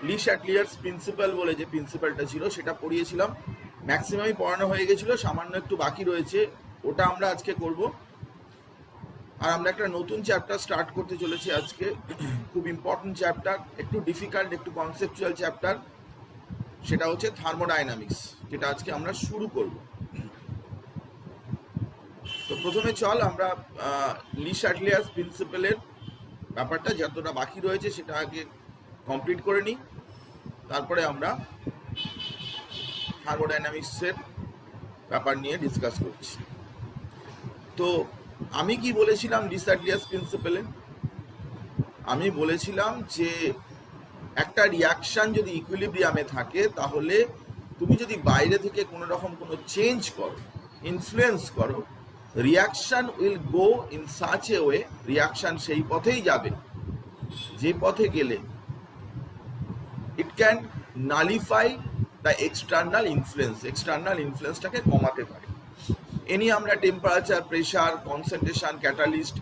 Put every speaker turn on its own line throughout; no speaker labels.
লি শ্যাটলিয়ার্স principal বলে যে প্রিন্সিপালটা ছিল সেটা পড়িয়েছিলাম, ম্যাক্সিমামই পড়ানো হয়ে গেছিলো, সামান্য একটু বাকি রয়েছে, ওটা আমরা আজকে করব। আর আমরা একটা নতুন চ্যাপ্টার স্টার্ট করতে চলেছি আজকে, খুব ইম্পর্টেন্ট চ্যাপ্টার, একটু ডিফিকাল্ট, একটু কনসেপচুয়াল চ্যাপ্টার, সেটা হচ্ছে থার্মোডাইনামিক্স, যেটা আজকে আমরা শুরু করব। তো প্রথমে চল আমরা লি শ্যাটলিয়ার্স প্রিন্সিপালের ব্যাপারটা যতটা বাকি রয়েছে সেটা আগে কমপ্লিট করে নিই, তারপরে আমরা থার্মোডাইনামিক্সের ব্যাপার নিয়ে ডিসকাস করছি। তো আমি কি বলেছিলাম লি শ্যাটলিয়ার্স প্রিন্সিপালে? আমি বলেছিলাম যে একটা রিয়াকশান যদি ইকুইলিব্রিয়ামে থাকে, তাহলে তুমি যদি বাইরে থেকে কোনো রকম কোনো চেঞ্জ করো, ইনফ্লুয়েন্স করো, reaction will go in such a way, reaction সেই পথেই যাবে যে পথে গেলে it can nullify the external influence, external ইনফ্লুয়েন্সটাকে কমাতে পারে। এ নিয়ে আমরা টেম্পারেচার, প্রেশার, কনসেন্ট্রেশন, ক্যাটালিস্ট,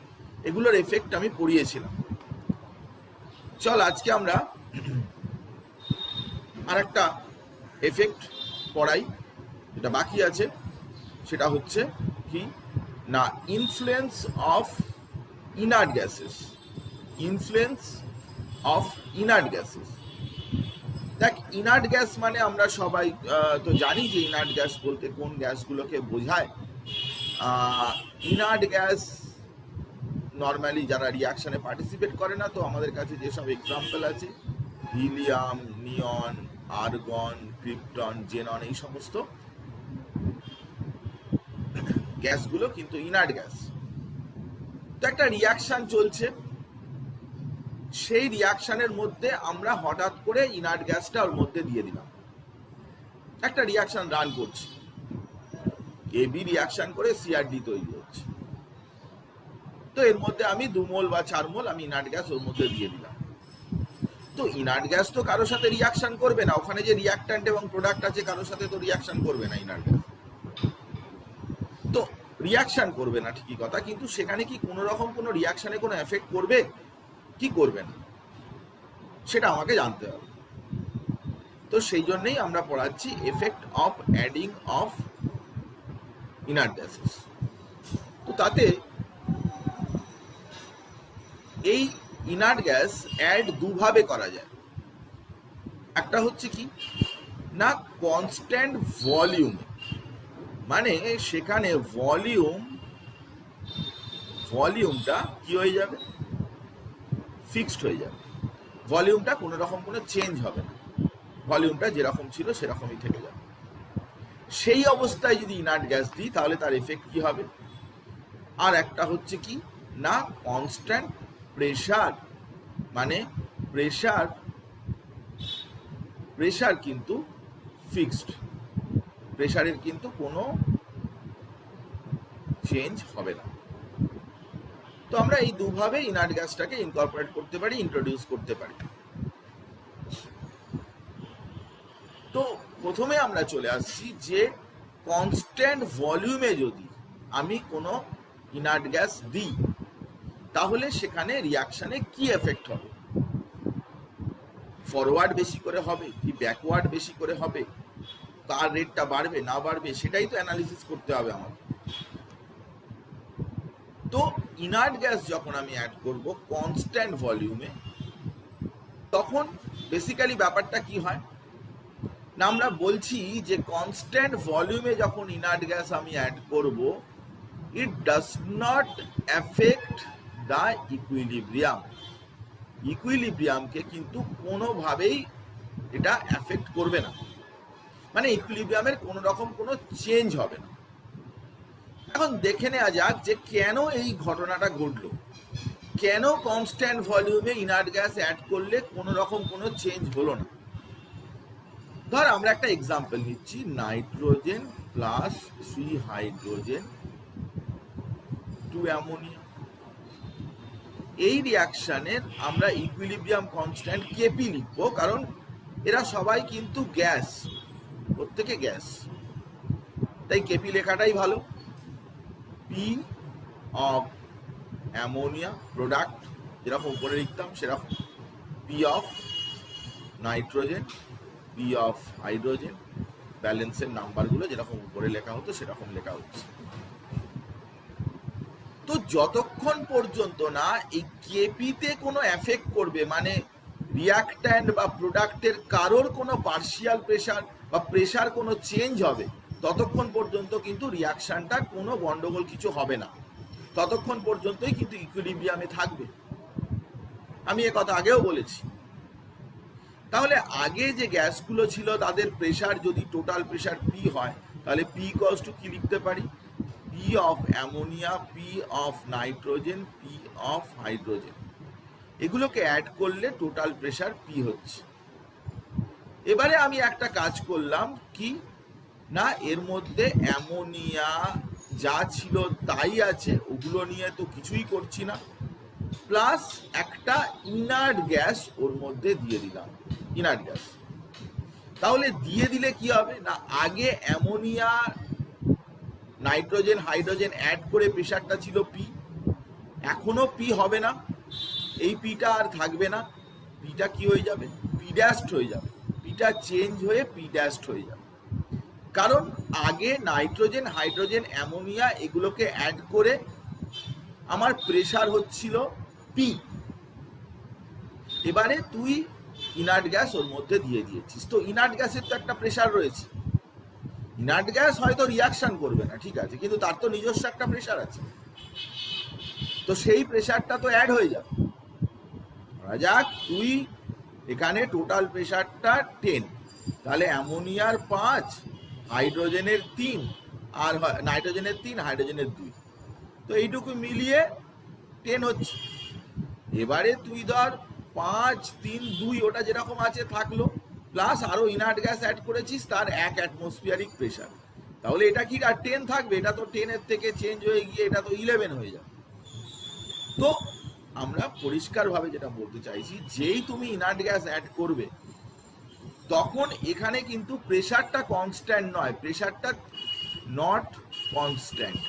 এগুলোর এফেক্ট আমি পড়িয়েছিলাম। চল আজকে আমরা আর একটা এফেক্ট পড়াই, যেটা বাকি আছে, সেটা হচ্ছে কি না, influence of inert gases, influence of inert gases. দেখ, ইনার্ট গ্যাস মানে আমরা সবাই তো জানি যে ইনার্ট গ্যাস বলতে কোন গ্যাসগুলোকে বোঝায়। ইনার্ট গ্যাস নর্মালি যারা রিয়াকশানে পার্টিসিপেট করে না, তো আমাদের কাছে যেসব এক্সাম্পল আছে, হিলিয়াম, নিয়ন, আর্গন, ক্রিপ্টন, জেনন, এই সমস্ত গ্যাসগুলো কিন্তু ইনার্ট গ্যাস। তো একটা রিয়াকশান চলছে, সেই রিয়াকশানের মধ্যে আমরা হঠাৎ করে ইনার্ট গ্যাসটা ওর মধ্যে দিয়ে দিলাম। একটা রিয়াকশান রান করছি, এবি রিয়াকশান করে সিআরডি তৈরি হচ্ছে, তো এর মধ্যে আমি 2 মোল বা 4 মোল আমি ইনার্ট গ্যাস ওর মধ্যে দিয়ে দিলাম। তো ইনার্ট গ্যাস তো কারোর সাথে রিয়াকশান করবে না, ওখানে যে রিয়াক্ট্যান্ট এবং প্রোডাক্ট আছে কারোর সাথে তো রিয়াকশান করবে না ইনার্ট গ্যাস। তো রিয়াকশান করবে না ঠিকই কথা, কিন্তু সেখানে কি কোনো রকম কোনো রিয়াকশানে কোনো এফেক্ট করবে কি করবে না, সেটা আমাকে জানতে হবে। তো সেই জন্যই আমরা পড়াচ্ছি effect of adding of inert gases. তো তাতে এই ইনার্ট গ্যাস অ্যাড দুভাবে করা যায়। একটা হচ্ছে কি না, কনস্ট্যান্ট ভলিউমে, মানে সেখানে ভলিউমটা কি হয়ে যাবে, ফিক্সড হয়ে যাবে, ভলিউমটা কোনো রকম কোনো চেঞ্জ হবে না, ভলিউমটা যেরকম ছিল সেরকমই থেকে যাবে। সেই অবস্থায় যদি ইনার্ট গ্যাস দিই তাহলে তার এফেক্ট কি হবে। আর একটা হচ্ছে কি না, কনস্ট্যান্ট প্রেশার, মানে প্রেশার কিন্তু ফিক্সড, প্রেশারের কিন্তু কোনো চেঞ্জ হবে না। তো আমরা এই দুভাবে ইনার্ট গ্যাসটাকে ইনকর্পোরেট করতে পারি, ইন্ট্রোডিউস করতে পারি। তো প্রথমে আমরা চলে আসছি যে কনস্ট্যান্ট ভলিউমে যদি আমি কোনো ইনার্ট গ্যাস দিই তাহলে সেখানে রিয়াকশানে কি এফেক্ট হবে, ফরওয়ার্ড বেশি করে হবে কি ব্যাকওয়ার্ড বেশি করে হবে, কার রেটটা বাড়বে না বাড়বে, সেটাই তো অ্যানালিসিস করতে হবে আমাকে। তো ইনার্ট গ্যাস যখন আমি অ্যাড করব কনস্ট্যান্ট ভলিউমে, তখন বেসিক্যালি ব্যাপারটা কি হয় না, আমরা বলছি যে কনস্ট্যান্ট ভলিউমে যখন ইনার্ট গ্যাস আমি অ্যাড করব, it does not affect the equilibrium, ইকুইলিব্রিয়ামকে কিন্তু কোনোভাবেই এটা অ্যাফেক্ট করবে না, মানে ইকুইলিব্রিয়ামের কোনো রকম কোনো চেঞ্জ হবে না। এখন দেখে নেওয়া যাক যে কেন এই ঘটনাটা ঘটলো, কেন কনস্ট্যান্ট ভলিউমে ইনার্ট গ্যাস অ্যাড করলে কোনো রকম কোনো চেঞ্জ হলো না। ধর আমরা একটা এক্সাম্পল নিচ্ছি, নাইট্রোজেন প্লাস 3 হাইড্রোজেন 2 অ্যামোনিয়া, এই রিয়াকশানের আমরা ইকুইলিব্রিয়াম কনস্ট্যান্ট কেপি লিখবো, কারণ এরা সবাই কিন্তু গ্যাস, প্রত্যেকে গ্যাস, তাই কেপি লেখাটাই ভালো। পি অফ অ্যামোনিয়া প্রোডাক্ট যেরকম উপরে লিখতাম সেরকম, P of nitrogen, P of hydrogen, ব্যালেন্সের নাম্বারগুলো যেরকম উপরে লেখা হতো সেরকম লেখা হচ্ছে। তো যতক্ষণ পর্যন্ত না এই কেপিতে কোনো এফেক্ট করবে, মানে রিয়াক্ট্যান্ট বা প্রোডাক্টের কারোর কোনো পার্শিয়াল প্রেশার বা প্রেশার কোনো চেঞ্জ হবে, ততক্ষণ পর্যন্ত কিন্তু রিয়াকশনটা কোনো গন্ডগোল কিছু হবে না, ততক্ষণ পর্যন্তই কিন্তু ইকুইলিব্রিয়ামে থাকবে। আমি এ কথা আগেও বলেছি। তাহলে আগে যে গ্যাসগুলো ছিল তাদের প্রেশার যদি টোটাল প্রেশার পি হয়, তাহলে পি ইকুয়ালস টু কি লিখতে পারি? P of ammonia, P of nitrogen, P of hydrogen, এগুলোকে অ্যাড করলে টোটাল প্রেশার পি হচ্ছে। এবারে আমি একটা কাজ করলাম কি না, এর মধ্যে অ্যামোনিয়া যা ছিল তাই আছে, ওগুলো নিয়ে তো কিছুই করছি না, প্লাস একটা ইনার্ট গ্যাস ওর মধ্যে দিয়ে দিলাম, ইনার্ট গ্যাস। তাহলে দিয়ে দিলে কি হবে না, আগে অ্যামোনিয়া নাইট্রোজেন হাইড্রোজেন অ্যাড করে প্রেশারটা ছিল পি, এখনো পি হবে না, এই পিটা আর থাকবে না, পিটা কি হয়ে যাবে? পি ড্যাশড হয়ে যাবে, পিটা চেঞ্জ হয়ে পি ড্যাশড হয়ে যাবে। কারণ আগে নাইট্রোজেন হাইড্রোজেন অ্যামোনিয়া এগুলোকে অ্যাড করে আমার প্রেশার হচ্ছিল পি, এবারে তুই ইনার্ট গ্যাস ওর মধ্যে দিয়ে দিয়েছিস, তো ইনার্ট গ্যাসের তো একটা প্রেশার রয়েছে। ইনার্ট গ্যাস হয়তো রিয়াকশন করবে না, ঠিক আছে, কিন্তু তার তো নিজস্ব একটা প্রেশার আছে, তো সেই প্রেশারটা তো অ্যাড হয়ে যাবে। ধরা যাক তুই এখানে টোটাল প্রেশারটা 10, তাহলে অ্যামোনিয়ার 5, হাইড্রোজেনের 3, আর নাইট্রোজেনের 3, হাইড্রোজেনের 2, তো এইটুকু মিলিয়ে 10 হচ্ছে। এবারে তুই ধর 5, 3, 2 ওটা যেরকম আছে থাকলো, প্লাস আরো ইনার্ট গ্যাস অ্যাড করেছিস, তার 1 অ্যাটমসফিয়ারিক প্রেশার, তাহলে এটা কি আর 10 থাকবে? এটা তো 10 এর থেকে চেঞ্জ হয়ে গিয়ে এটা তো 11 হয়ে যাবে। তো আমরা পরিষ্কারভাবে যেটা বলতে চাইছি, যেই তুমি ইনার্ট গ্যাস অ্যাড করবে তখন এখানে কিন্তু প্রেশারটা কনস্ট্যান্ট নয়, প্রেশারটা নট কনস্ট্যান্ট,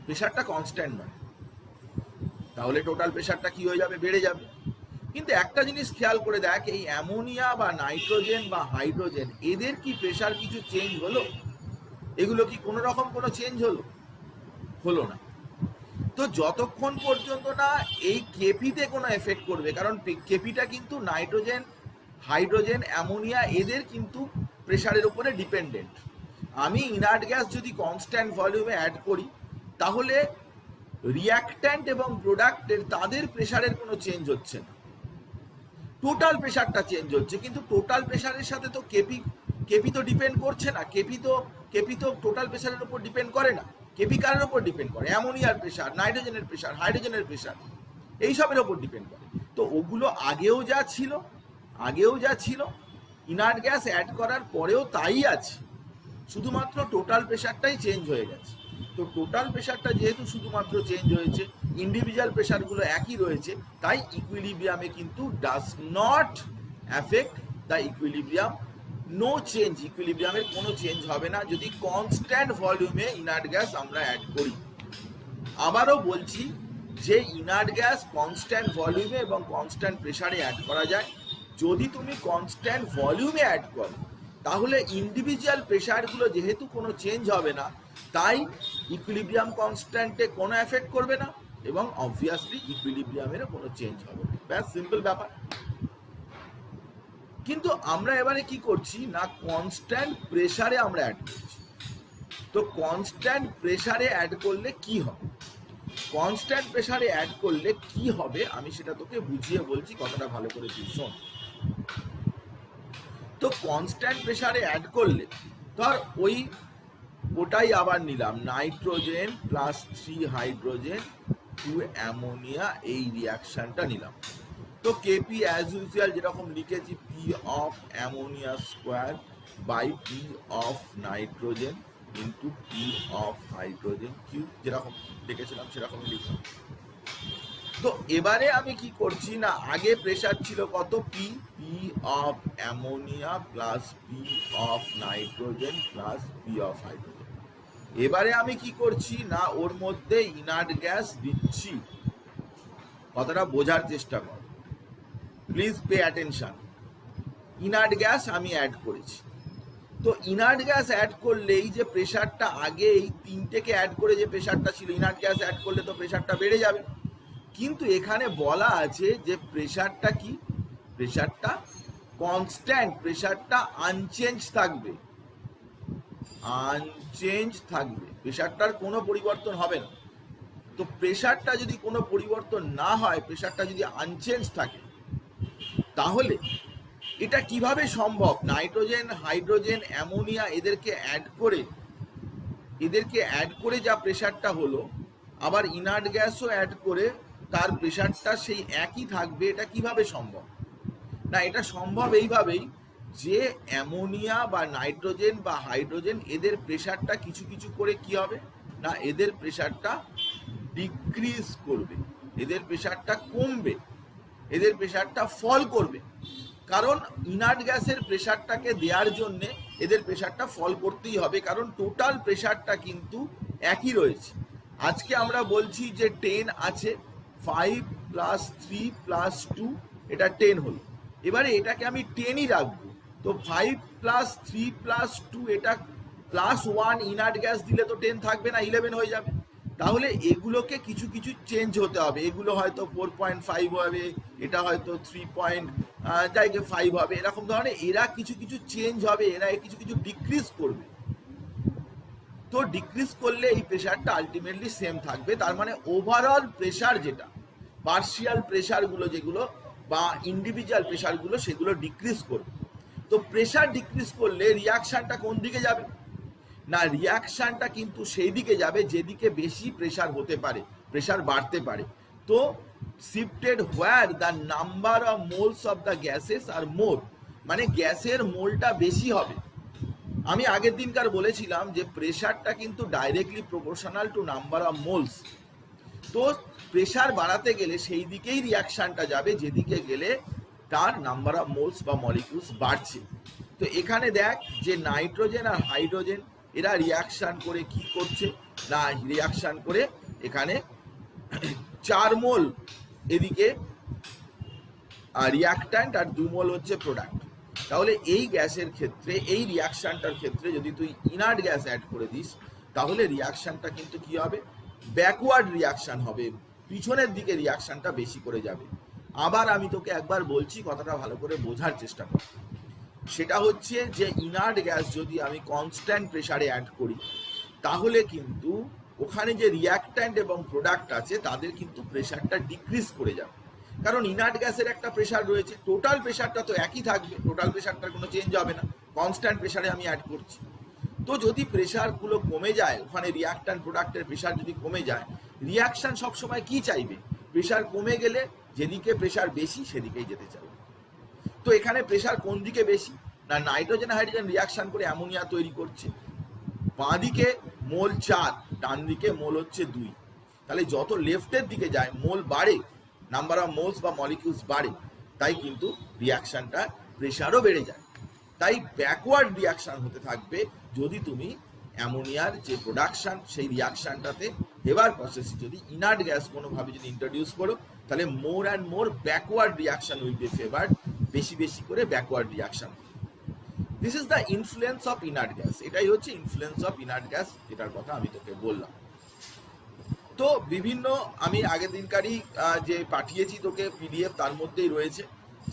প্রেশারটা কনস্ট্যান্ট নয়, তাহলে টোটাল প্রেশারটা কি হয়ে যাবে? বেড়ে যাবে। কিন্তু একটা জিনিস খেয়াল করে দেখ, এই অ্যামোনিয়া বা নাইট্রোজেন বা হাইড্রোজেন এদের কি প্রেশার কিছু চেঞ্জ হলো? এগুলো কি কোনো রকম কোনো চেঞ্জ হলো? হলো না। তো যতক্ষণ পর্যন্ত না এই কেপিতে কোনো এফেক্ট করবে, কারণ কেপিটা কিন্তু নাইট্রোজেন হাইড্রোজেন অ্যামোনিয়া এদের কিন্তু প্রেশারের উপরে ডিপেন্ডেন্ট। আমি ইনার্ট গ্যাস যদি কনস্ট্যান্ট ভলিউমে অ্যাড করি, তাহলে রিয়াক্ট্যান্ট এবং প্রোডাক্টের তাদের প্রেশারের কোনো চেঞ্জ হচ্ছে না, টোটাল প্রেশারটা চেঞ্জ হচ্ছে। কিন্তু টোটাল প্রেশারের সাথে তো কেপি তো ডিপেন্ড করছে না, কেপি তো টোটাল প্রেশারের উপর ডিপেন্ড করে না। কেপি কারের উপর ডিপেন্ড করে? অ্যামোনিয়ার প্রেশার, নাইট্রোজেনের প্রেশার, হাইড্রোজেনের প্রেশার, এইসবের ওপর ডিপেন্ড করে। তো ওগুলো আগেও যা ছিল ইনার্ট গ্যাস অ্যাড করার পরেও তাই আছে, শুধুমাত্র টোটাল প্রেশারটাই চেঞ্জ হয়ে গেছে। তো টোটাল প্রেশারটা যেহেতু শুধুমাত্র চেঞ্জ হয়েছে, ইন্ডিভিজুয়াল প্রেশারগুলো একই রয়েছে, তাই ইকুইলিব্রিয়ামে কিন্তু does not affect the equilibrium, no change, ইকুইলিব্রিয়ামের কোনো চেঞ্জ হবে না যদি কনস্ট্যান্ট ভলিউমে ইনার্ট গ্যাস আমরা অ্যাড করি। আবারও বলছি যে ইনার্ট গ্যাস কনস্ট্যান্ট ভলিউমে এবং কনস্ট্যান্ট প্রেশারে অ্যাড করা যায়। যদি তুমি কনস্ট্যান্ট ভলিউমে অ্যাড করো, তাহলে ইন্ডিভিজুয়াল প্রেশারগুলো যেহেতু কোনো চেঞ্জ হবে না, তাই ইকুইলিব্রিয়াম কনস্ট্যান্টে কোনো এফেক্ট করবে না এবং অবভিয়াসলি ইকুইলিব্রিয়ামেরও কোনো চেঞ্জ হবে না। ব্যাস, সিম্পল ব্যাপার। কিন্তু আমরা এবারে কি করছি না, কনস্ট্যান্ট প্রেশারে আমরা অ্যাড করছি। তো কনস্ট্যান্ট প্রেশারে অ্যাড করলে কি হবে? কনস্ট্যান্ট প্রেশারে অ্যাড করলে কি হবে আমি সেটা তোকে বুঝিয়ে বলছি, কথাটা ভালো করে তুই শোন। তো কনস্ট্যান্ট প্রেশারে অ্যাড করলে ধর ওটাই আবার নিলাম, নাইট্রোজেন প্লাস 3 হাইড্রোজেন 2 অ্যামোনিয়া, এই রিয়াকশনটা নিলাম। তো কেপি অ্যাজ ইউজুয়াল যেরকম লিখেছি, p of ammonia square by p of nitrogen into p of hydrogen cube, যেরকম লিখেছিলাম সেরকমই লিখলাম। তো এবারে আমি কি করছি না, আগে প্রেশার ছিল কত? P of ammonia plus P of nitrogen plus P of hydrogen. এবারে আমি কি করছি না, ওর মধ্যে ইনার্ট গ্যাস দিচ্ছি। কথাটা বোঝার চেষ্টা কর। Please pay attention. Inert gas আমি অ্যাড করেছি, তো ইনার্ট গ্যাস অ্যাড করলেই যে প্রেশারটা আগে এই তিনটেকে অ্যাড করে যে প্রেশারটা ছিল, ইনার্ট গ্যাস অ্যাড করলে তো প্রেশারটা বেড়ে যাবে। কিন্তু এখানে বলা আছে যে প্রেশারটা কি, প্রেশারটা কনস্ট্যান্ট, প্রেশারটা আনচেঞ্জ থাকবে, আনচেঞ্জ থাকবে, প্রেশারটার কোনো পরিবর্তন হবে না। তো প্রেশারটা যদি কোনো পরিবর্তন না হয়, প্রেশারটা যদি আনচেঞ্জ থাকে, তাহলে এটা কিভাবে সম্ভব? নাইট্রোজেন, হাইড্রোজেন, অ্যামোনিয়া এদেরকে অ্যাড করে যা প্রেশারটা হলো, আবার ইনার্ট গ্যাসও অ্যাড করে তার প্রেশারটা সেই একই থাকবে, এটা কিভাবে সম্ভব? না, এটা সম্ভব এইভাবেই যে অ্যামোনিয়া বা নাইট্রোজেন বা হাইড্রোজেন এদের প্রেশারটা কিছু কিছু করে কি হবে না, এদের প্রেশারটা ডিক্রিজ করবে, এদের প্রেশারটা কমবে, এদের প্রেশারটা ফল করবে। কারণ ইনার্ট গ্যাসের প্রেশারটাকে দেওয়ার জন্যে এদের প্রেশারটা ফল করতেই হবে, কারণ টোটাল প্রেশারটা কিন্তু একই রয়েছে। আজকে আমরা বলছি যে 10 আছে, 5 + 3 + 2 এটা 10 হলো। এবারে এটাকে আমি 10ই রাখবো, তো 5 + 3 + 2 এটা +1 ইনার্ট গ্যাস দিলে তো 10 থাকবে না, 11 হয়ে যাবে। তাহলে এগুলোকে কিছু কিছু চেঞ্জ হতে হবে, এগুলো হয়তো 4.5 হবে, এটা হয়তো 3.5 হবে, এরকম ধরনের এরা কিছু কিছু চেঞ্জ হবে, এরা কিছু কিছু ডিক্রিজ করবে। তো ডিক্রিজ করলে এই প্রেশারটা আলটিমেটলি সেম থাকবে। তার মানে ওভারঅল প্রেশার যেটা, পার্শিয়াল প্রেশারগুলো যেগুলো বা ইন্ডিভিজুয়াল প্রেশারগুলো, সেগুলো ডিক্রিজ করবে। তো প্রেশার ডিক্রিজ করলে রিয়াকশনটা কোন দিকে যাবে না, রিয়াকশনটা কিন্তু সেই দিকে যাবে যেদিকে বেশি প্রেশার হতে পারে, প্রেশার বাড়তে পারে। তো shifted where the number of moles of the gases are more, মানে গ্যাসের মোলটা বেশি হবে। আমি আগের দিনকার বলেছিলাম যে প্রেশারটা কিন্তু directly proportional to number of moles. তো প্রেশার বাড়াতে গেলে সেই দিকেই রিয়াকশনটা যাবে যেদিকে গেলে তার নাম্বার অফ মোলস বা মলিকিউলস বাড়ছে। তো এখানে দেখ যে নাইট্রোজেন আর হাইড্রোজেন এরা রিয়াকশন করে কি করছে না, রিয়াকশন করে এখানে 4 মোল এদিকে রিয়াক্ট্যান্ট আর 2 মোল হচ্ছে প্রোডাক্ট। তাহলে এই গ্যাসের ক্ষেত্রে, এই রিয়াকশনটার ক্ষেত্রে যদি তুই ইনার্ট গ্যাস অ্যাড করে দিস, তাহলে রিয়াকশনটা কিন্তু কি হবে, ব্যাকওয়ার্ড রিয়াকশন হবে, পিছনের দিকে রিয়াকশনটা বেশি করে যাবে। আবার আমি তোকে একবার বলছি, কথাটা ভালো করে বোঝার চেষ্টা কর। সেটা হচ্ছে যে ইনার্ট গ্যাস যদি আমি কনস্ট্যান্ট প্রেসারে অ্যাড করি, তাহলে কিন্তু ওখানে যে রিয়াক্ট্যান্ট এবং প্রোডাক্ট আছে তাদের কিন্তু প্রেশারটা ডিক্রিজ করে যাবে। কারণ ইনার্ট গ্যাসের একটা প্রেশার রয়েছে, টোটাল প্রেশারটা তো একই থাকবে, টোটাল প্রেশারটার কোনো চেঞ্জ হবে না, কনস্ট্যান্ট প্রেশারে আমি অ্যাড করছি। তো যদি প্রেশারগুলো কমে যায়, ওখানে রিয়াক্ট্যান্ট প্রোডাক্টের প্রেশার যদি কমে যায়, রিয়াকশন সবসময় কি চাইবে, প্রেশার কমে গেলে যেদিকে প্রেশার বেশি সেদিকেই যেতে চাইবে। তো এখানে প্রেশার কোন দিকে বেশি না, নাইট্রোজেন হাইড্রোজেন রিয়াকশন করে অ্যামোনিয়া তৈরি করছে, বাঁ দিকে মোল 4, ডান দিকে মোল হচ্ছে 2। তাহলে যত লেফটের দিকে যায় মোল বাড়ে, নাম্বার অফ মোলস বা মলিকিউলস বাড়ে, তাই কিন্তু রিয়াকশনটা প্রেশারও বেড়ে যায়। তাই ব্যাকওয়ার্ড রিয়াকশন হতে থাকবে যদি তুমি অ্যামোনিয়ার যে প্রোডাকশন সেই রিয়াকশনটাতে হেবার প্রসেসে যদি ইনার্ট গ্যাস কোনোভাবে যদি ইন্ট্রোডিউস করো, তাহলে more and more backward reaction will be favoured, বেশি বেশি করে backward reaction. This is the influence of inert gas, এটাই হচ্ছে ইনফ্লুয়েন্স অফ ইনার্ট গ্যাস, এটার কথা আমি তোকে বললাম। তো বিভিন্ন আমি আগের দিনকারই যে পাঠিয়েছি তোকে পিডিএফ, তার মধ্যেই রয়েছে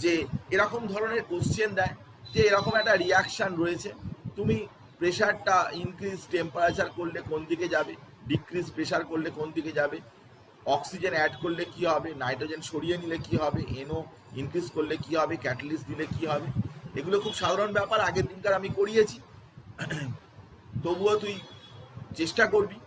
যে এরকম ধরনের কোশ্চেন দেয় যে এরকম একটা রিয়াকশান রয়েছে, তুমি প্রেশারটা ইনক্রিজ টেম্পারেচার করলে কোন দিকে যাবে, ডিক্রিজ প্রেশার করলে কোন দিকে যাবে, অক্সিজেন অ্যাড করলে কি হবে, নাইট্রোজেন সরিয়ে নিলে কি হবে, এনও ইনক্রিজ করলে কি হবে, ক্যাটালিস্ট দিলে কি হবে। এগুলো খুব সাধারণ ব্যাপার, আগের দিনকার আমি করিয়েছি। তবুও তুই চেষ্টা করবি,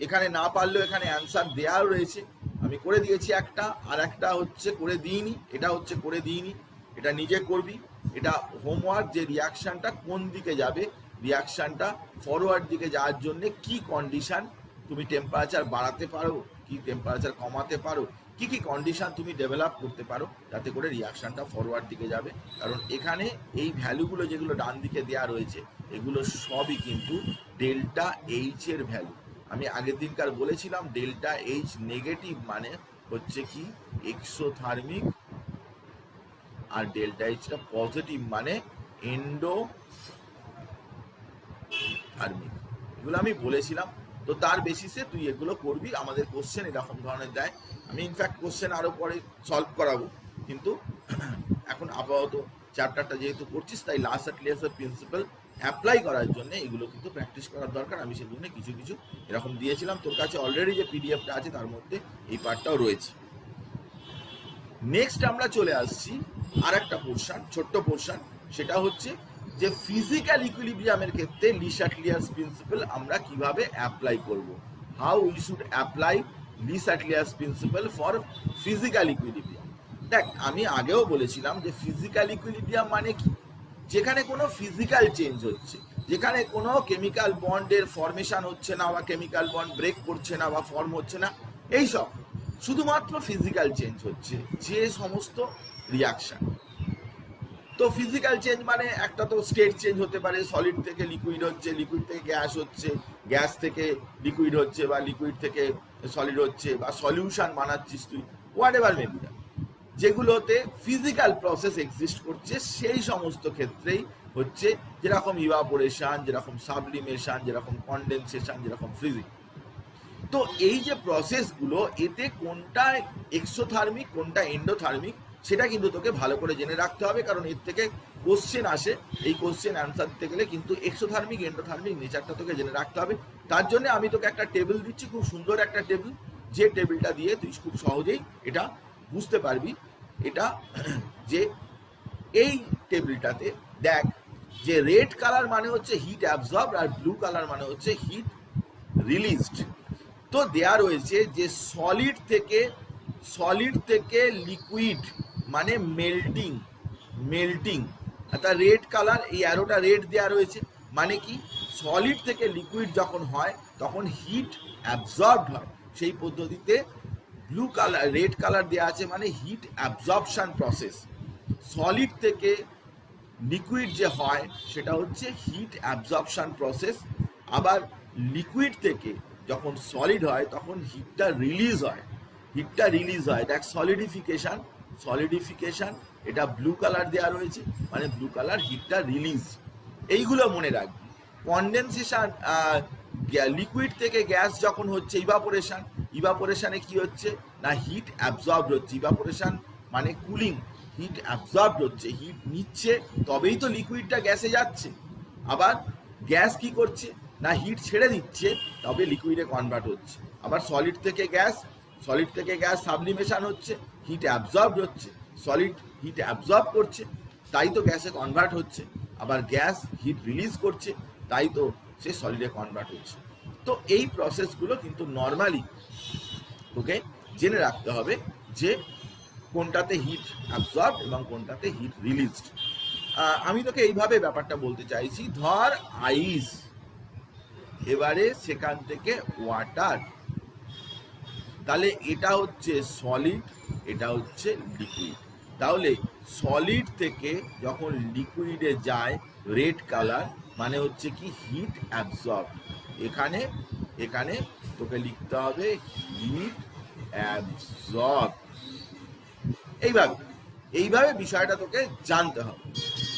এখানে না পারলেও এখানে অ্যান্সার দেওয়া রয়েছে, আমি করে দিয়েছি একটা, আর একটা হচ্ছে করে দিইনি, এটা হচ্ছে করে দিইনি, এটা নিজে করবি। এটা হোমওয়ার্ক যে রিয়াকশানটা কোন দিকে যাবে, রিয়াকশানটা ফরওয়ার্ড দিকে যাওয়ার জন্য কি কন্ডিশান তুমি টেম্পারেচার বাড়াতে পারো, কি টেম্পারেচার কমাতে পারো, কি কি কন্ডিশান তুমি ডেভেলপ করতে পারো যাতে করে রিয়াকশানটা ফরওয়ার্ড দিকে যাবে। কারণ এখানে এই ভ্যালুগুলো যেগুলো ডান দিকে দেওয়া রয়েছে এগুলো সবই কিন্তু ডেল্টা এইচ এর ভ্যালু। আমি আগের দিনকার বলেছিলাম ডেল্টা এইচ নেগেটিভ মানে হচ্ছে কি এক্সোথার্মিক আর ডেল্টা এইচটা পজিটিভ মানে এন্ডো থার্মিক। এগুলো আমি বলেছিলাম। তো তার বেসিসে তুই এগুলো করবি। আমাদের কোশ্চেন এরকম ধরনের দেয়। আমি ইনফ্যাক্ট কোশ্চেন আরও পরে সলভ করাবো, কিন্তু এখন আপাতত চ্যাপ্টারটা যেহেতু করছিস তাই লাস্ট অ্যাটলিয়াসের প্রিন্সিপাল অ্যাপ্লাই করার জন্য এগুলো কিন্তু প্র্যাকটিস করার দরকার। আমি সেই জন্য কিছু কিছু এরকম দিয়েছিলাম। তোর কাছে অলরেডি যে পিডিএফটা আছে তার মধ্যে এই পার্টটাও রয়েছে। নেক্সট আমরা চলে আসছি আর একটা পোর্শন, ছোট্ট পোর্শন, সেটা হচ্ছে যে ফিজিক্যাল ইকুইলিব্রিয়ামের ক্ষেত্রে লি শাটলিয়ার্স প্রিন্সিপাল আমরা কিভাবে অ্যাপ্লাই করব, how we should apply Le Chatelier's principle for physical equilibrium. দেখ, আমি আগেও বলেছিলাম যে ফিজিক্যাল ইকুইলিব্রিয়াম মানে কি, যেখানে কোনো ফিজিক্যাল চেঞ্জ হচ্ছে, যেখানে কোনো কেমিক্যাল বন্ডের ফর্মেশন হচ্ছে না বা কেমিক্যাল বন্ড ব্রেক করছে না বা ফর্ম হচ্ছে না, এইসব শুধুমাত্র ফিজিক্যাল চেঞ্জ হচ্ছে যে সমস্ত রিয়াকশন। তো ফিজিক্যাল চেঞ্জ মানে একটা তো স্টেট চেঞ্জ হতে পারে, সলিড থেকে লিকুইড হচ্ছে, লিকুইড থেকে গ্যাস হচ্ছে, গ্যাস থেকে লিকুইড হচ্ছে, বা লিকুইড থেকে সলিড হচ্ছে, বা সলিউশন বানাচ্ছিস তুই, হোয়াট এভার মেবি দ্যাট, যেগুলোতে ফিজিক্যাল প্রসেস এক্সিস্ট করছে সেই সমস্ত ক্ষেত্রেই হচ্ছে যেরকম ইভাপোরেশন, যেরকম সাবলিমেশন, যেরকম কন্ডেনসেশন, যেরকম ফ্রিজিং। তো এই যে প্রসেসগুলো, এতে কোনটা এক্সোথার্মিক কোনটা এন্ডোথার্মিক সেটা কিন্তু তোকে ভালো করে জেনে রাখতে হবে, কারণ এর থেকে কোশ্চেন আসে। এই কোশ্চেন অ্যান্সার দিতে গেলে কিন্তু এক্সোথার্মিক এন্ডোথার্মিক নেচারটা তোকে জেনে রাখতে হবে। তার জন্য আমি তোকে একটা টেবিল দিচ্ছি, খুব সুন্দর একটা টেবিল, যে টেবিলটা দিয়ে তুই খুব সহজেই এটা বুঝতে পারবি। এটা যে এই টেবিলটাতে দেখ যে রেড কালার মানে হচ্ছে হিট অ্যাবজর্ব আর ব্লু কালার মানে হচ্ছে হিট রিলিজড। তো দেয়া রয়েছে যে সলিড থেকে লিকুইড মানে মেল্টিং, অর্থাৎ রেড কালার, এই অ্যারোটা রেড দেয়া রয়েছে, মানে কি সলিড থেকে লিকুইড যখন হয় তখন হিট অ্যাবজর্বড হয়, সেই পদ্ধতিতে ব্লু কালার রেড কালার দেওয়া আছে মানে হিট অ্যাবজর্পশন প্রসেস। সলিড থেকে লিকুইড যে হয় সেটা হচ্ছে হিট অ্যাবজর্পশন প্রসেস। আবার লিকুইড থেকে যখন সলিড হয় তখন হিটটা রিলিজ হয়, দেখ সলিডিফিকেশন, এটা ব্লু কালার দেওয়া রয়েছে মানে ব্লু কালার, হিটটা রিলিজ। এইগুলো মনে রাখবি। কনডেনসেশন, লিকুইড থেকে গ্যাস যখন হচ্ছে ইভাপোরেশনে কি হচ্ছে না হিট অ্যাবজর্বড হচ্ছে, ইভাপোরেশন মানে কুলিং, হিট অ্যাবজর্বড হচ্ছে, হিট নিচ্ছে তবেই তো লিকুইডটা গ্যাসে যাচ্ছে। আবার গ্যাস কি করছে না হিট ছেড়ে দিচ্ছে তবে লিকুইডে কনভার্ট হচ্ছে। আবার সলিড থেকে গ্যাস সাবলিমেশন হচ্ছে, হিট অ্যাবজর্বড হচ্ছে, সলিড হিট অ্যাবজর্ব করছে তাই তো গ্যাসে কনভার্ট হচ্ছে। আবার গ্যাস হিট রিলিজ করছে তাই তো সে সলিডে কনভার্ট হচ্ছে। তো এই প্রসেসগুলো কিন্তু নর্মালি তোকে জেনে রাখতে হবে যে কোনটাতে হিট অ্যাবজর্ব এবং কোনটাতে হিট রিলিজড। আমি তোকে এইভাবে ব্যাপারটা বলতে চাইছি, ধর আইস, এবারে সেখান থেকে ওয়াটার, তাহলে এটা হচ্ছে সলিড, এটা হচ্ছে লিকুইড। তাহলে সলিড থেকে যখন লিকুইডে যায় রেড কালার মানে হচ্ছে কি হিট অ্যাবজর্ব। এখানে তোকে লিখতে হবে হিট অ্যাবজর্ব। এইভাবে বিষয়টা তোকে জানতে হবে।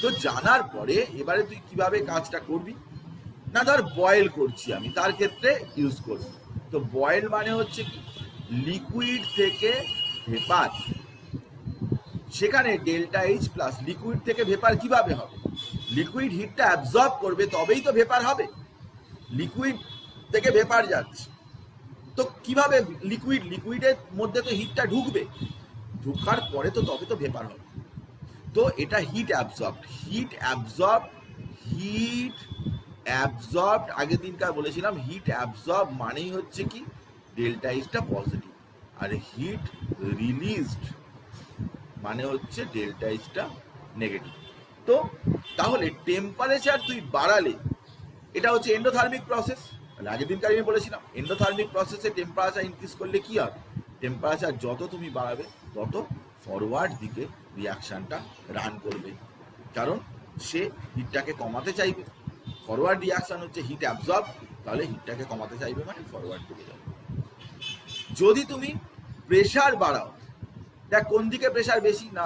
তো জানার পরে এবারে তুই কিভাবে কাজটা করবি, না ধর বয়েল করছি আমি, তার ক্ষেত্রে ইউজ করব। তো বয়েল মানে হচ্ছে কি লিকুইড থেকে ভেপার, সেখানে ডেল্টা এইচ প্লাস, লিকুইড থেকে ভেপার কিভাবে হবে, লিকুইড হিটটা অ্যাবজর্ব করবে তবেই তো ভেপার হবে, লিকুইড থেকে ভেপার যাচ্ছে। তো কিভাবে লিকুইডের মধ্যে তো হিটটা ঢুকার পরে তো তবে তো ভেপার হবে। তো এটা হিট অ্যাবজর্বড আগের দিনকার বলেছিলাম, হিট অ্যাবজর্ব মানেই হচ্ছে কি ডেল্টা এইচটা পজিটিভ, আর হিট রিলিজড মানে হচ্ছে ডেল্টা এইচটা নেগেটিভ। তো তাহলে টেম্পারেচার তুই বাড়ালে এটা হচ্ছে এন্ডোথার্মিক প্রসেস। আগের দিনকার আমি বলেছিলাম এন্ডোথার্মিক প্রসেসে টেম্পারেচার ইনক্রিজ করলে কি হবে, টেম্পারেচার যত তুমি বাড়াবে তত ফরওয়ার্ড দিকে রিয়াকশানটা রান করবে, কারণ সে হিটটাকে কমাতে চাইবে। ফরওয়ার্ড রিয়াকশান হচ্ছে হিট অ্যাবজর্ব, তাহলে হিটটাকে কমাতে চাইবে মানে ফরওয়ার্ড দিকে যাবে। যদি তুমি প্রেশার বাড়াও, দেখ কোন দিকে প্রেশার বেশি, না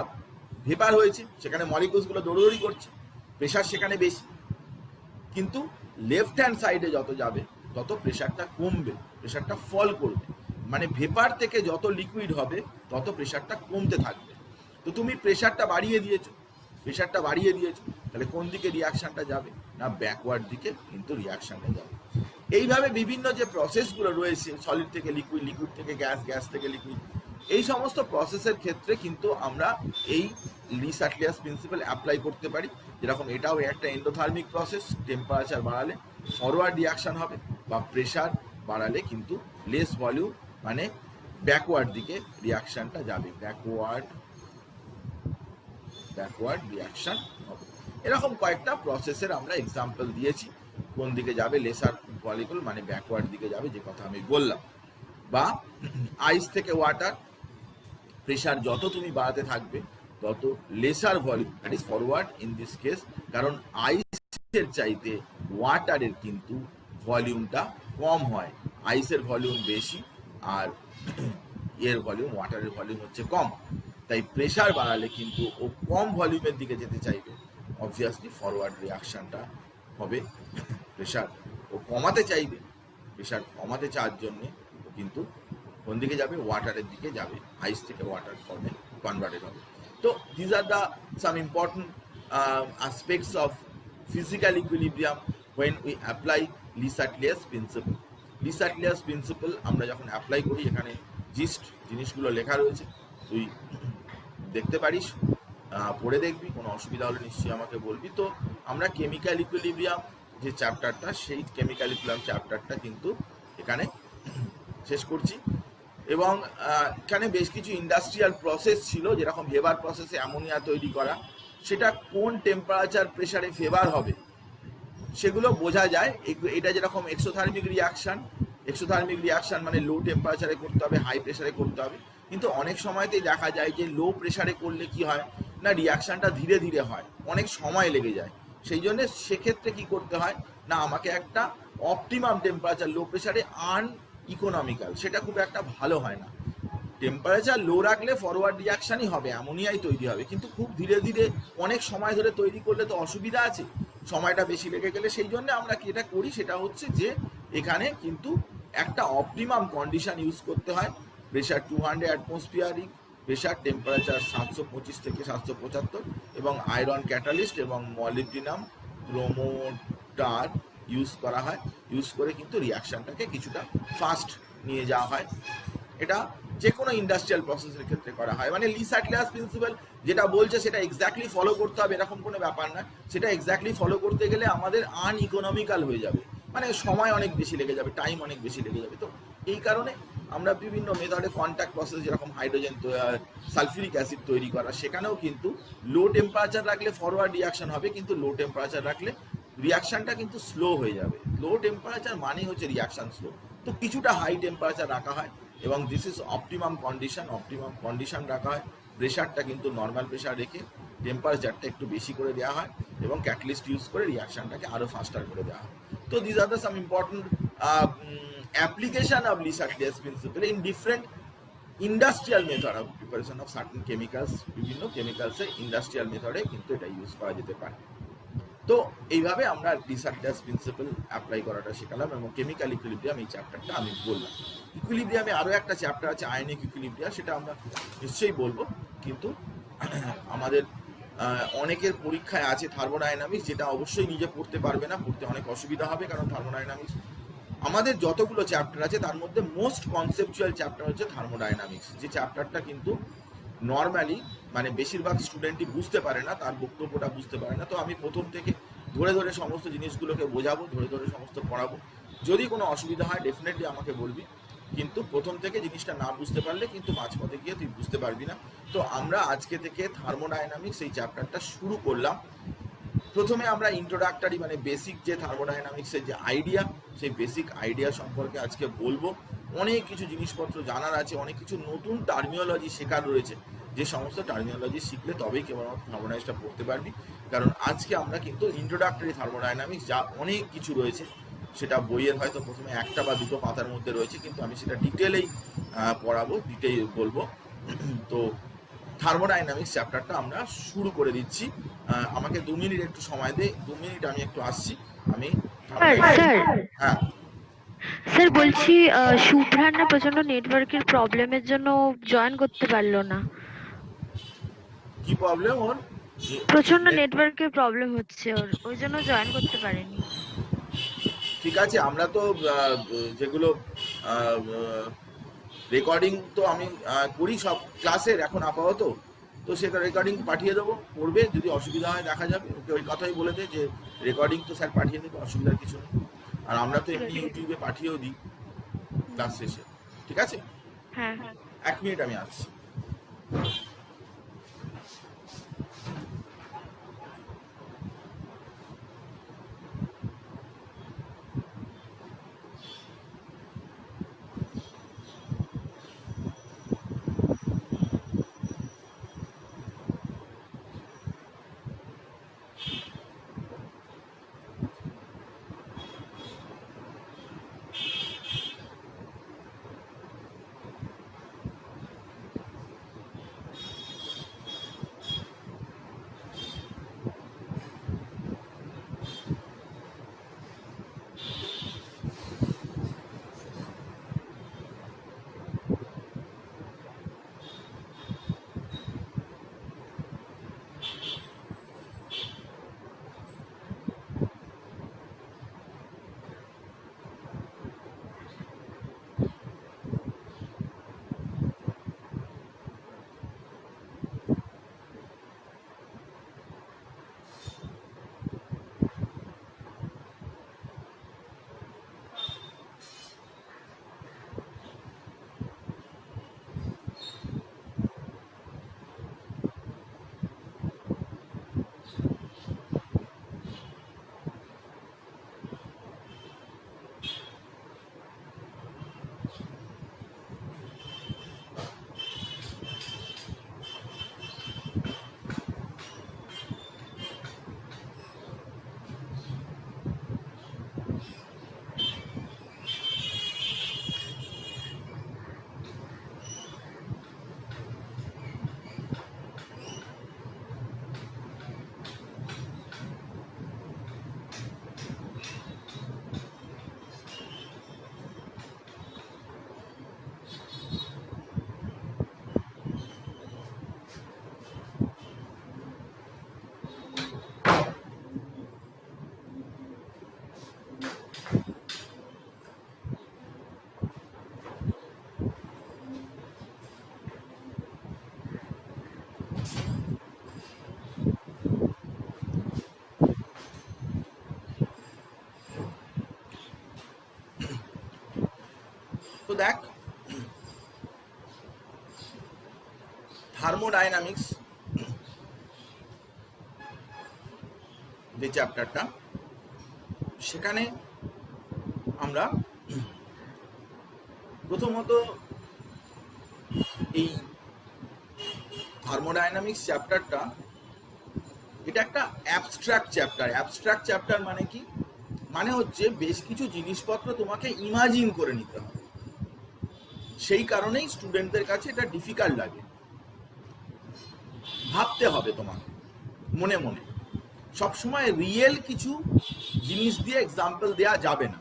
ভেপার হয়েছে, সেখানে মলিকুলসগুলো দৌড়দৌড়ি করছে, প্রেশার সেখানে বেশি। কিন্তু লেফট হ্যান্ড সাইডে যত যাবে তত প্রেশারটা কমবে, প্রেশারটা ফল করবে। মানে ভেপার থেকে যত লিকুইড হবে তত প্রেশারটা কমতে থাকবে। তো তুমি প্রেশারটা বাড়িয়ে দিয়েছো, তাহলে কোন দিকে রিয়াকশনটা যাবে? না ব্যাকওয়ার্ড দিকে কিন্তু রিয়াকশনটা যাবে। এইভাবে বিভিন্ন যে প্রসেসগুলো রয়েছে, সলিড থেকে লিকুইড, লিকুইড থেকে গ্যাস, গ্যাস থেকে লিকুইড, এই সমস্ত প্রসেসের ক্ষেত্রে কিন্তু আমরা এই লি সাটলিয়াস প্রিন্সিপাল অ্যাপ্লাই করতে পারি। যেরকম এটাও একটা এন্ডোথার্মিক প্রসেস, টেম্পারেচার বাড়ালে ফরওয়ার্ড রিয়াকশন হবে, বা প্রেশার বাড়ালে কিন্তু লেস ভলিউম মানে ব্যাকওয়ার্ড দিকে রিয়াকশনটা যাবে, ব্যাকওয়ার্ড রিয়াকশন হবে। এরকম কয়েকটা প্রসেসের আমরা এক্সাম্পল দিয়েছি, কোন দিকে যাবে লেসার মলিকুল মানে ব্যাকওয়ার্ড দিকে যাবে, যে কথা আমি বললাম। বা আইস থেকে ওয়াটার, প্রেশার যত তুমি বাড়াতে থাকবে তত lesser volume that is forward in this case, কারণ আইসের চাইতে ওয়াটারের কিন্তু ভলিউমটা কম হয়, আইসের ভলিউম বেশি আর এর ভলিউম, ওয়াটারের ভলিউম হচ্ছে কম। তাই প্রেশার বাড়ালে কিন্তু ও কম ভলিউমের দিকে যেতে চাইবে, অবভিয়াসলি ফরওয়ার্ড রিয়াকশনটা হবে। প্রেশার ও কমাতে চাইবে, প্রেশার কমাতে চাওয়ার জন্যে ও কিন্তু কোন দিকে যাবে? ওয়াটারের দিকে যাবে, আইস থেকে ওয়াটার ফর্মে কনভার্টেড হবে। তো this are the some important aspects of physical equilibrium when we apply Le Chatelier's principle. Le Chatelier's principle আমরা যখন অ্যাপ্লাই করি, এখানে জিস্ট জিনিসগুলো লেখা রয়েছে, তুই দেখতে পারিস, পড়ে দেখবি, কোনো অসুবিধা হলে নিশ্চয়ই আমাকে বলবি। তো আমরা কেমিক্যাল ইকুইলিব্রিয়াম যে চ্যাপ্টারটা, সেই কেমিক্যাল ইকুইলিব্রিয়াম চ্যাপ্টারটা কিন্তু এখানে শেষ করছি। এবং এখানে বেশ কিছু ইন্ডাস্ট্রিয়াল প্রসেস ছিল, যেরকম হেবার প্রসেসে অ্যামোনিয়া তৈরি করা, সেটা কোন টেম্পারেচার প্রেসারে ফেভার হবে সেগুলো বোঝা যায়। এটা যেরকম এক্সোথার্মিক রিয়াকশান মানে লো টেম্পারেচারে করতে হবে, হাই প্রেসারে করতে হবে। কিন্তু অনেক সময়তেই দেখা যায় যে লো প্রেসারে করলে কি হয় না, রিয়াকশানটা ধীরে ধীরে হয়, অনেক সময় লেগে যায়। সেই জন্য সেক্ষেত্রে কি করতে হয় না, আমাকে একটা অপটিমাম টেম্পারেচার, লো প্রেসারে ইকোনমিক্যাল, সেটা খুব একটা ভালো হয় না। টেম্পারেচার লো রাখলে ফরওয়ার্ড রিয়াকশানই হবে, অ্যামোনিয়াই তৈরি হবে, কিন্তু খুব ধীরে ধীরে অনেক সময় ধরে তৈরি করলে তো অসুবিধা আছে, সময়টা বেশি লেগে গেলে। সেই জন্য আমরা কি এটা করি, সেটা হচ্ছে যে এখানে কিন্তু একটা অপটিমাম কন্ডিশন ইউজ করতে হয়। প্রেশার 200 অ্যাটমসফিয়ারিক প্রেশার, টেম্পারেচার 725 থেকে 775, এবং আয়রন ক্যাটালিস্ট এবং মলিবডিনাম প্রোমোটার ইউজ করা হয়। ইউজ করে কিন্তু রিয়াকশানটাকে কিছুটা ফাস্ট নিয়ে যাওয়া হয়। এটা যে কোনো ইন্ডাস্ট্রিয়াল প্রসেসের ক্ষেত্রে করা হয়। মানে লি সাটলিয়াস প্রিন্সিপাল যেটা বলছে সেটা এক্স্যাক্টলি ফলো করতে হবে এরকম কোনো ব্যাপার না। সেটা এক্স্যাক্টলি ফলো করতে গেলে আমাদের আনইকোনমিক্যাল হয়ে যাবে, মানে সময় অনেক বেশি লেগে যাবে, টাইম অনেক বেশি লেগে যাবে। তো এই কারণে আমরা বিভিন্ন মেথডে কন্ট্যাক্ট প্রসেস, যেরকম হাইড্রোজেন সালফিউরিক অ্যাসিড তৈরি করা, সেখানেও কিন্তু লো টেম্পারেচার রাখলে ফরওয়ার্ড রিয়াকশন হবে, কিন্তু লো টেম্পারেচার রাখলে রিয়াকশানটা কিন্তু স্লো হয়ে যাবে। লো টেম্পারেচার মানে হচ্ছে রিয়াকশান স্লো। তো কিছুটা হাই টেম্পারেচার রাখা হয়, এবং দিস ইজ অপটিমাম কন্ডিশন রাখা হয়। প্রেশারটা কিন্তু নর্মাল প্রেশার রেখে টেম্পারেচারটা একটু বেশি করে দেওয়া হয়, এবং ক্যাটালিস্ট ইউজ করে রিয়াকশানটাকে আরও ফাস্টার করে দেওয়া হয়। তো this are the some important application of Le Chatelier's principle in different industrial method of preparation of certain chemicals. বিভিন্ন কেমিক্যালসে ইন্ডাস্ট্রিয়াল মেথডে কিন্তু এটা ইউজ করা যেতে পারে। তো এইভাবে আমরা লি সাটলিয়াস প্রিন্সিপাল অ্যাপ্লাই করাটা শেখালাম, এবং কেমিক্যাল ইকুইলিব্রিয়াম এই চ্যাপ্টারটা আমি বললাম। ইকুইলিব্রিয়ামে আরও একটা চ্যাপ্টার আছে আয়নিক ইকুইলিব্রিয়াম, সেটা আমরা নিশ্চয়ই বলবো। কিন্তু আমাদের অনেকের পরীক্ষায় আছে থার্মোডাইনামিক্স, যেটা অবশ্যই নিজে পড়তে পারবে না, পড়তে অনেক অসুবিধা হবে, কারণ থার্মোডাইনামিক্স আমাদের যতগুলো চ্যাপ্টার আছে তার মধ্যে মোস্ট কনসেপচুয়াল চ্যাপ্টার হচ্ছে থার্মোডাইনামিক্স, যে চ্যাপ্টারটা কিন্তু নর্মালি মানে বেশিরভাগ স্টুডেন্টই বুঝতে পারে না, তার বক্তব্যটা বুঝতে পারে না। তো আমি প্রথম থেকে ধরে ধরে সমস্ত জিনিসগুলোকে বোঝাবো, ধরে ধরে সমস্ত পড়াবো। যদি কোনো অসুবিধা হয় ডেফিনেটলি আমাকে বলবি, কিন্তু প্রথম থেকে জিনিসটা না বুঝতে পারলে কিন্তু মাঝপথে গিয়ে তুই বুঝতে পারবি না। তো আমরা আজকে থেকে থার্মোডাইনামিক্স এই চ্যাপ্টারটা শুরু করলাম। প্রথমে আমরা ইন্ট্রোডাক্টরি মানে বেসিক যে থার্মোডাইনামিক্সের যে আইডিয়া, সেই বেসিক আইডিয়া সম্পর্কে আজকে বলবো। অনেক কিছু জিনিসপত্র জানার আছে, অনেক কিছু নতুন টার্মিনোলজি শেখার রয়েছে, যে সমস্ত টার্মিনোলজি শিখলে তবেই কেবলমাত্র থার্মোডাইনামিক্সটা পড়তে পারবি। কারণ আজকে আমরা কিন্তু ইন্ট্রোডাক্টরি থার্মোডাইনামিক্স যা অনেক কিছু রয়েছে, সেটা বইয়ের হয়তো প্রথমে একটা বা দুটো পাতার মধ্যে রয়েছে, কিন্তু আমি সেটা ডিটেলেই পড়াবো, ডিটেল বলবো। তো থার্মোডাইনামিক্স চ্যাপ্টারটা আমরা শুরু করে দিচ্ছি। আমাকে 2 মিনিট একটু সময় দে, 2 মিনিট আমি একটু আসছি। আমি
স্যার
হ্যাঁ
স্যার বলছি শুভ্রার না প্রচন্ড নেটওয়ার্কের প্রবলেমের জন্য জয়েন করতে পারলো না।
কি প্রবলেম ওর?
প্রচন্ড নেটওয়ার্কের প্রবলেম হচ্ছে ওর, ওই জন্য জয়েন করতে পারেনি।
ঠিক আছে, আমরা তো যেগুলো রেকর্ডিং তো আমি করি সব ক্লাসের এখন আপাতত, তো সেটা রেকর্ডিং পাঠিয়ে দেবো, পড়বে, যদি অসুবিধা হয় দেখা যাবে। ওকে ওই কথাই বলে দে যে রেকর্ডিং তো স্যার পাঠিয়ে দেবে, অসুবিধার কিছু নেই। আর আমরা তো এমনি ইউটিউবে পাঠিয়েও দিই ক্লাস শেষে। ঠিক আছে,
হ্যাঁ
1 মিনিট আমি আসছি। তো দেখ, থার্মোডাইনামিক্স যে চ্যাপ্টারটা, সেখানে আমরা প্রথমত এই থার্মোডাইনামিক্স চ্যাপ্টারটা, এটা একটা অ্যাবস্ট্রাক্ট চ্যাপ্টার। অ্যাবস্ট্রাক্ট চ্যাপ্টার মানে কি? মানে হচ্ছে বেশ কিছু জিনিসপত্র তোমাকে ইমাজিন করে নিতে হবে, সেই কারণেই স্টুডেন্টদের কাছে এটা ডিফিকাল্ট লাগে। ভাবতে হবে তোমাকে মনে মনে, সবসময় রিয়েল কিছু জিনিস দিয়ে এক্সাম্পল দেয়া যাবে না।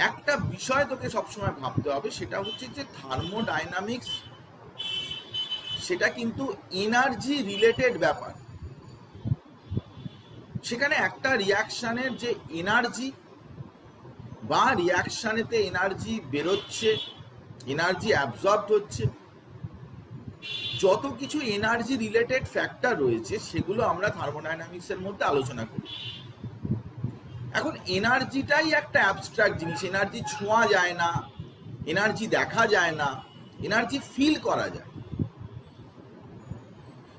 একটা বিষয় তোকে সবসময় ভাবতে হবে, সেটা হচ্ছে যে থার্মোডাইনামিক্স সেটা কিন্তু এনার্জি রিলেটেড ব্যাপার। সেখানে একটা রিয়াকশানের যে এনার্জি বা রিয়াকশানেতে এনার্জি বেরোচ্ছে, এনার্জি অ্যাবজর্বড হচ্ছে, যত কিছু এনার্জি রিলেটেড ফ্যাক্টর রয়েছে সেগুলো আমরা থার্মোডাইনামিক্সের মধ্যে আলোচনা করি। এখন এনার্জিটাই একটা অ্যাবস্ট্রাক্ট জিনিস, এনার্জি ছোঁয়া যায় না, এনার্জি দেখা যায় না, এনার্জি ফিল করা যায়।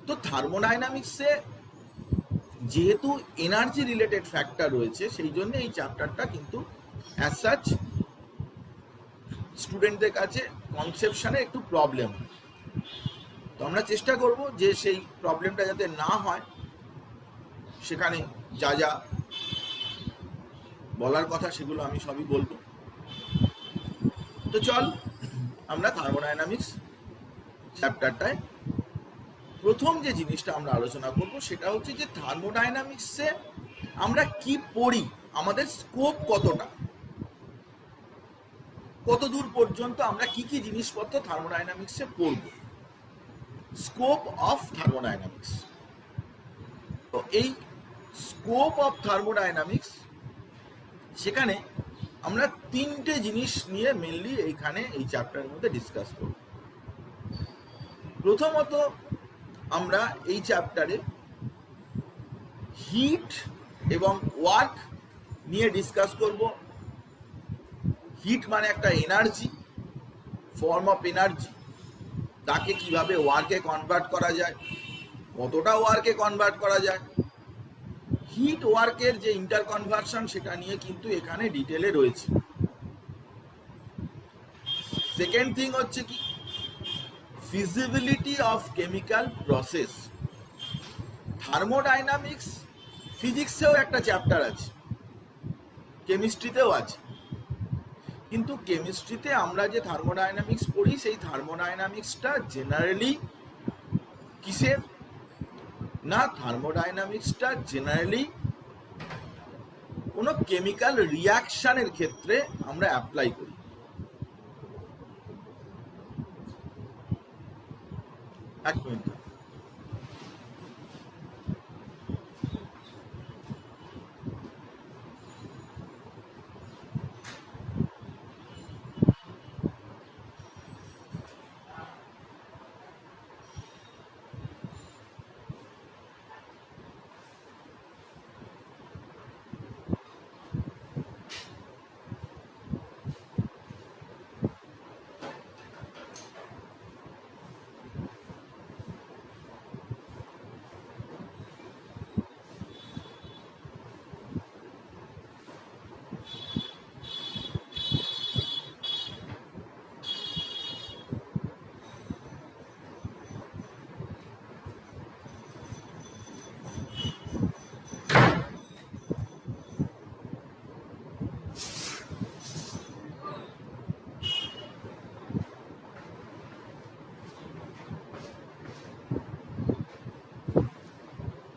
তো থার্মোডাইনামিক্সে যেহেতু এনার্জি রিলেটেড ফ্যাক্টর রয়েছে, সেই জন্য এই চ্যাপ্টারটা কিন্তু অ্যাজ সাচ স্টুডেন্টদের কাছে কনসেপশনে একটু প্রবলেম হয়। তো আমরা চেষ্টা করব যে সেই প্রবলেমটা যাতে না হয়, সেখানে যা যা বলার কথা সেগুলো আমি সবই বলবো। তো চল আমরা থার্মোডাইনামিক্স চ্যাপ্টারটায় প্রথম যে জিনিসটা আমরা আলোচনা করব সেটা হচ্ছে যে থার্মোডাইনামিক্সে আমরা কি পড়ি, আমাদের স্কোপ কতটা, কত দূর পর্যন্ত আমরা কি কি জিনিসপত্র থার্মোডাইনামিক্সে পড়ব, স্কোপ অফ থার্মোডাইনামিক্স। তো এই স্কোপ অফ থার্মোডাইনামিক্স, সেখানে আমরা তিনটে জিনিস নিয়ে মেনলি এইখানে এই চ্যাপ্টারের মধ্যে ডিসকাস করব। প্রথমত আমরা এই চ্যাপ্টারে হিট এবং ওয়ার্ক নিয়ে ডিসকাস করব। হিট মানে একটা এনার্জি, ফর্ম অফ এনার্জি, তাকে কিভাবে ওয়ার্কে কনভার্ট করা যায়, কতটা ওয়ার্কে কনভার্ট করা যায়, হিট ওয়ার্কের যে ইন্টার কনভার্সন সেটা নিয়ে কিন্তু এখানে ডিটেলে রয়েছে। সেকেন্ড থিং হচ্ছে কি, feasibility of chemical process. Thermodynamics ফিজিক্সেও একটা চ্যাপ্টার আছে, কেমিস্ট্রিতেও আছে, কিন্তু কেমিস্ট্রিতে আমরা যে থার্মোডাইনামিক্স পড়ি সেই থার্মোডাইনামিক্সটা জেনারেলি কিসের না, থার্মোডাইনামিক্সটা জেনারেলি কোনো কেমিক্যাল রিয়াকশনের ক্ষেত্রে আমরা অ্যাপ্লাই করি। এক মিনিট।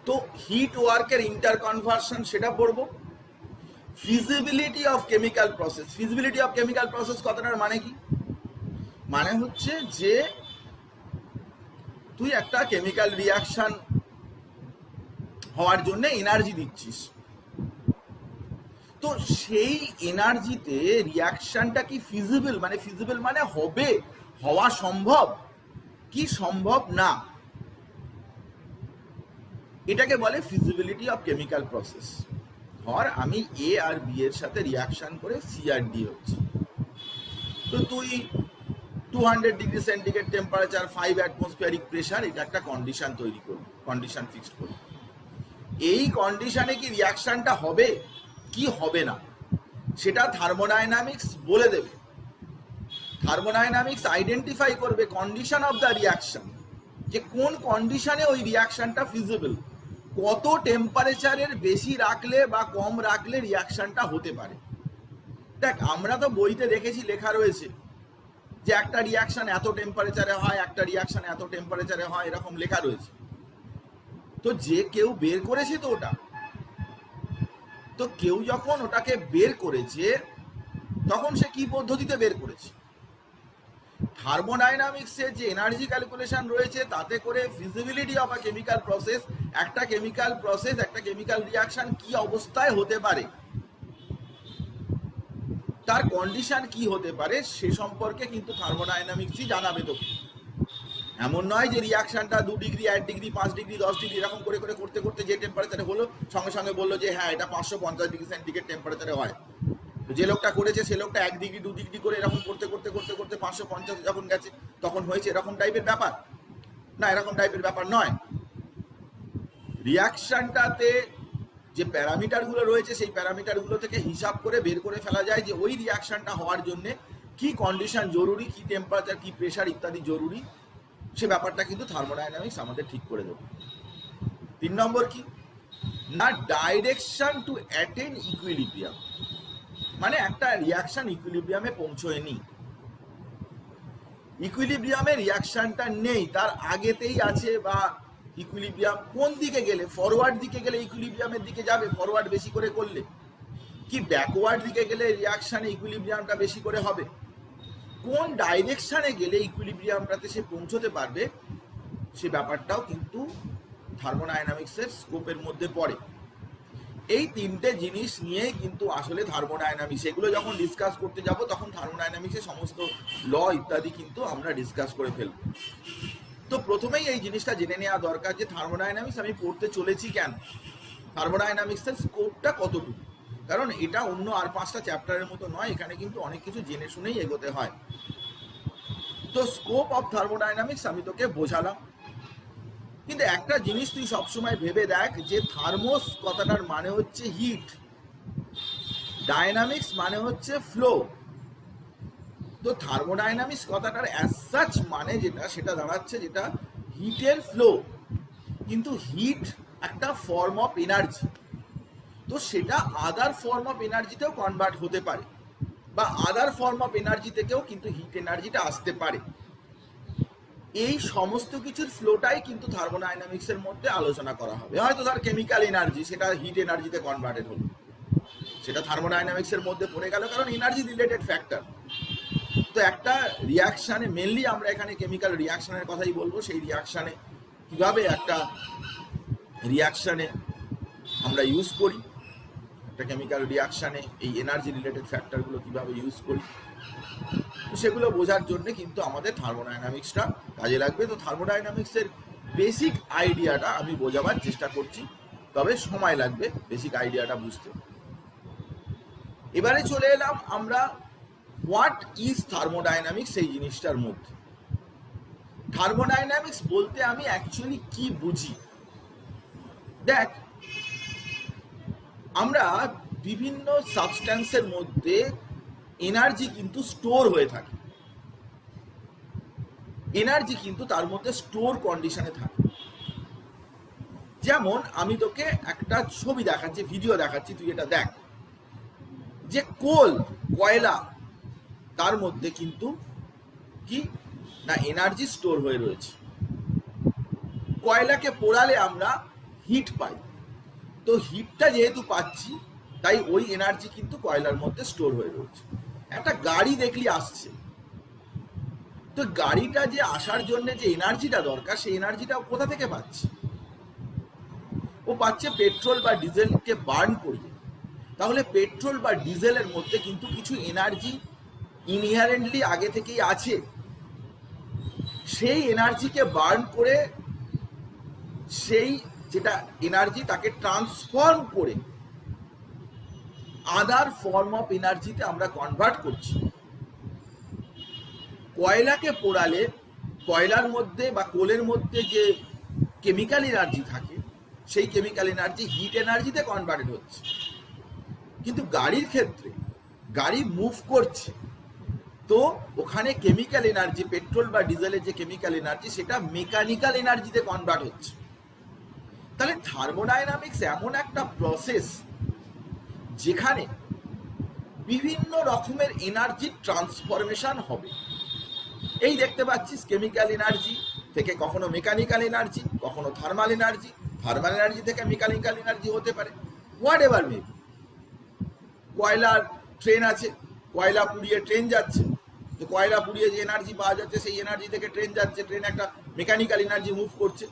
তো হিট ওয়ার্কের ইন্টার কনভার্সন সেটা পড়বো। Feasibility of chemical process. Feasibility of chemical process কথাটার মানে কি, মানে হচ্ছে যে তুই একটা কেমিক্যাল রিয়াকশন হওয়ার জন্য এনার্জি দিচ্ছিস, তো সেই এনার্জিতে রিয়াকশনটা কি ফিজিবল, মানে ফিজিবল মানে হবে, হওয়া সম্ভব কি সম্ভব না, এটাকে বলে ফিজিবিলিটি অফ কেমিক্যাল প্রসেস। ধর আমি এ আর বি এর সাথে রিয়াকশন করে সি আর ডি হচ্ছে, তো তুই 200 degree centigrade temperature, 5 atmospheric pressure, এটা একটা কন্ডিশন তৈরি করবি, কন্ডিশন ফিক্সড করবি। এই কন্ডিশনে কি রিয়াকশনটা হবে কি হবে না সেটা থার্মোডাইনামিক্স বলে দেবে। থার্মোডাইনামিক্স আইডেন্টিফাই করবে কন্ডিশন অফ দ্য রিয়াকশন, যে কোন কন্ডিশনে ওই রিয়াকশনটা ফিজিবল, কত টেম্পারেচারের বেশি রাখলে বা কম রাখলে রিয়াকশনটা হতে পারে। দেখ আমরা তো বইতে দেখেছি, লেখা রয়েছে যে একটা রিয়াকশন এত টেম্পারেচারে হয়, একটা রিয়াকশন এত টেম্পারেচারে হয়, এরকম লেখা রয়েছে। তো যে কেউ বের করেছে তো ওটা, তো কেউ যখন ওটাকে বের করেছে তখন সে কি পদ্ধতিতে বের করেছে। থার্মোডাইনামিক্সের যে এনার্জি ক্যালকুলেশন রয়েছে তাতে করে feasibility of a chemical process, একটা কেমিক্যাল প্রসেস, একটা কেমিক্যাল রিয়াকশন কি অবস্থায় হতে পারে, তার কন্ডিশন কি হতে পারে সে সম্পর্কে কিন্তু থার্মোডাইনামিক্সই জানাবে তোকে। এমন নয় যে রিয়াকশনটা 2 ডিগ্রি, 1 ডিগ্রি, 5 ডিগ্রি, 10 ডিগ্রি এরকম করে করে করতে করতে যে টেম্পারেচারে হলো সঙ্গে সঙ্গে বললো যে হ্যাঁ এটা 550 ডিগ্রি সেন্টিগ্রেড টেম্পারেচারে হয়। যে লোকটা করেছে সে লোকটা 1 ডিগ্রি 2 ডিগ্রি করে এরকম করতে করতে করতে করতে 550 যখন গেছে তখন হয়েছে, এরকম টাইপের ব্যাপার না, এরকম টাইপের ব্যাপার নয়। রিয়াকশনটাতে যে প্যারামিটারগুলো রয়েছে সেই প্যারামিটারগুলো থেকে হিসাব করে বের করে ফেলা যায় যে ওই রিয়াকশনটা হওয়ার জন্য কি কন্ডিশন জরুরি, কি টেম্পারেচার, কি প্রেসার ইত্যাদি জরুরি, সে ব্যাপারটা কিন্তু থার্মোডাইনামিক্স আমাদের ঠিক করে দেবে। 3 নম্বর কি না, ডাইরেকশন টু অ্যাটেন ইকুইলিব্রিয়াম, মানে একটা রিয়াকশন ইকুইলিব্রিয়ামে পৌঁছয়নি, ইকুইলিব্রিয়ামে রিয়াকশনটা নেই, তার আগেতেই আছে, বা ইকুইলিব্রিয়াম কোন দিকে গেলে, ফরওয়ার্ড দিকে গেলে ইকুইলিব্রিয়ামের দিকে যাবে ফরওয়ার্ড বেশি করে করলে, কি ব্যাকওয়ার্ড দিকে গেলে রিয়াকশানে ইকুইলিব্রিয়ামটা বেশি করে হবে, কোন ডাইরেকশানে গেলে ইকুইলিব্রিয়ামটাতে সে পৌঁছতে পারবে, সে ব্যাপারটাও কিন্তু থার্মোডাইনামিক্সের স্কোপের মধ্যে পড়ে। এই তিনটে জিনিস নিয়েই কিন্তু আসলে থার্মোডাইনামিক্স, এগুলো যখন ডিসকাস করতে যাব তখন থার্মোডাইনামিক্সের সমস্ত ল ইত্যাদি কিন্তু আমরা ডিসকাস করে ফেলব। তো প্রথমেই এই জিনিসটা জেনে নেওয়া দরকার যে থার্মোডাইনামিক্স আমি পড়তে চলেছি কেন, থার্মোডাইনামিক্সের স্কোপটা কতটুকু, কারণ এটা অন্য আর 5টা চ্যাপ্টারের মতো নয়, এখানে কিন্তু অনেক কিছু জেনে শুনেই এগোতে হয়। তো স্কোপ অফ থার্মোডাইনামিক্স আমি তোকে বোঝালাম, কিন্তু একটা জিনিস তুই সবসময় ভেবে দেখ যে থার্মোস কথাটার মানে হচ্ছে হিট, ডায়নামিক্স মানে হচ্ছে ফ্লো। তো থার্মোডাইনামিক্স কথাটার অ্যাজ সাচ মানে যেটা, সেটা দাঁড়াচ্ছে যেটা হিটের ফ্লো, কিন্তু হিট একটা ফর্ম অফ এনার্জি, তো সেটা আদার ফর্ম অফ এনার্জিতেও কনভার্ট হতে পারে, বা আদার ফর্ম অফ এনার্জি থেকেও কিন্তু হিট এনার্জিটা আসতে পারে। এই সমস্ত কিছুর ফ্লোটাই কিন্তু থার্মোডাইনামিক্সের মধ্যে আলোচনা করা হবে। হয়তো ধর কেমিক্যাল এনার্জি, সেটা হিট এনার্জিতে কনভার্টেড হলো, সেটা থার্মোডাইনামিক্সের মধ্যে পড়ে গেল, কারণ এনার্জি রিলেটেড ফ্যাক্টর। তো একটা রিয়াকশানে, মেনলি আমরা এখানে কেমিক্যাল রিয়াকশানের কথাই বলবো, সেই রিয়াকশানে কিভাবে একটা রিয়াকশানে আমরা ইউজ করি, একটা কেমিক্যাল রিয়াকশানে এই এনার্জি রিলেটেড ফ্যাক্টরগুলো কিভাবে ইউজ করি, সেগুলো বোঝার জন্য কিন্তু আমাদের থার্মোডাইনামিক্সটা কাজে লাগবে। তো থার্মোডাইনামিক্সের বেসিক আইডিয়াটা আমি বোঝাবার চেষ্টা করছি, তবে সময় লাগবে বেসিক আইডিয়াটা বুঝতে। এবারে চলে এলাম আমরা হোয়াট ইজ থার্মোডাইনামিক্স এই জিনিসটার মধ্যে। থার্মোডাইনামিক্স বলতে আমি অ্যাকচুয়ালি কি বুঝি, দেখ আমরা বিভিন্ন সাবস্ট্যান্সের মধ্যে এনার্জি কিন্তু স্টোর হয়ে থাকে, এনার্জি কিন্তু তার মধ্যে স্টোর কন্ডিশনে থাকে। যেমন আমি তোকে একটা ছবি দেখাচ্ছি, ভিডিও দেখাচ্ছি, তুই এটা দেখ যে কয়লা, তার মধ্যে কিন্তু কি না এনার্জি স্টোর হয়ে রয়েছে। কয়লাকে পোড়ালে আমরা হিট পাই, তো হিটটা যেহেতু পাচ্ছি তাই ওই এনার্জি কিন্তু কয়লার মধ্যে স্টোর হয়ে রয়েছে। একটা গাড়ি দেখলি আসছে, তো গাড়িটা যে আসার জন্য যে এনার্জিটা দরকার, সেই এনার্জিটা কোথা থেকে পাচ্ছে, ও পাচ্ছে পেট্রোল বা ডিজেলকে বার্ন করিয়ে। তাহলে পেট্রোল বা ডিজেলের মধ্যে কিন্তু কিছু এনার্জি ইনহেরেন্টলি আগে থেকেই আছে, সেই এনার্জিকে বার্ন করে সেই যেটা এনার্জি তাকে ট্রান্সফর্ম করে আদার ফর্ম অফ এনার্জিতে আমরা কনভার্ট করছি। কয়লাকে পোড়ালে কয়লার মধ্যে বা কোলের মধ্যে যে কেমিক্যাল এনার্জি থাকে, সেই কেমিক্যাল এনার্জি হিট এনার্জিতে কনভার্টেড হচ্ছে। কিন্তু গাড়ির ক্ষেত্রে গাড়ি মুভ করছে, তো ওখানে কেমিক্যাল এনার্জি, পেট্রোল বা ডিজেলের যে কেমিক্যাল এনার্জি, সেটা মেকানিক্যাল এনার্জিতে কনভার্ট হচ্ছে। তাহলে থার্মোডাইনামিক্স এমন একটা প্রসেস যেখানে বিভিন্ন রকমের এনার্জি ট্রান্সফরমেশন হবে। এই দেখতে পাচ্ছিস কেমিক্যাল এনার্জি থেকে কখনো মেকানিক্যাল এনার্জি, কখনো থার্মাল এনার্জি, থার্মাল এনার্জি থেকে মেকানিক্যাল এনার্জি হতে পারে, হোয়াট এভার মে বি। কয়লার ট্রেন আছে, কয়লা পুড়িয়ে ট্রেন যাচ্ছে, তো কয়লা পুড়িয়ে যে এনার্জি পাওয়া যাচ্ছে সেই এনার্জি থেকে ট্রেন যাচ্ছে, ট্রেন একটা মেকানিক্যাল এনার্জি মুভ করছে।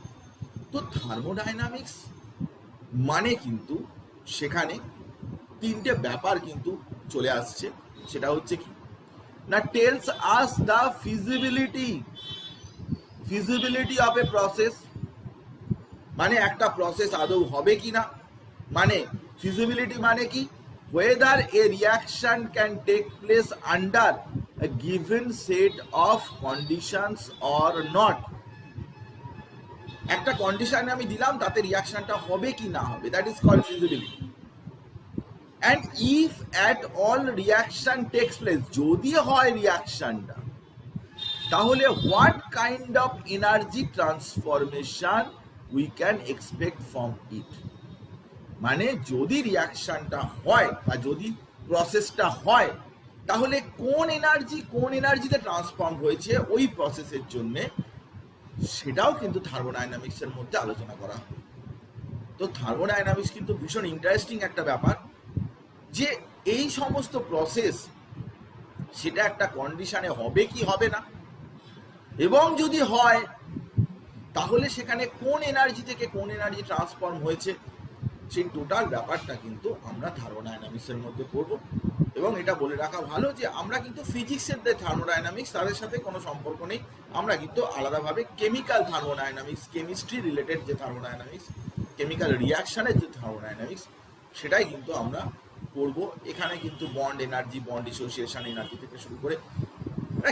তো থার্মোডাইনামিক্স মানে কিন্তু সেখানে তিনটে ব্যাপার কিন্তু চলে আসছে। সেটা হচ্ছে কি না, tells us the feasibility of a process, মানে একটা প্রসেস আদৌ হবে কিনা, মানে ফিজিবিলিটি মানে কি, whether a reaction can take place under a given set of conditions or not। একটা কন্ডিশন আমি দিলাম, তাতে রিয়াকশনটা হবে কি না হবে, that is called feasibility. And if at all reaction takes place, যদি হয় রিয়াকশনটা, তাহলে what kind of energy transformation we can expect from it. মানে যদি রিয়াকশনটা হয় বা যদি প্রসেসটা হয়, তাহলে কোন এনার্জিতে ট্রান্সফর্ম হয়েছে ওই প্রসেসের জন্যে, সেটাও কিন্তু থার্মোডাইনামিক্সের মধ্যে আলোচনা করা হয়। তো থার্মোডাইনামিক্স কিন্তু ভীষণ ইন্টারেস্টিং একটা ব্যাপার, যে এই সমস্ত প্রসেস সেটা একটা কন্ডিশনে হবে কি হবে না, এবং যদি হয় তাহলে সেখানে কোন এনার্জি থেকে কোন এনার্জি ট্রান্সফর্ম হয়েছে, সেই টোটাল ব্যাপারটা কিন্তু আমরা থার্মোডাইনামিক্সের মধ্যে পড়ব। এবং এটা বলে রাখা ভালো যে আমরা কিন্তু ফিজিক্সের যে থার্মোডাইনামিক্স তাদের সাথে কোনো সম্পর্ক নেই, আমরা কিন্তু আলাদাভাবে কেমিক্যাল থার্মোডাইনামিক্স, কেমিস্ট্রি রিলেটেড যে থার্মোডাইনামিক্স, কেমিক্যাল রিয়াকশনের যে থার্মোডাইনামিক্স, সেটাই কিন্তু আমরা পড়বো। এখানে কিন্তু bond energy, bond dissociation energy থেকে শুরু করে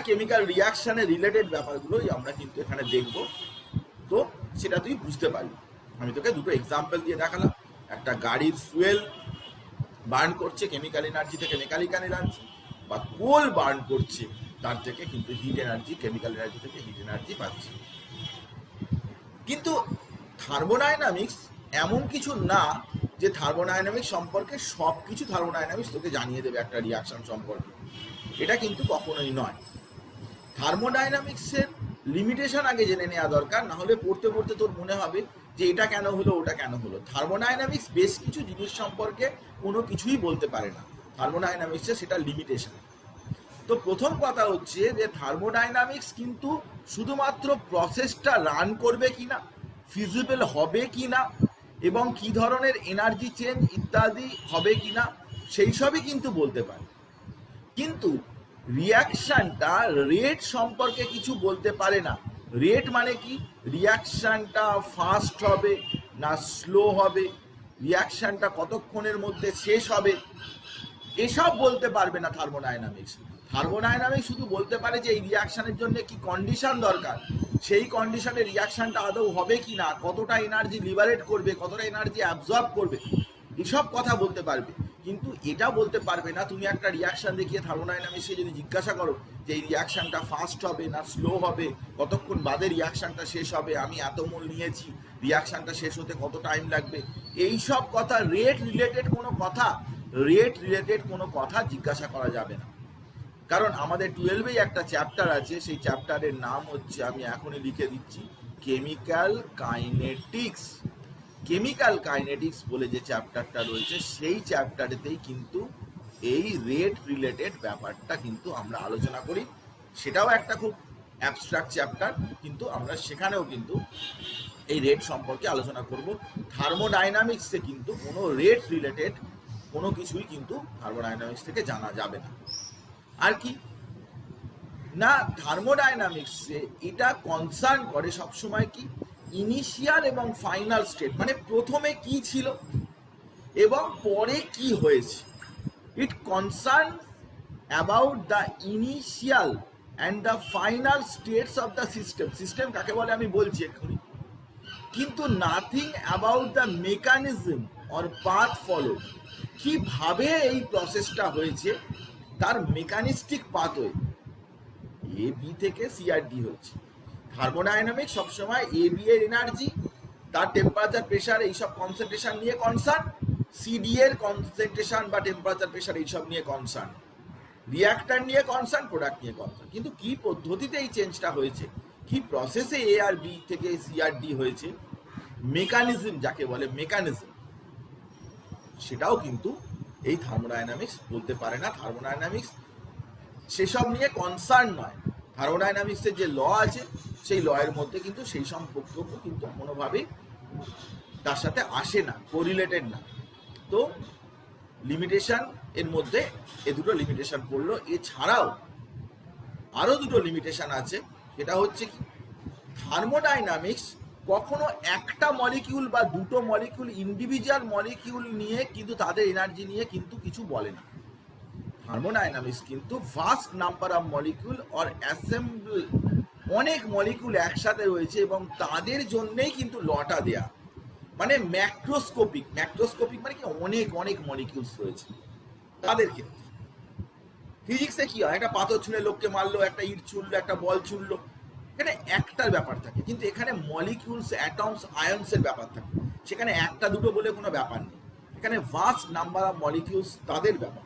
কেমিক্যাল রিয়াকশনের রিলেটেড ব্যাপারগুলোই আমরা কিন্তু এখানে দেখব। তো সেটা তুই বুঝতে পারবি। আমি তোকে দুটো এক্সাম্পল দিয়ে দেখালাম, একটা গাড়ির ফুয়েল বার্ন করছে কেমিক্যাল এনার্জি থেকে মেকানিক্যাল এনার্জি, বা কোল বার্ন করছে তার থেকে কিন্তু হিট এনার্জি, কেমিক্যাল এনার্জি থেকে হিট এনার্জি পাচ্ছে। কিন্তু থার্মোডাইনামিক্স এমন কিছু না যে থার্মোডাইনামিক্স সম্পর্কে সব কিছু থার্মোডাইনামিক্স তোকে জানিয়ে দেবে একটা রিয়াকশন সম্পর্কে, এটা কিন্তু কখনোই নয়। থার্মোডাইনামিক্সের লিমিটেশন আগে জেনে নেওয়া দরকার, না হলে পড়তে পড়তে তোর মনে হবে যে এটা কেন হলো ওটা কেন হলো। থার্মোডাইনামিক্স বেশ কিছু জিনিস সম্পর্কে কোনো কিছুই বলতে পারে না, থার্মোডাইনামিক্সে সেটা লিমিটেশন। তো প্রথম কথা হচ্ছে যে থার্মোডাইনামিক্স কিন্তু শুধুমাত্র প্রসেসটা রান করবে কিনা, ফিজিবল হবে কিনা, এবং কি ধরনের এনার্জি চেঞ্জ ইত্যাদি হবে কিনা, সেই সবই কিন্তু বলতে পারে। কিন্তু রিয়াকশনটা রেট সম্পর্কে কিছু বলতে পারে না। রেট মানে কি, রিয়াকশনটা ফাস্ট হবে না স্লো হবে, রিয়াকশনটা কতক্ষণের মধ্যে শেষ হবে, এসব বলতে পারবে না থার্মোডাইনামিক্স। থার্মোডাইনামিক্স শুধু বলতে পারে যে এই রিয়াকশনের জন্য কি কন্ডিশন দরকার, সেই কন্ডিশনে রিয়াকশনটা আদৌ হবে কি না, কতটা এনার্জি লিবারেট করবে, কতটা এনার্জি অ্যাবজর্ব করবে, এসব কথা বলতে পারবে। কিন্তু এটা বলতে পারবে না, তুমি একটা রিয়াকশন দেখিয়ে থার্মোডাইনামিক্সে যদি জিজ্ঞাসা করো যে এই রিয়াকশনটা ফাস্ট হবে না স্লো হবে, কতক্ষণ বাদে রিয়াকশনটা শেষ হবে, আমি এত মোল নিয়েছি, রিয়াকশনটা শেষ হতে কত টাইম লাগবে, এই সব কথা, রেট রিলেটেড কোনো কথা জিজ্ঞাসা করা যাবে না। কারণ আমাদের 12-এই একটা চ্যাপ্টার আছে, সেই চ্যাপ্টারের নাম হচ্ছে, আমি এখনই লিখে দিচ্ছি, কেমিক্যাল কাইনেটিক্স। কেমিক্যাল কাইনেটিক্স বলে যে চ্যাপ্টারটা রয়েছে, সেই চ্যাপ্টারেতেই কিন্তু এই রেট রিলেটেড ব্যাপারটা কিন্তু আমরা আলোচনা করি। সেটাও একটা খুব অ্যাবস্ট্রাক্ট চ্যাপ্টার, কিন্তু আমরা সেখানেও কিন্তু এই রেট সম্পর্কে আলোচনা করব। থার্মোডাইনামিক্সে কিন্তু কোনো রেট রিলেটেড কোনো কিছুই কিন্তু থার্মোডাইনামিক্স থেকে জানা যাবে না। আর কি না, থার্মোডাইনামিক্সে এটা কনসার্ন করে সবসময় কি, ইনিশিয়াল এবং ফাইনাল স্টেট, মানে প্রথমে কি ছিল এবং পরে কি হয়েছে। It concern about the initial and the final states of the system. System কাকে বলে আমি বলছি এক্ষুনি, কিন্তু nothing about the mechanism or path follow, কিভাবে এই প্রসেসটা হয়েছে তার মেকানিস্টিক পাথওয়ে, এ বি থেকে সিআরডি হচ্ছে। থার্মোডাইনামিক্স সবসময় এ বি এর এনার্জি, তার টেম্পারেচার প্রেশার এইসব কনসেন্ট্রেশন নিয়ে কনসার্ন, সিডি এর কনসেন্ট্রেশন বা টেম্পারেচার প্রেশার এইসব নিয়ে কনসার্ন, রিয়াক্টার নিয়ে কনসার্ন, প্রোডাক্ট নিয়ে কনসার্ন। কিন্তু কি পদ্ধতিতে এই চেঞ্জটা হয়েছে, কি প্রসেসে এ আর বি থেকে সিআরডি হয়েছে, মেকানিজম যাকে বলে মেকানিজম, সেটাও কিন্তু এই থার্মোডাইনামিক্স বলতে পারে না। থার্মোডাইনামিক্স সেসব নিয়ে কনসার্ন নয়। থার্মোডাইনামিক্সের যে ল আছে সেই লয়ের মধ্যে কিন্তু সেই সব বক্তব্য কিন্তু কোনোভাবেই তার সাথে আসে না, কোরিলেটেড না। তো লিমিটেশন এর মধ্যে এ দুটো লিমিটেশন পড়লো। এছাড়াও আরো দুটো লিমিটেশন আছে, সেটা হচ্ছে কি, থার্মোডাইনামিক্স কখনো একটা মলিকিউল বা দুটো মলিকিউল, ইন্ডিভিজুয়াল মলিকিউল নিয়ে কিন্তু তাদের এনার্জি নিয়ে কিন্তু কিছু বলে না। থার্মোডাইনামিক্স কিন্তু vast number of molecule or assemble, অনেক মলিকিউল একসাথে রয়েছে এবং তাদের জন্যই কিন্তু লটা দেয়া, মানে ম্যাক্রোস্কোপিক মানে কি, অনেক অনেক মলিকিউলস রয়েছে তাদের ক্ষেত্রে। ফিজিক্সে কি হয়, একটা পাথর ছুঁড়ে লোককে মারলো, একটা ইট ছুঁড়লো, একটা বল ছুঁড়লো, এখানে একটার ব্যাপার থাকে। কিন্তু এখানে মলিকিউলস, অ্যাটমস, আয়নসের ব্যাপার থাকে, সেখানে একটা দুটো বলে কোনো ব্যাপার নেই, এখানে ভাস্ট নাম্বার অফ মলিকিউলস তাদের ব্যাপার।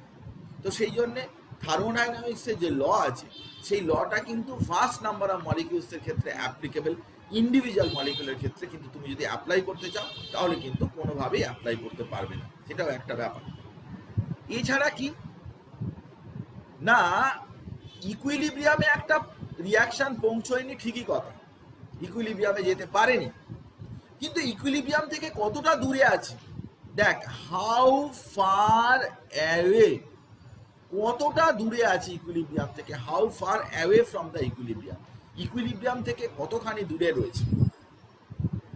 তো সেই জন্যে থার্মোডাইনামিক্সের যে ল আছে সেই লটা কিন্তু ভাস্ট নাম্বার অফ মলিকিউলসের ক্ষেত্রে অ্যাপ্লিকেবল, ইন্ডিভিজুয়াল মলিকিউলের ক্ষেত্রে কিন্তু তুমি যদি অ্যাপ্লাই করতে চাও তাহলে কিন্তু কোনোভাবেই অ্যাপ্লাই করতে পারবে না, সেটাও একটা ব্যাপার। এছাড়া কি না, ইকুইলিব্রিয়ামে একটা রিয়াকশন পৌঁছয়নি ঠিকই কথা, ইকুইলিব্রিয়ামে যেতে পারেনি, কিন্তু ইকুইলিব্রিয়াম থেকে কতটা দূরে আছে দেখ, হাউ ফার অ্যাওয়ে, কতটা দূরে আছে ইকুইলিব্রিয়াম থেকে, how far away from the equilibrium, equilibrium থেকে কতখানি দূরে রয়েছে,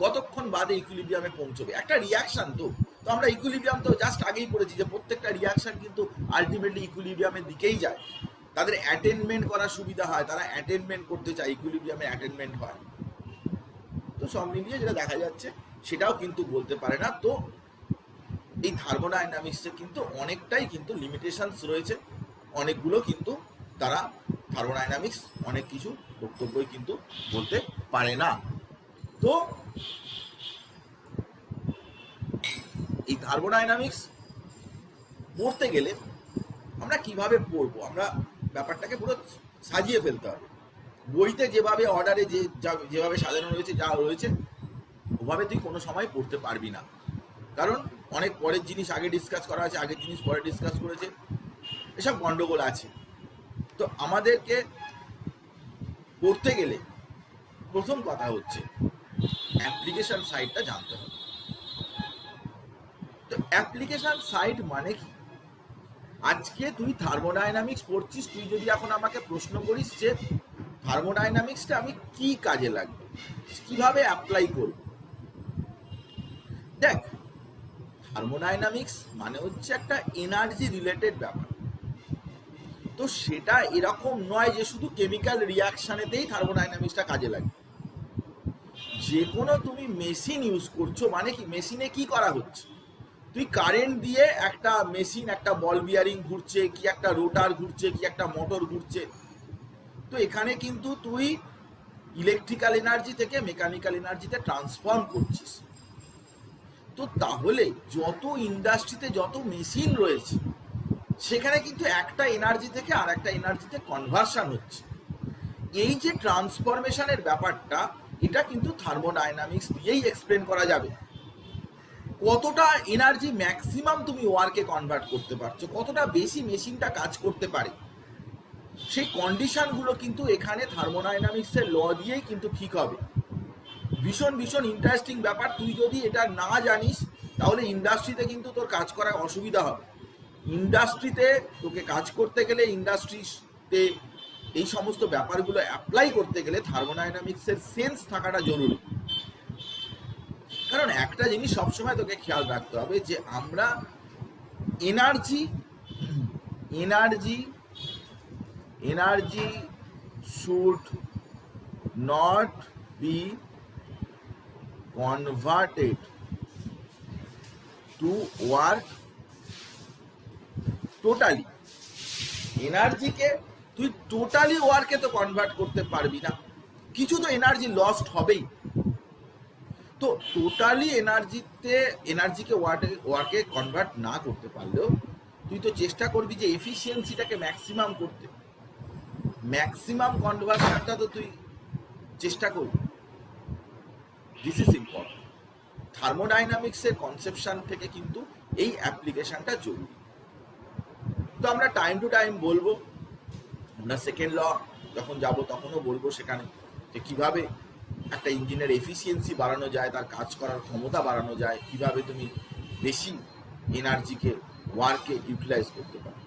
কতক্ষণ বাদে ইকুইলিব্রিয়ামে পৌঁছবে। একটা রিয়াকশন তো তো আমরা ইকুইলিব্রিয়াম তো জাস্ট আগেই পড়েছি যে প্রত্যেকটা রিয়াকশন কিন্তু আলটিমেটলি ইকুইলিব্রিয়ামের দিকেই যায়, তাদের অ্যাটেনমেন্ট করার সুবিধা হয়, তারা অ্যাটেনমেন্ট করতে চায়, ইকুইলিব্রিয়ামে অ্যাটেনমেন্ট হয়। তো সব মিলিয়ে যেটা দেখা যাচ্ছে সেটাও কিন্তু বলতে পারে না। তো এই থার্মোডাইনামিক্সে কিন্তু অনেকটাই কিন্তু লিমিটেশনস রয়েছে, অনেকগুলো কিন্তু তারা থার্মোডাইনামিক্স অনেক কিছু বক্তব্যই কিন্তু বলতে পারে না। তো এই থার্মোডাইনামিক্স পড়তে গেলে আমরা কিভাবে পড়বো, আমরা ব্যাপারটাকে পুরো সাজিয়ে ফেলতে হবে। বইতে যেভাবে অর্ডারে যেভাবে সাজানো রয়েছে, যা রয়েছে ওভাবে তুই কোনো সময় পড়তে পারবি না, কারণ অনেক পরের জিনিস আগে ডিসকাস করা আছে, আগের জিনিস পরে ডিসকাস করেছে, এসব গন্ডগোল আছে। তো আমাদেরকে পড়তে গেলে প্রথম কথা হচ্ছে অ্যাপ্লিকেশন সাইটটা জানতে হবে। তো অ্যাপ্লিকেশন সাইট মানে কি, আজকে তুই থার্মোডাইনামিক্স পড়ছিস, তুই যদি এখন আমাকে প্রশ্ন করিস যে থার্মোডাইনামিক্সটা আমি কি কাজে লাগবে, কিভাবে অ্যাপ্লাই করব, দেখ থার্মোডাইনামিক্স মানে হচ্ছে একটা এনার্জি রিলেটেড ব্যাপার। তো সেটা এরকম নয় যে শুধু কেমিক্যাল রিয়াকশনেতেই থার্মোডাইনামিক্সটা কাজে লাগে। যে কোনো তুমি মেশিন ইউজ করছো মানে কি, মেশিনে কি করা হচ্ছে, তুই কারেন্ট দিয়ে একটা মেশিন, একটা বল বিয়ারিং ঘুরছে, কি একটা রোটার ঘুরছে, কি একটা মোটর ঘুরছে, তো এখানে কিন্তু তুই ইলেকট্রিক্যাল এনার্জি থেকে মেকানিক্যাল এনার্জিতে ট্রান্সফর্ম করছিস। তো তাহলে যত ইন্ডাস্ট্রিতে যত মেশিন রয়েছে সেখানে কিন্তু একটা এনার্জি থেকে আর একটা এনার্জিতে কনভার্সন হচ্ছে। এই যে ট্রান্সফরমেশনের ব্যাপারটা, এটা কিন্তু থার্মোডাইনামিক্স দিয়েই এক্সপ্লেন করা যাবে। কতটা এনার্জি ম্যাক্সিমাম তুমি ওয়ার্কে কনভার্ট করতে পারছো, কতটা বেশি মেশিনটা কাজ করতে পারে, সেই কন্ডিশনগুলো কিন্তু এখানে থার্মোডাইনামিক্সের ল দিয়েই কিন্তু ঠিক হবে। ভীষণ ভীষণ ইন্টারেস্টিং ব্যাপার। তুই যদি এটা না জানিস তাহলে ইন্ডাস্ট্রিতে কিন্তু তোর কাজ করার অসুবিধা হবে। ইন্ডাস্ট্রিতে তোকে কাজ করতে গেলে, ইন্ডাস্ট্রিতে এই সমস্ত ব্যাপারগুলো অ্যাপ্লাই করতে গেলে থার্মোডাইনামিক্সের সেন্স থাকাটা জরুরি। কারণ একটা জিনিস সবসময় তোকে খেয়াল রাখতে হবে যে আমরা energy energy energy should not be converted to work totally. এনার্জিকে তুই টোটালি ওয়ার্কে তো কনভার্ট করতে পারবি না, কিছু তো এনার্জি লস্ট হবেই। তো টোটালি এনার্জিকে ওয়ার্কে কনভার্ট না করতে পারলেও তুই তো চেষ্টা করবি যে এফিসিয়েন্সিটাকে ম্যাক্সিমাম করতে, ম্যাক্সিমাম কনভার্সনটা তো তুই চেষ্টা করবি। This is important. থার্মোডাইনামিক্সের কনসেপশন থেকে কিন্তু এই অ্যাপ্লিকেশনটা জরুরি। তো আমরা টাইম টু টাইম বলবো, আমরা সেকেন্ড ল যখন যাব তখনও বলবো সেখানে যে কীভাবে একটা ইঞ্জিনের এফিসিয়েন্সি বাড়ানো যায়, তার কাজ করার ক্ষমতা বাড়ানো যায়, কিভাবে তুমি বেশি এনার্জিকে ওয়ার্কে ইউটিলাইজ করতে পারো।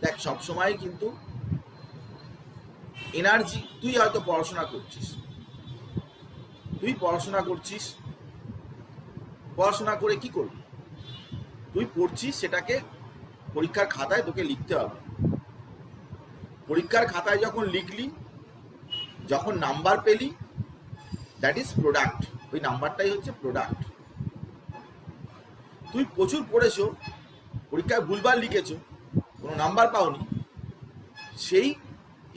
দেখ সবসময় কিন্তু এনার্জি, তুই হয়তো পড়াশোনা করছিস, পড়াশোনা করে কি করবি, তুই পড়ছিস, সেটাকে পরীক্ষার খাতায় তোকে লিখতে হবে। পরীক্ষার খাতায় যখন লিখলি, যখন নাম্বার পেলি, দ্যাট ইজ প্রোডাক্ট, ওই নাম্বারটাই হচ্ছে প্রোডাক্ট। তুই প্রচুর পড়েছো, পরীক্ষায় ভুলভাল লিখেছো, কোনো নাম্বার পাওনি, সেই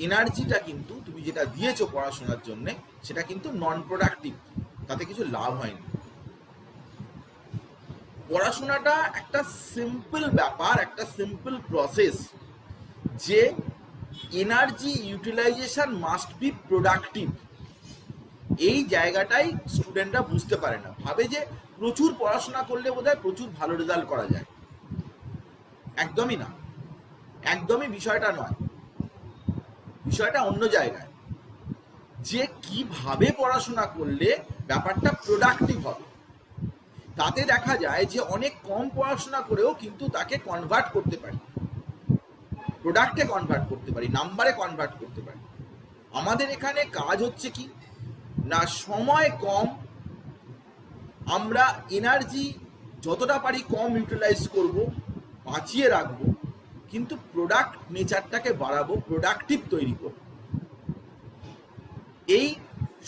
এনার্জিটা কিন্তু তুমি যেটা দিয়েছো পড়াশোনার জন্য সেটা কিন্তু নন প্রোডাক্টিভ, তাতে কিছু লাভ হয়নি। পড়াশোনাটা একটা সিম্পল ব্যাপার, একটা সিম্পল প্রসেস। যে energy utilization must be productive. এই জায়গাটাই স্টুডেন্টরা বুঝতে পারে না, ভাবে যে প্রচুর পড়াশোনা করলে বোধহয় প্রচুর ভালো রেজাল্ট করা যায়। একদমই না, একদমই বিষয়টা নয়, বিষয়টা অন্য জায়গায়, যে কিভাবে পড়াশোনা করলে ব্যাপারটা প্রোডাক্টিভ হবে। তাতে দেখা যায় যে অনেক কম পড়াশোনা করেও কিন্তু তাকে কনভার্ট করতে পারি, প্রোডাক্টে কনভার্ট করতে পারি, নাম্বারে কনভার্ট করতে পারি। আমাদের এখানে কাজ হচ্ছে কি না, সময় কম, আমরা এনার্জি যতটা পারি কম ইউটিলাইজ করব, বাঁচিয়ে রাখবো, কিন্তু প্রোডাক্ট নেচারটাকে বাড়াবো, প্রোডাক্টিভ তৈরি করব। এই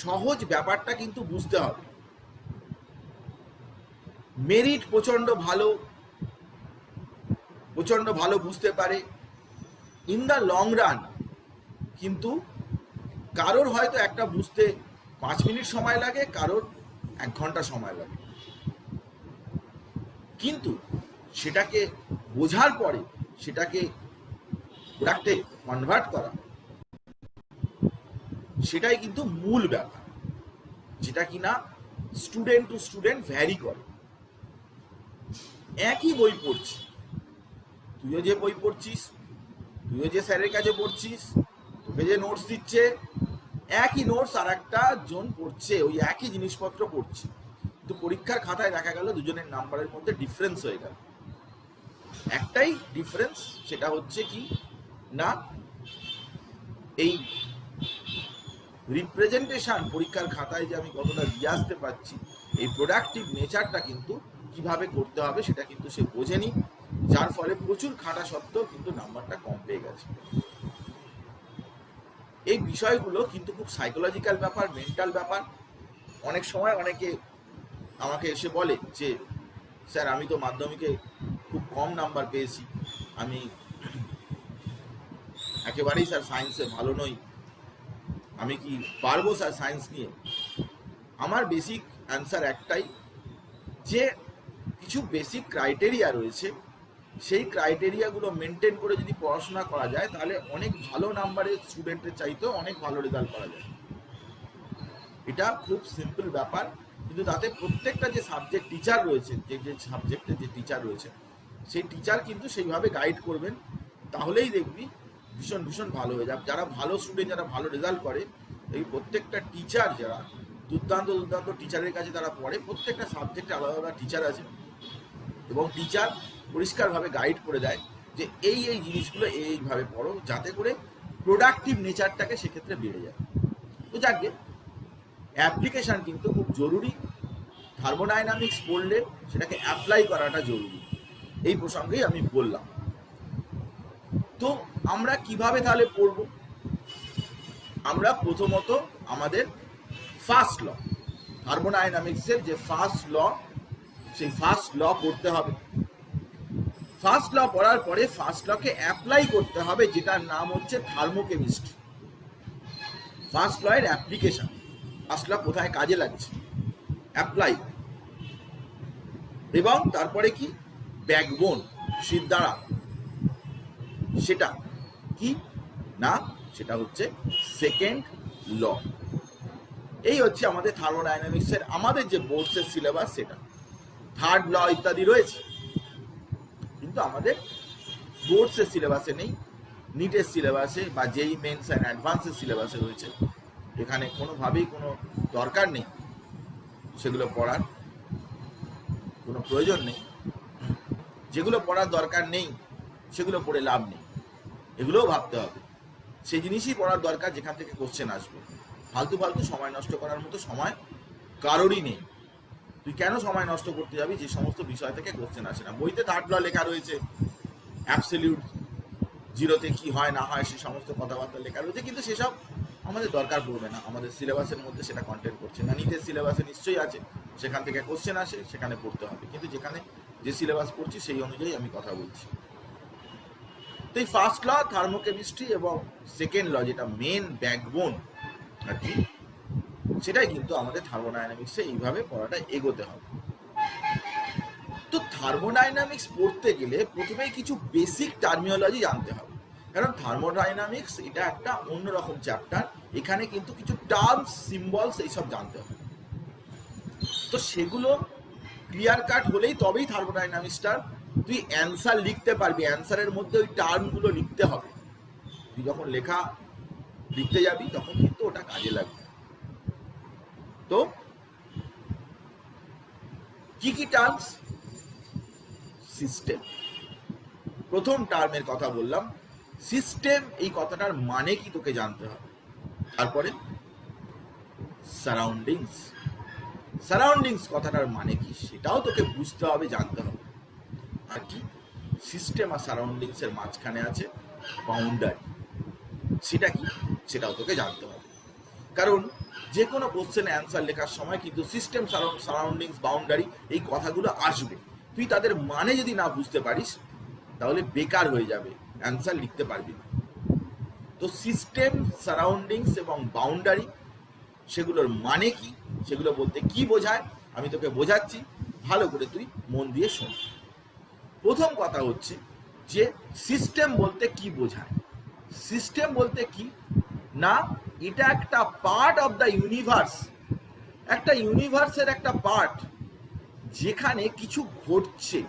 সহজ ব্যাপারটা কিন্তু বুঝতে হবে। মেরিট প্রচন্ড ভালো বুঝতে পারে ইন দ্য লং রান, কিন্তু কারোর হয়তো একটা বুঝতে 5 মিনিট সময় লাগে, কারোর 1 ঘন্টা সময় লাগে, কিন্তু সেটাকে বোঝার পরে সেটাকে প্রোডাক্টে কনভার্ট করা, সেটাই কিন্তু মূল ব্যাপার, যেটা কিনা স্টুডেন্ট টু স্টুডেন্ট ভ্যারি করে। একই বই পড়ছি, তুইও যে বই পড়ছিস, তুইও যে স্যারের কাছে পড়ছিস, তোকে যে নোটস দিচ্ছে, একই নোটস আর একটা জন পড়ছে, ওই একই জিনিসপত্র পড়ছে, কিন্তু পরীক্ষার খাতায় দেখা গেল দুজনের নাম্বারের মধ্যে ডিফারেন্স হয়ে গেল। একটাই ডিফারেন্স, সেটা হচ্ছে কি না, এই রিপ্রেজেন্টেশন পরীক্ষার খাতায় যে আমি কতটা দিয়ে আসতে পারছি, এই প্রোডাক্টিভ নেচারটা কিন্তু কিভাবে করতে হবে সেটা কিন্তু সে বোঝেনি, যার ফলে প্রচুর খাটা সত্ত্বেও কিন্তু নাম্বারটা কম পেয়ে গেছে। এই বিষয়গুলো কিন্তু খুব সাইকোলজিক্যাল ব্যাপার, মেন্টাল ব্যাপার। অনেক সময় অনেকে আমাকে এসে বলে যে স্যার আমি তো মাধ্যমিকে খুব কম নাম্বার পেয়েছি, আমি একেবারেই স্যার সায়েন্সে ভালো নই, আমি কি পারবো স্যার সায়েন্স নিয়ে? আমার বেসিক অ্যান্সার একটাই, যে কিছু বেসিক ক্রাইটেরিয়া রয়েছে, সেই ক্রাইটেরিয়াগুলো মেনটেন করে যদি পড়াশোনা করা যায়, তাহলে অনেক ভালো নাম্বারের স্টুডেন্টের চাইতেও অনেক ভালো রেজাল্ট করা যায়। এটা খুব সিম্পল ব্যাপার, কিন্তু তাতে প্রত্যেকটা যে সাবজেক্ট টিচার রয়েছে, যে সাবজেক্টের যে টিচার রয়েছে, সেই টিচার কিন্তু সেইভাবে গাইড করবেন, তাহলেই দেখবি ভীষণ ভালো হয়ে যাবে। যারা ভালো স্টুডেন্ট, যারা ভালো রেজাল্ট করে, এই প্রত্যেকটা টিচার যারা দুর্দান্ত টিচারের কাছে তারা পড়ে, প্রত্যেকটা সাবজেক্টে আলাদা টিচার আছে, এবং টিচার পরিষ্কারভাবে গাইড করে দেয় যে এই জিনিসগুলো এইভাবে পড়ো, যাতে করে প্রোডাক্টিভ নেচারটাকে সেক্ষেত্রে বেড়ে যায়। তো যাকে অ্যাপ্লিকেশন কিন্তু খুব জরুরি, থার্মোডাইনামিক্স পড়লে সেটাকে অ্যাপ্লাই করাটা জরুরি, এই প্রসঙ্গেই আমি বললাম। তো আমরা কিভাবে তাহলে পড়ব? আমরা প্রথমত আমাদের ফার্স্ট ল, থার্মোডাইনামিক্সের যে ফার্স্ট ল, সেই ফার্স্ট ল পড়তে হবে। ফার্স্ট ল পড়ার পরে ফার্স্ট লকে অ্যাপ্লাই করতে হবে, যেটার নাম হচ্ছে থার্মোকেমিস্ট্রি। ফার্স্ট ল এর অ্যাপ্লিকেশন, ফার্স্ট ল কোথায় কাজে লাগছে, অ্যাপ্লাই। এবং তারপরে কি ব্যাকবোন, শিরদাঁড়া, সেটা কি না, সেটা হচ্ছে সেকেন্ড ল। এই হচ্ছে আমাদের থার্মোডাইনামিক্সের আমাদের যে বোর্ডসের সিলেবাস, সেটা থার্ড ল ইত্যাদি রয়েছে, কিন্তু আমাদের বোর্ডসের সিলেবাসে নেই, নিটের সিলেবাসে বা যেই মেন্স অ্যান্ড অ্যাডভান্সের সিলেবাসে রয়েছে। এখানে কোনোভাবেই কোনো দরকার নেই সেগুলো পড়ার, কোনো প্রয়োজন নেই। যেগুলো পড়ার দরকার নেই সেগুলো পড়ে লাভ নেই, এগুলোও ভাবতে হবে। সেই জিনিসই পড়ার দরকার যেখান থেকে কোশ্চেন আসবে। ফালতু সময় নষ্ট করার মতো সময় কারোরই নেই। তুই কেন সময় নষ্ট করতে যাবি যে সমস্ত বিষয় থেকে কোশ্চেন আসে না? বইতে থার্ড ল লেখা রয়েছে, অ্যাবসলিউট জিরোতে কি হয় না হয় সে সমস্ত কথাবার্তা লেখা রয়েছে, কিন্তু সেসব আমাদের দরকার পড়বে না, আমাদের সিলেবাসের মধ্যে সেটা কন্টেন্ট করছে না। নিটের সিলেবাসে নিশ্চয়ই আছে, সেখান থেকে কোশ্চেন আসে, সেখানে পড়তে হবে, কিন্তু যেখানে যে সিলেবাস পড়ছি সেই অনুযায়ী আমি কথা বলছি। তো এই ফার্স্ট ল, থার্মোকেমিস্ট্রি এবং সেকেন্ড ল, যেটা মেন ব্যাকবোন আর কি, সেটাই কিন্তু আমাদের থার্মোডাইনামিক্সে এইভাবে পড়াটা এগোতে হবে। তো থার্মোডাইনামিক্স পড়তে গেলে প্রথমেই কিছু বেসিক টার্মিনোলজি জানতে হবে। কারণ থার্মোডাইনামিক্স এটা একটা অন্যরকম চ্যাপ্টার, এখানে কিন্তু কিছু টার্মস সিম্বলস এইসব জানতে হবে। তো সেগুলো ক্লিয়ার কাট হলেই তবেই থার্মোডাইনামিক্সটার তুই অ্যান্সার লিখতে পারবি। অ্যান্সারের মধ্যে ওই টার্মগুলো লিখতে হবে। তুই যখন লেখা লিখতে যাবি তখন কিন্তু ওটা কাজে লাগবে। তো কি কি টার্মস? সিস্টেম, প্রথম টার্মের কথা বললাম। সিস্টেম এই কথাটার মানে কি তোকে জানতে হবে। তারপরে সারাউন্ডিংস, সারাউন্ডিংস কথাটার মানে কি সেটাও তোকে বুঝতে হবে, জানতে হবে। আর কি সিস্টেম আর সারাউন্ডিংস এর মাঝখানে আছে বাউন্ডারি, সেটা কি সেটাও তোকে জানতে হবে। কারণ যে কোনো কোশ্চেন অ্যান্সার লেখার সময় কিন্তু সিস্টেম, সারাউন্ডিংস, বাউন্ডারি এই কথাগুলো আসবে। তুই তাদের মানে যদি না বুঝতে পারিস তাহলে বেকার হয়ে যাবে, অ্যান্সার লিখতে পারবি না। তো সিস্টেম, সারাউন্ডিংস এবং বাউন্ডারি সেগুলোর মানে কি, সেগুলো বলতে কি বোঝায় আমি তোকে বোঝাচ্ছি, ভালো করে তুই মন দিয়ে শোন। প্রথম কথা হচ্ছে যে সিস্টেম বলতে কি বোঝায়। সিস্টেম বলতে কি না, এটা একটা পার্ট অফ দ্য ইউনিভার্স, একটা ইউনিভার্সের একটা পার্ট, যেখানে কিছু ঘটছে,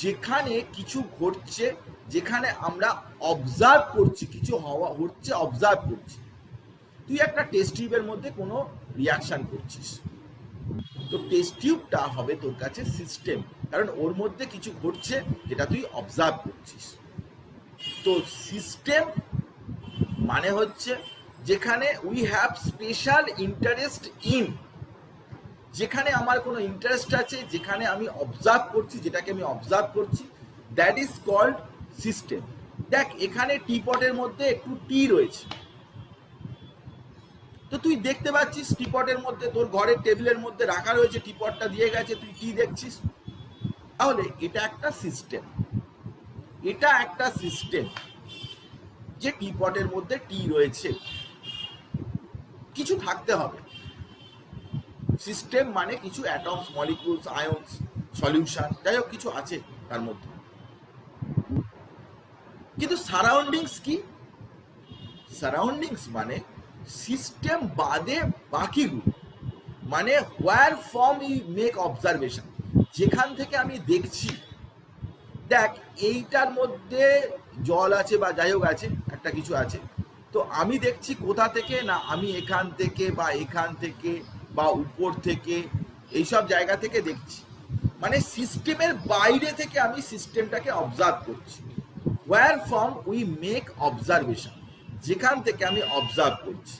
যেখানে কিছু ঘটছে, যেখানে আমরা অবজার্ভ করছি, কিছু হওয়া হচ্ছে অবজার্ভ করছি। তুই একটা টেস্ট টিউবের মধ্যে কোনো রিয়াকশন করছিস, তো টেস্ট টিউবটা হবে তোর কাছে সিস্টেম, কারণ ওর মধ্যে কিছু ঘটছে যেটা তুই অবজার্ভ করছিস। তো সিস্টেম মানে হচ্ছে যেখানে we have special interest in, যেখানে আমার কোনো ইন্টারেস্ট আছে, যেখানে আমি অবজার্ভ করছি, যেটাকে আমি অবজার্ভ করছি, দ্যাট ইজ কল্ড সিস্টেম। দেখ এখানে টিপটের মধ্যে একটু টি রয়েছে, তো তুই দেখতে পাচ্ছিস টিপটের মধ্যে, তোর ঘরের টেবিলের মধ্যে রাখা রয়েছে, টিপটটা দিয়ে গেছে, তুই টি দেখছিস, তাহলে এটা একটা সিস্টেম। এটা একটা সিস্টেম যে টিপটের মধ্যে টি রয়েছে, কিছু থাকতে হবে। সিস্টেম মানে কিছু অ্যাটমস, মলিকিউলস, আয়ন্স, সলিউশন, যাই হোক কিছু আছে তার মধ্যে। কিন্তু সারাউন্ডিংস কি? সারাউন্ডিংস মানে সিস্টেম বাদে বাকিগুলো, মানে where from you make observation, যেখান থেকে আমি দেখছি। দেখ এইটার মধ্যে জল আছে বা যাই হোক আছে, একটা কিছু আছে, তো আমি দেখছি কোথা থেকে না, আমি এখান থেকে বা এখান থেকে বা উপর থেকে এইসব জায়গা থেকে দেখছি, মানে সিস্টেমের বাইরে থেকে আমি সিস্টেমটাকে অবজার্ভ করছি। Where from we make observation, যেখান থেকে আমি অবজার্ভ করছি।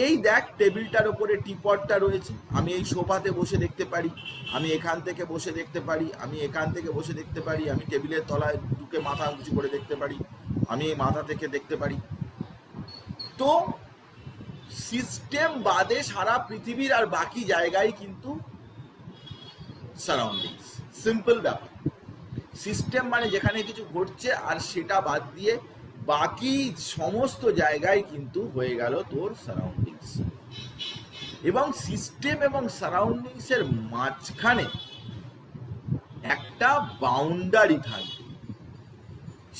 এই দেখ টেবিলটার ওপরে টিপটটা রয়েছে, আমি এই সোফাতে বসে দেখতে পারি, আমি এখান থেকে বসে দেখতে পারি, আমি এখান থেকে বসে দেখতে পারি, আমি টেবিলের তলায় ঢুকে মাথা উঁচু করে দেখতে পারি, আমি এই মাথা থেকে দেখতে পারি। তো সিস্টেম বাদে সারা পৃথিবীর আর বাকি জায়গায় কিন্তু সারাউন্ডিংস, সিম্পল ব্যাপার। সিস্টেম মানে যেখানে কিছু ঘটছে, আর সেটা বাদ দিয়ে বাকি সমস্ত জায়গায় কিন্তু হয়ে গেল তোর সারাউন্ডিংস। এবং সিস্টেম এবং সারাউন্ডিংস এর মাঝখানে একটা বাউন্ডারি থাকবে।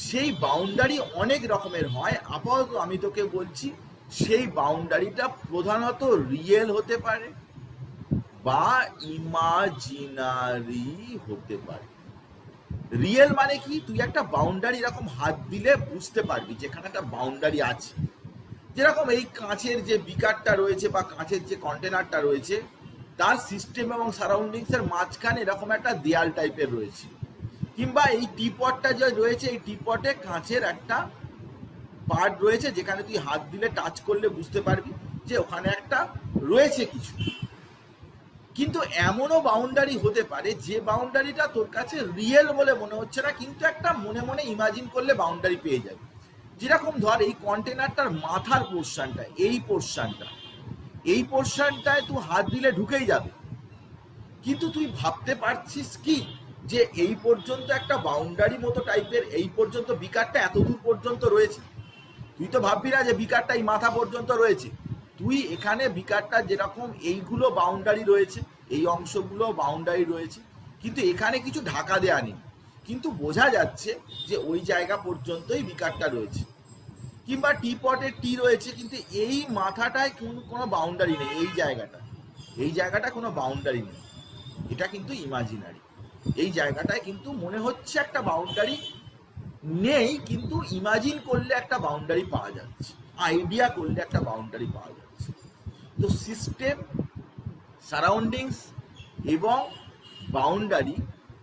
সেই বাউন্ডারি অনেক রকমের হয়, আপাতত আমি তোকে বলছি সেই বাউন্ডারিটা প্রধানত রিয়েল হতে পারে বা ইমাজিনারি হতে পারে। রিয়েল মানে কি, তুই একটা বাউন্ডারি এরকম হাত দিলে বুঝতে পারবি যেখানে একটা বাউন্ডারি আছে। যেরকম এই কাঁচের যে বিকারটা রয়েছে বা কাঁচের যে কন্টেনারটা রয়েছে, তার সিস্টেম এবং সারাউন্ডিংস এর মাঝখানে এরকম একটা দেয়াল টাইপের রয়েছে। কিংবা এই টিপটটা যে রয়েছে, এই টিপটে কাঁচের একটা পার্ট রয়েছে যেখানে তুই হাত দিলে টাচ করলে বুঝতে পারবি যে ওখানে একটা রয়েছে কিছু। কিন্তু এমনও বাউন্ডারি হতে পারে যে বাউন্ডারিটা তোর কাছে রিয়েল বলে মনে হচ্ছে না, কিন্তু একটা মনে মনে ইমাজিন করলে বাউন্ডারি পেয়ে যাবে। যেরকম ধর এই কন্টেনারটার মাথার পোর্শনটা, এই পোর্শনটায় তুই হাত দিলে ঢুকেই যাবে, কিন্তু তুই ভাবতে পারছিস কি যে এই পর্যন্ত একটা বাউন্ডারি মতো টাইপের, এই পর্যন্ত বিকারটা এত দূর পর্যন্ত রয়েছে। তুই তো ভাববি না যে বিকারটা এই মাথা পর্যন্ত রয়েছে। তুই এখানে বিকারটা যেরকম এইগুলো বাউন্ডারি রয়েছে, এই অংশগুলো বাউন্ডারি রয়েছে, কিন্তু এখানে কিছু ঢাকা দেয়া নেই, কিন্তু বোঝা যাচ্ছে যে ওই জায়গা পর্যন্তই বিকারটা রয়েছে, কিংবা টি পটের টি রয়েছে, কিন্তু এই মাথাটায় কোনো বাউন্ডারি নেই। এই জায়গাটা কোনো বাউন্ডারি নেই, এটা কিন্তু ইমাজিনারি। এই জায়গাটায় কিন্তু মনে হচ্ছে একটা বাউন্ডারি নেই, কিন্তু ইমাজিন করলে একটা বাউন্ডারি পাওয়া যাচ্ছে, আইডিয়া করলে একটা বাউন্ডারি পাওয়া যাচ্ছে। তো সিস্টেম, সারাউন্ডিংস এবং বাউন্ডারি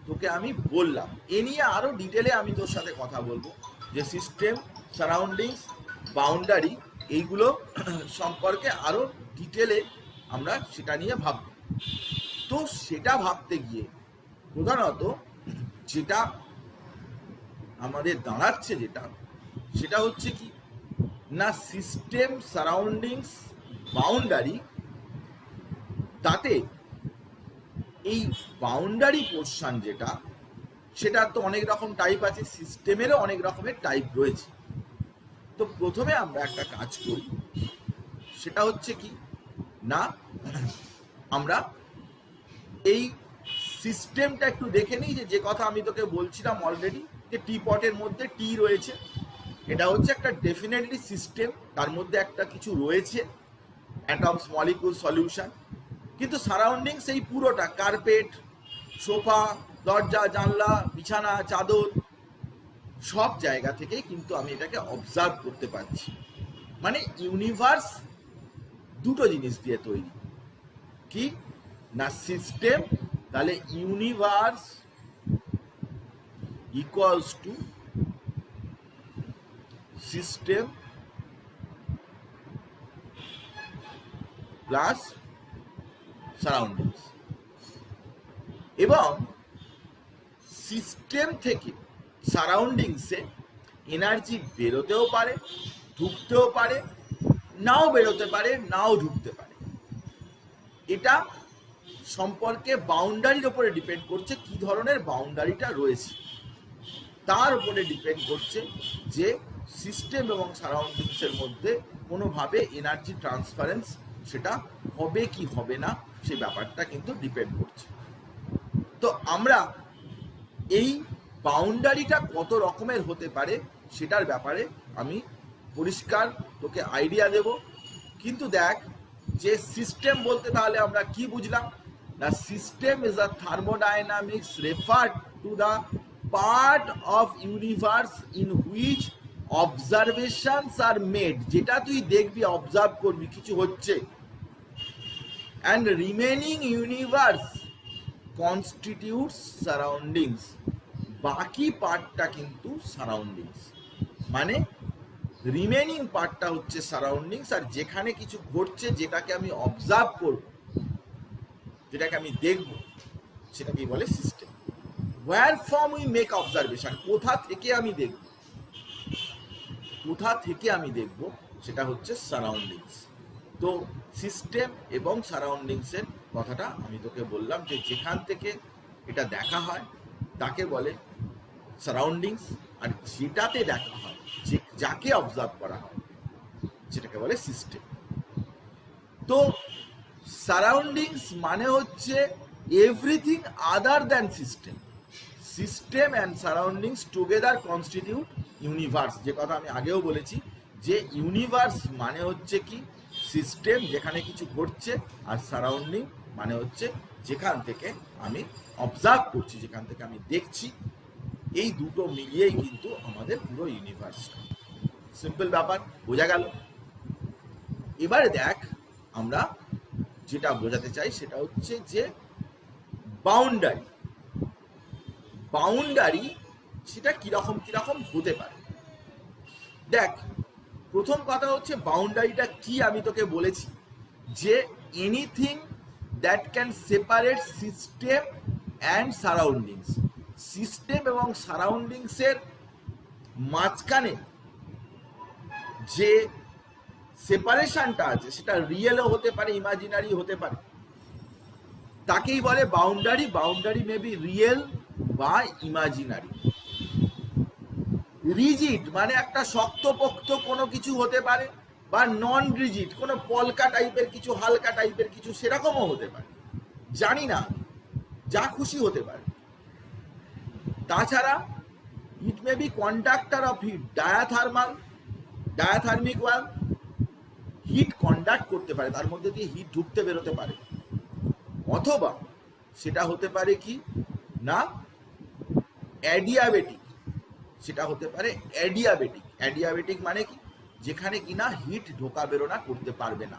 তোকে আমি বললাম। এ নিয়ে আরো ডিটেলে আমি তোর সাথে কথা বলবো, যে সিস্টেম, সারাউন্ডিংস, বাউন্ডারি এইগুলো সম্পর্কে আরো ডিটেলে আমরা সেটা নিয়ে ভাবব। তো সেটা ভাবতে গিয়ে প্রধানত যেটা আমাদের দাঁড়াচ্ছে সেটা হচ্ছে কি না, সিস্টেম, সারাউন্ডিংস, বাউন্ডারি, তাতে এই বাউন্ডারি পোর্শন সেটা তো অনেক রকম টাইপ আছে, সিস্টেমেরও অনেক রকমের টাইপ রয়েছে। তো প্রথমে আমরা একটা কাজ করি, সেটা হচ্ছে কি না, আমরা এই সিস্টেমটা একটু দেখে নিই। যে কথা আমি তোকে বলছিলাম অলরেডি, যে টি পটের মধ্যে টি রয়েছে, এটা হচ্ছে একটা ডেফিনেটলি সিস্টেম, তার মধ্যে একটা কিছু রয়েছে, অ্যাটমস, মলিকুল, সলিউশন। কিন্তু সারাউন্ডিংস এই পুরোটা, কার্পেট, সোফা, দরজা, জানলা, বিছানা, চাদর, সব জায়গা থেকেই কিন্তু আমি এটাকে অবজার্ভ করতে পারছি। মানে ইউনিভার্স দুটো জিনিস দিয়ে তৈরি, কি না সিস্টেম, তাহলে universe equals to system plus surroundings. এবং সিস্টেম থেকে সারাউন্ডিংসে এনার্জি বেরোতেও পারে, ঢুকতেও পারে, নাও বেরোতে পারে, নাও ঢুকতে পারে। এটা সম্পর্কে বাউন্ডারির উপরে ডিপেন্ড করছে, কি ধরনের বাউন্ডারিটা রয়েছে তার উপরে ডিপেন্ড করছে, যে সিস্টেম এবং সারাউন্ডিংসের মধ্যে কোনোভাবে এনার্জি ট্রান্সফারেন্স সেটা হবে কি হবে না, সে ব্যাপারটা কিন্তু ডিপেন্ড করছে। তো আমরা এই বাউন্ডারিটা কত রকমের হতে পারে সেটার ব্যাপারে আমি পরিষ্কার তোকে আইডিয়া দেব। কিন্তু দেখ, যে সিস্টেম বলতে তাহলে আমরা কি বুঝলাম না, system is a thermodynamics referred to the part of universe in which observations are made, যেটা তুই দেখবি, অবজার্ভ করবি কিছু হচ্ছে, and remaining universe constitutes surroundings, বাকি পার্টটা কিন্তু সারাউন্ডিংস। মানে রিমেনিং পার্টটা হচ্ছে সারাউন্ডিংস, আর যেখানে কিছু ঘটছে, যেটাকে আমি অবজার্ভ করব, যেটাকে আমি দেখব, সেটাকে বলে system. Where from we make observation, কোথা থেকে আমি দেখব, সেটা হচ্ছে সারাউন্ডিংস। তো সিস্টেম এবং সারাউন্ডিংসের কথাটা আমি তোকে বললাম, যে যেখান থেকে এটা দেখা হয় তাকে বলে সারাউন্ডিংস, আর যেটাতে দেখা হয়, যাকে অবজার্ভ করা হয়, সেটাকে বলে সিস্টেম। তো সারাউন্ডিংস মানে হচ্ছে everything other than system. System and surroundings together constitute universe. যে কথা আমি আগেও বলেছি, যে ইউনিভার্স মানে হচ্ছে কি সিস্টেম, যেখানে কিছু ঘটছে, আর সারাউন্ডিং মানে হচ্ছে যেখান থেকে আমি অবজার্ভ করছি, যেখান থেকে আমি দেখছি। এই দুটো মিলিয়েই কিন্তু আমাদের পুরো ইউনিভার্সটা। সিম্পল ব্যাপার, বোঝা গেল? এবারে দেখ, আমরা যেটা বোঝাতে চাই সেটা হচ্ছে যে বাউন্ডারি সেটা কিরকম হতে পারে। দেখ, প্রথম কথা হচ্ছে বাউন্ডারিটা কি আমি তোকে বলেছি, যে anything that can separate system and surroundings. System এবং সারাউন্ডিংসের মাঝখানে যে সেপারেশনটা আছে, সেটা রিয়েলও হতে পারে, ইমাজিনারি হতে পারে, তাকেই বলে boundary. Boundary may be real বা ইমাজিনারি। রিজিড মানে একটা শক্তপোক্ত কোনো কিছু হতে পারে, বা নন রিজিড কোনো পলকা টাইপের কিছু, হালকা টাইপের কিছু, সেরকমও হতে পারে, জানি না, যা খুশি হতে পারে। তাছাড়া it may be conductor of heat, diathermic wall, heat conduct করতে পারে, তার মধ্যে দিয়ে হিট ঢুকতে বেরোতে পারে। অথবা সেটা হতে পারে কি না অ্যাডিয়াবেটিক, সেটা হতে পারে অ্যাডিয়াবেটিক মানে কি, যেখানে কিনা হিট ঢোকা বেরোনা করতে পারবে না,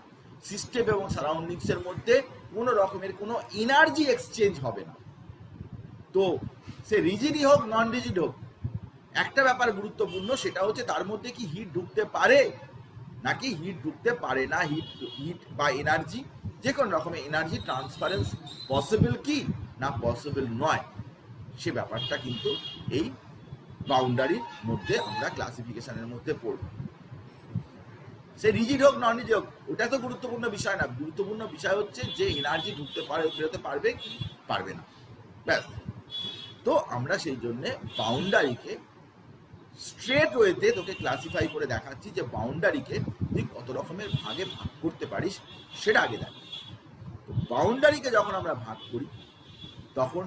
সিস্টেম এবং সারাউন্ডিংসের মধ্যে কোনো রকমের কোনো এনার্জি এক্সচেঞ্জ হবে না। তো সে রিজিডই হোক নন রিজিড হোক, একটা ব্যাপার গুরুত্বপূর্ণ, সেটা হচ্ছে তার মধ্যে কি হিট ঢুকতে পারে নাকি হিট ঢুকতে পারে না। হিট বা এনার্জি, যে কোনো রকমের এনার্জি ট্রান্সফারেন্স পসিবল কি না পসিবল নয়, সে ব্যাপারটা কিন্তু এই বাউন্ডারির মধ্যে আমরা ক্লাসিফিকেশনের মধ্যে পড়ব। সে রিজিড হোক নন রিজিড হোক, ওটা তো গুরুত্বপূর্ণ বিষয় না, গুরুত্বপূর্ণ বিষয় হচ্ছে যে এনার্জি ঢুকতে পারে বেরোতে পারবে কি পারবে না, ব্যাস। তো আমরা সেই জন্যে বাউন্ডারিকে স্ট্রেট ওয়েতে তোকে ক্লাসিফাই করে দেখাচ্ছি যে বাউন্ডারিকে তুই কত রকমের ভাগে ভাগ করতে পারিস সেটা আগে দেখ। তো বাউন্ডারিকে যখন আমরা ভাগ করি তখন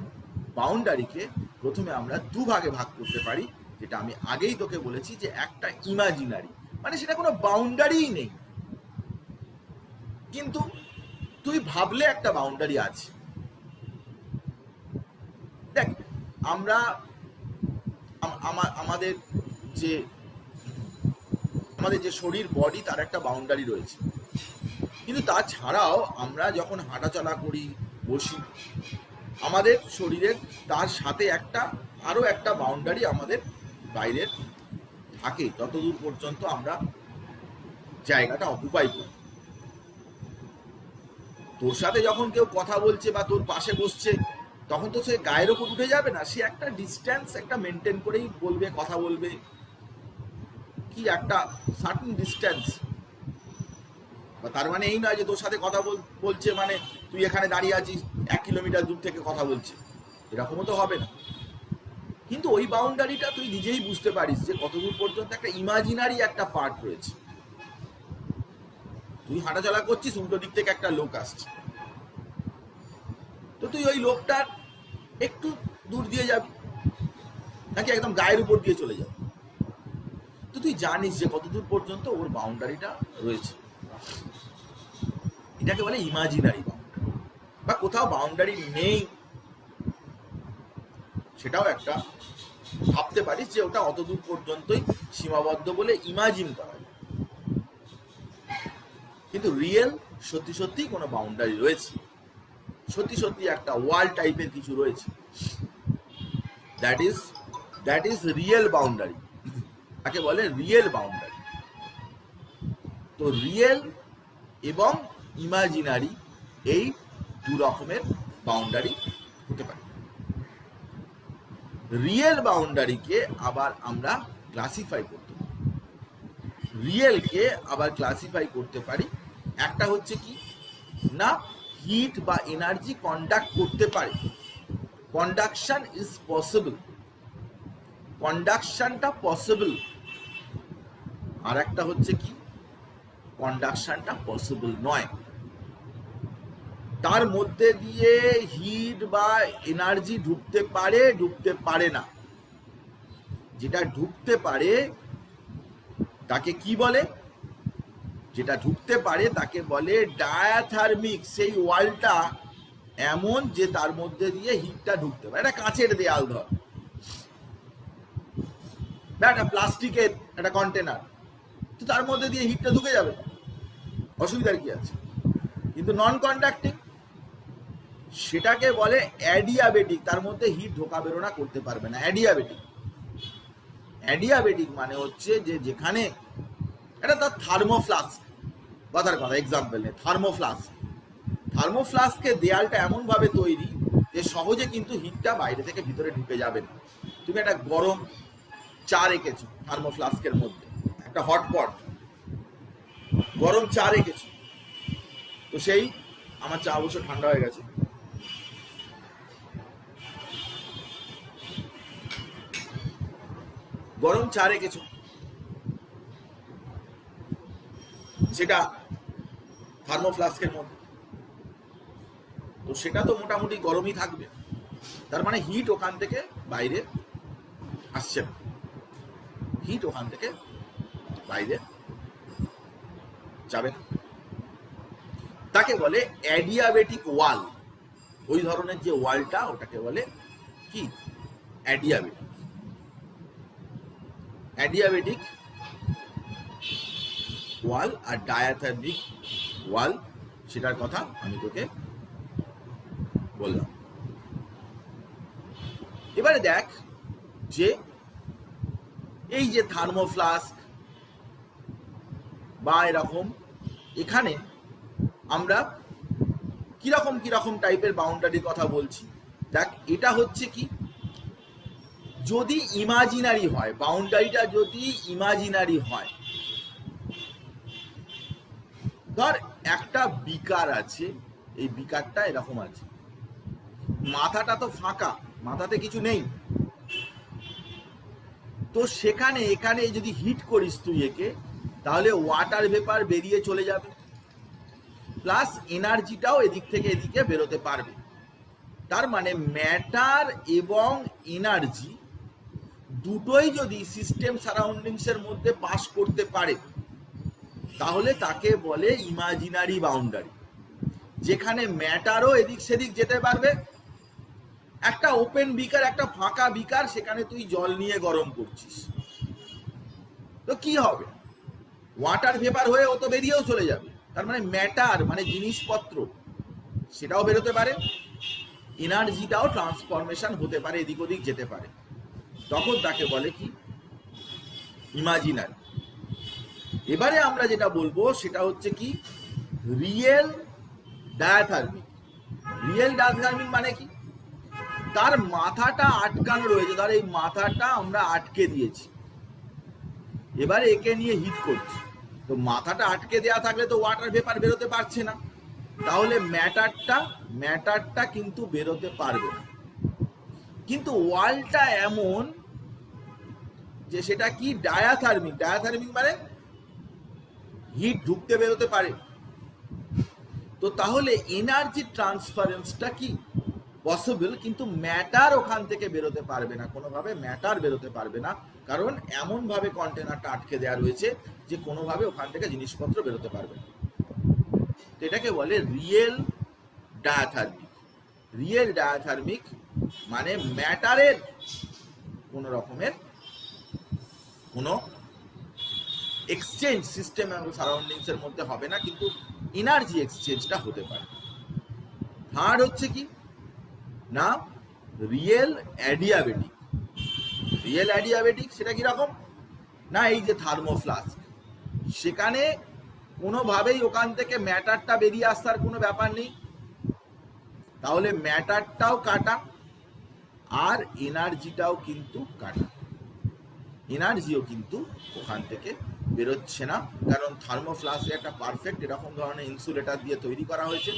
বাউন্ডারিকে প্রথমে আমরা দুভাগে ভাগ করতে পারি, যেটা আমি আগেই তোকে বলেছি যে একটা ইমাজিনারি, মানে সেটা কোনো বাউন্ডারিই নেই, কিন্তু তুই ভাবলে একটা বাউন্ডারি আছে। দেখ, আমরা আমাদের যে শরীর বডি, তার একটা বাউন্ডারি রয়েছে, কিন্তু তাছাড়াও আমরা যখন হাঁটাচলা করি, বসি, আমাদের শরীরের তার সাথে আরো একটা বাউন্ডারি আমাদের বাইরের থাকে, ততদূর পর্যন্ত আমরা জায়গাটা অকুপাই করি। তোর সাথে যখন কেউ কথা বলছে বা তোর পাশে বসছে, তখন তো সে গায়ের ওপর উঠে যাবে না, সে একটা ডিস্টেন্স একটা মেনটেন করেই বলবে, কথা বলবে, কি একটা সার্টেন ডিস্টেন্স। তার মানে এই নয় যে তোর সাথে কথা বলছে মানে তুই এখানে দাঁড়িয়ে আছিস 1 কিলোমিটার দূর থেকে কথা বলছে, এরকমও তো হবে না। কিন্তু ওই বাউন্ডারিটা তুই নিজেই বুঝতে পারিস যে কতদূর পর্যন্ত একটা ইমাজিনারি একটা পার্ট রয়েছে। তুই হাঁটাচলা করছিস, উল্টো দিক থেকে একটা লোক আসছে, তো তুই ওই লোকটার একটু দূর দিয়ে যাবি নাকি একদম গায়ের উপর দিয়ে চলে যাবি, তো তুই জানিস যে কতদূর পর্যন্ত ওর বাউন্ডারিটা রয়েছে। এটাকে বলে ইমাজিনারি বাউন্ডারি। বা কোথাও বাউন্ডারি নেই, সেটাও একটা ভাবতে পারিস যে ওটা অতদূর পর্যন্তই সীমাবদ্ধ বলে ইমাজিন করা যায়। কিন্তু রিয়েল সত্যি সত্যি কোনো বাউন্ডারি রয়েছে, সত্যি সত্যি একটা ওয়াল টাইপের কিছু রয়েছে, দ্যাট ইজ রিয়েল বাউন্ডারি, তাকে বলে রিয়েল বাউন্ডারি। তো রিয়েল এবং ইমাজিনারি এই দু রকমের বাউন্ডারি হতে পারে। রিয়েল বাউন্ডারিকে আবার আমরা ক্লাসিফাই করতে পারি, রিয়েলকে আবার ক্লাসিফাই করতে পারি, একটা হচ্ছে কি না হিট বা এনার্জি কন্ডাক্ট করতে পারে, কন্ডাকশন ইজ পসিবল, কন্ডাকশনটা পসিবল। আর একটা হচ্ছে কি কন্ডাকশনটা পসিবল নয়, তার মধ্যে দিয়ে হিট বা এনার্জি ঢুকতে পারে না। যেটা ঢুকতে পারে তাকে কি বলে, যেটা ঢুকতে পারে তাকে বলে ডায়াথার্মিক। সেই ওয়ালটা এমন যে তার মধ্যে দিয়ে হিটটা ঢুকতে পারে। একটা কাঁচের দেয়াল ধর, একটা প্লাস্টিকের একটা কন্টেনার, তো তার মধ্যে দিয়ে হিটটা ঢুকে যাবে, অসুবিধার কি আছে? কিন্তু নন কন্ডাক্টিং, সেটাকে বলে অ্যাডিয়াবেটিক, তার মধ্যে হিট ঢোকা বেরোনা করতে পারবে না, অ্যাডিয়াবেটিক মানে হচ্ছে যে যেখানে এটা তার থার্মোফ্লাস্ক, কথার কথা এক্সাম্পল নেই, থার্মোফ্লাস্কের দেয়ালটা এমন ভাবে তৈরি যে সহজে কিন্তু হিটটা বাইরে থেকে ভিতরে ঢুকে যাবে না। তুমি একটা গরম চা রেখেছো থার্মোফ্লাস্কের মধ্যে, একটা হটপট গরম চা রেখেছো, তো সেই আমার চা অবশ্য ঠান্ডা হয়ে গেছে, গরম চা রেখেছো, সেটা থার্মোফ্লাস্কের মধ্যে, তো সেটা তো মোটামুটি গরমই থাকবে, তার মানে হিট ওখান থেকে বাইরে আসছে না, হিট ওখান থেকে বাইরে যাবে না, তাকে বলে অ্যাডিয়াবেটিক ওয়াল। ওই ধরনের যে ওয়ালটা ওটাকে বলে কি, অ্যাডিয়াবেটিক। অ্যাডিয়াবেটিক ওয়াল আর ডায়াথার্মিক ওয়াল, সেটার কথা আমি তোকে বললাম। এবারে দেখ যে এই যে থার্মোফ্লাস্ক বা এরকম, এখানে আমরা কিরকম কিরকম টাইপের বাউন্ডারির কথা বলছি। দেখ, এটা হচ্ছে কি, যদি ইমাজিনারি হয়, বাউন্ডারিটা যদি ইমাজিনারি হয়, ধর একটা বিকার আছে, এই বিকারটা এরকম আছে, মাথাটা তো ফাঁকা, মাথাতে কিছু নেই, তো সেখানে এখানে যদি হিট করিস তুই একে, তাহলে ওয়াটার ভেপার বেরিয়ে চলে যাবে, প্লাস এনার্জিটাও এদিক থেকে এদিকে বেরোতে পারবে। তার মানে ম্যাটার এবং এনার্জি দুটোই যদি সিস্টেম সারাউন্ডিংসের মধ্যে পাস করতে পারে, তাহলে তাকে বলে ইমাজিনারি বাউন্ডারি, যেখানে ম্যাটারও এদিক সেদিক যেতে পারবে। একটা ওপেন বিকার, একটা ফাঁকা বিকার, সেখানে তুই জল নিয়ে গরম করছিস, তো কি হবে, ওয়াটার ভেপার হয়ে ও তো বেরিয়েও চলে যাবে। তার মানে ম্যাটার মানে জিনিসপত্র সেটাও বেরোতে পারে, এনার্জিটাও ট্রান্সফরমেশন হতে পারে, এদিক ওদিক যেতে পারে, তখন তাকে বলে কি, ইমাজিনারি। এবারে আমরা যেটা বলবো সেটা হচ্ছে কি, রিয়েল ডায়াথার্মিক। রিয়েল ডায়াথার্মিক মানে কি, তার মাথাটা আটকানো রয়েছে, ধর এই মাথাটা আমরা আটকে দিয়েছি, এবারে একে নিয়ে হিট করছি, তো মাথাটা আটকে দেওয়া থাকলে তো ওয়াটার ভেপার বেরোতে পারছে না, তাহলে ম্যাটারটা কিন্তু বেরোতে পারবে না। কিন্তু ওয়ালটা এমন যে সেটা কি, ডায়াথার্মিক। ডায়াথার্মিক মানে হিট ঢুকতে বেরোতে পারে, তো তাহলে এনার্জি ট্রান্সফারেন্সটা কি পসিবল, কিন্তু ম্যাটার ওখান থেকে বেরোতে পারবে না, কোনোভাবে ম্যাটার বেরোতে পারবে না, কারণ এমন ভাবে কন্টেনারটা আটকে দেওয়া রয়েছে যে কোনোভাবে ওখান থেকে জিনিসপত্র বেরোতে পারবে না। তো এটাকে বলে রিয়েল ডায়াথার্মিক। রিয়েল ডায়াথার্মিক মানে ম্যাটারের কোনো রকমের কোনো এক্সচেঞ্জ সিস্টেম এবং সারাউন্ডিংস এর মধ্যে হবে না, কিন্তু এনার্জি এক্সচেঞ্জটা হতে পারে। থার্ড হচ্ছে কি না, রিয়েল অ্যাডিয়াবেটিক। রিয়েল অ্যাডিয়াবেটিক সেটা কিরকম না, এই যে থার্মোফ্লাস্ক, সেখানে কোনোভাবেই ওখান থেকে ম্যাটারটা বেরিয়ে আসার কোনো ব্যাপার নেই, তাহলে ম্যাটারটাও কাটা আর এনার্জিটাও কিন্তু কাটা, এনার্জিও কিন্তু ওখান থেকে বেরোচ্ছে না, কারণ থার্মোফ্লাস্ক একটা পারফেক্ট এরকম ধরনের ইনসুলেটর দিয়ে তৈরি করা হয়েছে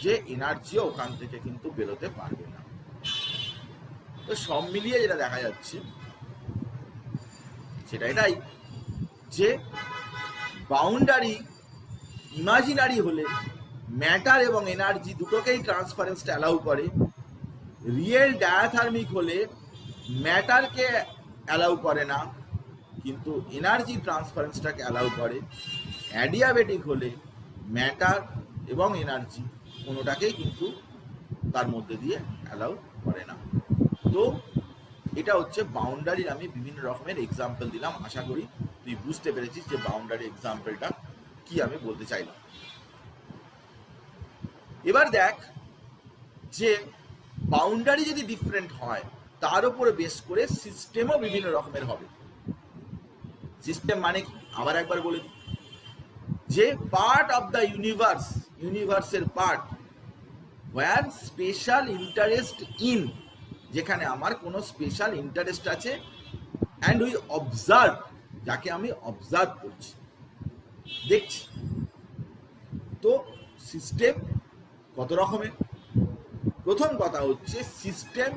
যে এনার্জিও ওখান থেকে কিন্তু বেরোতে পারবে না। তো সব মিলিয়ে যেটা দেখা যাচ্ছে সেটা এটাই যে বাউন্ডারি ইমাজিনারি হলে ম্যাটার এবং এনার্জি দুটোকেই ট্রান্সফারেন্সটা অ্যালাউ করে, রিয়েল ডায়াথার্মিক হলে ম্যাটারকে অ্যালাউ করে না কিন্তু এনার্জি ট্রান্সফারেন্সটাকে অ্যালাউ করে, অ্যাডিয়াবেটিক হলে ম্যাটার এবং এনার্জি কোনোটাকেই কিন্তু তার মধ্যে দিয়ে অ্যালাউ করে না। তো এটা হচ্ছে বাউন্ডারির আমি বিভিন্ন রকমের এক্সাম্পল দিলাম, আশা করি তুই বুঝতে পেরেছিস যে বাউন্ডারি এক্সাম্পলটা কি আমি বলতে চাইলাম। এবার দেখ যে বাউন্ডারি যদি ডিফারেন্ট হয় তার উপরে বেস করে সিস্টেমও বিভিন্ন রকমের হবে। সিস্টেম মানে কি আবার একবার বলে দিই, যে পার্ট অফ দ্য ইউনিভার্সের part where special interest in, যেখানে আমার কোনো স্পেশাল ইন্টারেস্ট আছে, অ্যান্ড উই অবজার্ভ, যাকে আমি অবজার্ভ করছি, দেখছি। তো সিস্টেম কত রকমের, প্রথম কথা হচ্ছে সিস্টেম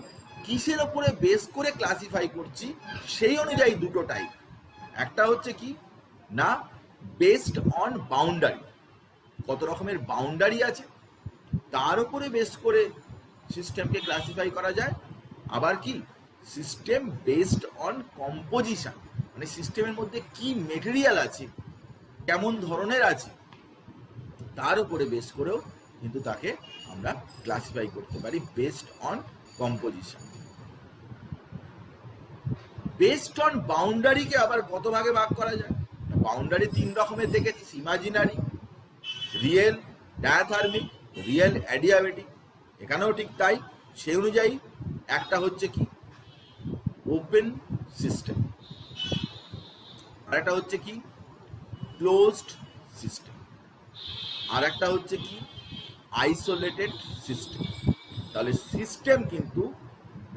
কিসের ওপরে বেস করে ক্লাসিফাই করছি সেই অনুযায়ী দুটো টাইপ। একটা হচ্ছে কি না বেসড অন বাউন্ডারি, কত রকমের বাউন্ডারি আছে তার উপরে বেস করে সিস্টেমকে ক্লাসিফাই করা যায়। আবার কি সিস্টেম বেসড অন কম্পোজিশন, মানে সিস্টেমের মধ্যে কি মেটেরিয়াল আছে, কেমন ধরনের আছে, তার উপরে বেস করেও কিন্তু তাকে আমরা ক্লাসিফাই করতে পারি based on composition. Based on বাউন্ডারিকে আবার কত ভাগে ভাগ করা যায়? বাউন্ডারি তিন রকমের দেখেছিস, ইমাজিনারি, রিয়েল ডায়াথার্মিক, রিয়েল অ্যাডিয়াবেটিক। এখানেও ঠিক তাই। সেই অনুযায়ী একটা হচ্ছে কি ওপেন সিস্টেম, আর একটা হচ্ছে কি ক্লোজড সিস্টেম, আর একটা হচ্ছে কি আইসোলেটেড সিস্টেম। তাহলে সিস্টেম কিন্তু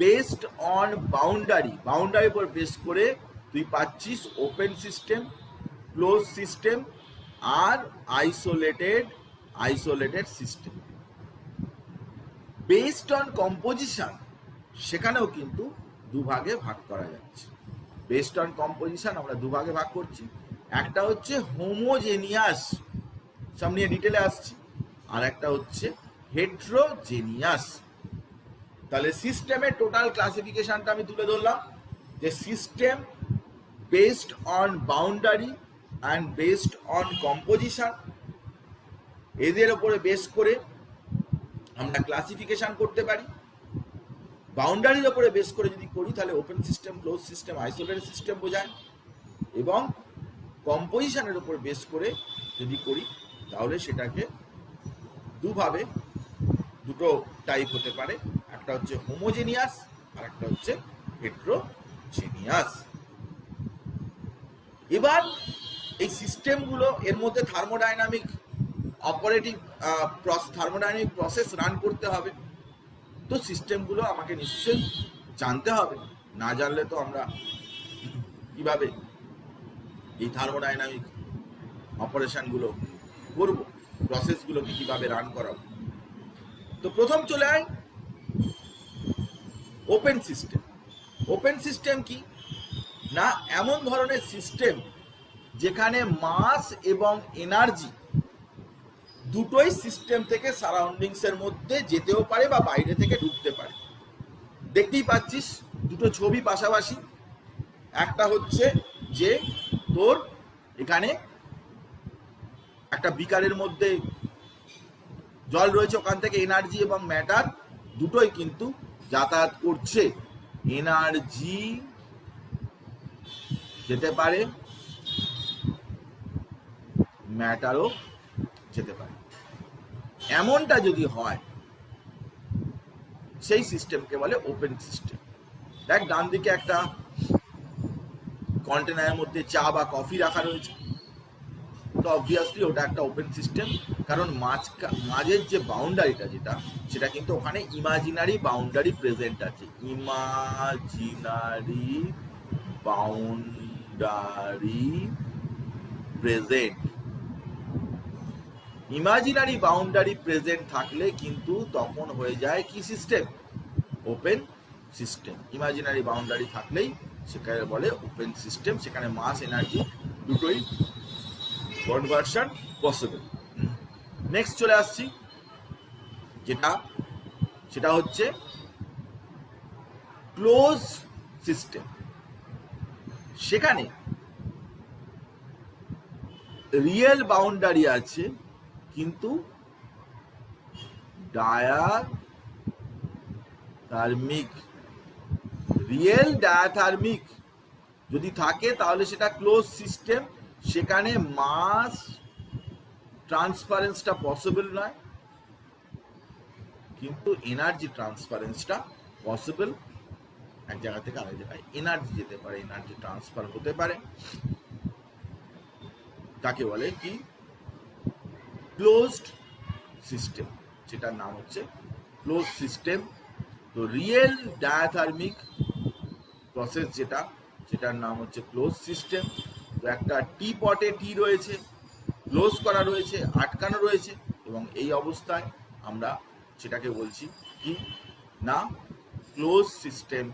বেসড অন বাউন্ডারি, বাউন্ডারির উপর বেস করে তুই পাচ্ছিস ওপেন সিস্টেম, ক্লোজ সিস্টেম আর isolated system. Based on composition সেখানেও কিন্তু দুভাগে ভাগ করা যাচ্ছে। বেসড অন কম্পোজিশন আমরা দুভাগে ভাগ করছি, একটা হচ্ছে হোমোজেনিয়াস, সব নিয়ে ডিটেলে আসছি, আর একটা হচ্ছে হেট্রোজেনিয়াস। তাহলে সিস্টেমের টোটাল ক্লাসিফিকেশনটা আমি তুলে ধরলাম যে system based on boundary and based on composition, এদের উপরে বেস করে আমরা ক্লাসিফিকেশন করতে পারি। বাউন্ডারির উপরে বেস করে যদি করি তাহলে open system, close system, isolated system বোঝায়, এবং কম্পোজিশনের উপর বেস করে যদি করি তাহলে সেটাকে দুভাবে দুটো টাইপ হতে পারে, একটা হচ্ছে হোমোজেনিয়াস আর একটা হচ্ছে হেট্রোজেনিয়াস। এবার এই সিস্টেমগুলো এর মধ্যে থার্মোডাইনামিক থার্মোডাইনামিক প্রসেস রান করতে হবে, তো সিস্টেমগুলো আমাকে নিশ্চয়ই জানতে হবে, না জানলে তো আমরা কিভাবে এই থার্মোডাইনামিক অপারেশনগুলো করবো, প্রসেসগুলোকে কিভাবে রান করাবো। তো প্রথম চলে আয় ওপেন সিস্টেম। ওপেন সিস্টেম কি না, এমন ধরনের সিস্টেম যেখানে মাস এবং এনার্জি দুটোই সিস্টেম থেকে সারাউন্ডিংস এর মধ্যে যেতেও পারে বা বাইরে থেকে ঢুকতে পারে। দেখতেই পাচ্ছিস দুটো ছবি পাশাপাশি, একটা হচ্ছে যে তোর এখানে একটা বিকারের মধ্যে জল রয়েছে, ওখান থেকে এনার্জি এবং ম্যাটার দুটোই কিন্তু যাতায়াত করছে। এনার্জি যেতে পারে, ম্যাটারও যেতে পারে। এমনটা যদি হয় সেই সিস্টেমকে বলে ওপেন সিস্টেম। দেখ ডান দিকে একটা কন্টেনারের মধ্যে চা বা কফি রাখা রয়েছে, তো অবভিয়াসলি ওটা একটা ওপেন সিস্টেম, কারণ মাঝের যে বাউন্ডারিটা সেটা কিন্তু ওখানে ইমাজিনারি বাউন্ডারি প্রেজেন্ট আছে। Imaginary boundary present, imaginary boundary present থাকলে কিন্তু তখন হয়ে যায় কি system, open system. Imaginary boundary থাকলেই সেখানে বলে ওপেন সিস্টেম, সেখানে মাস এনার্জি দুটোই কনভার্সন পসিবল। নেক্সট চলে আসছি সেটা হচ্ছে ক্লোজ সিস্টেম। সেখানে রিয়েল বাউন্ডারি আছে কিন্তু ডায়াথার্মিক, রিয়েল ডায়াথার্মিক যদি থাকে তাহলে সেটা ক্লোজ সিস্টেম, সেখানে মাস ট্রান্সফারেন্সটা পসিবল নয় কিন্তু এনার্জি ট্রান্সফারেন্সটা পসিবল। এক জায়গা থেকে আরেক জায়গায় এনার্জি যেতে পারে, এনার্জি ট্রান্সফার হতে পারে, তাকে বলে কি ক্লোজড সিস্টেম, সেটার নাম হচ্ছে ক্লোজ সিস্টেম। তো রিয়েল ডায়াথার্মিক প্রসেস সেটার নাম হচ্ছে ক্লোজ সিস্টেম। তো একটা টি পটে টি রয়েছে, ক্লোজ করা রয়েছে, আটকানো রয়েছে, এবং এই অবস্থায় আমরা সেটাকে বলছি কি না ক্লোজ সিস্টেম,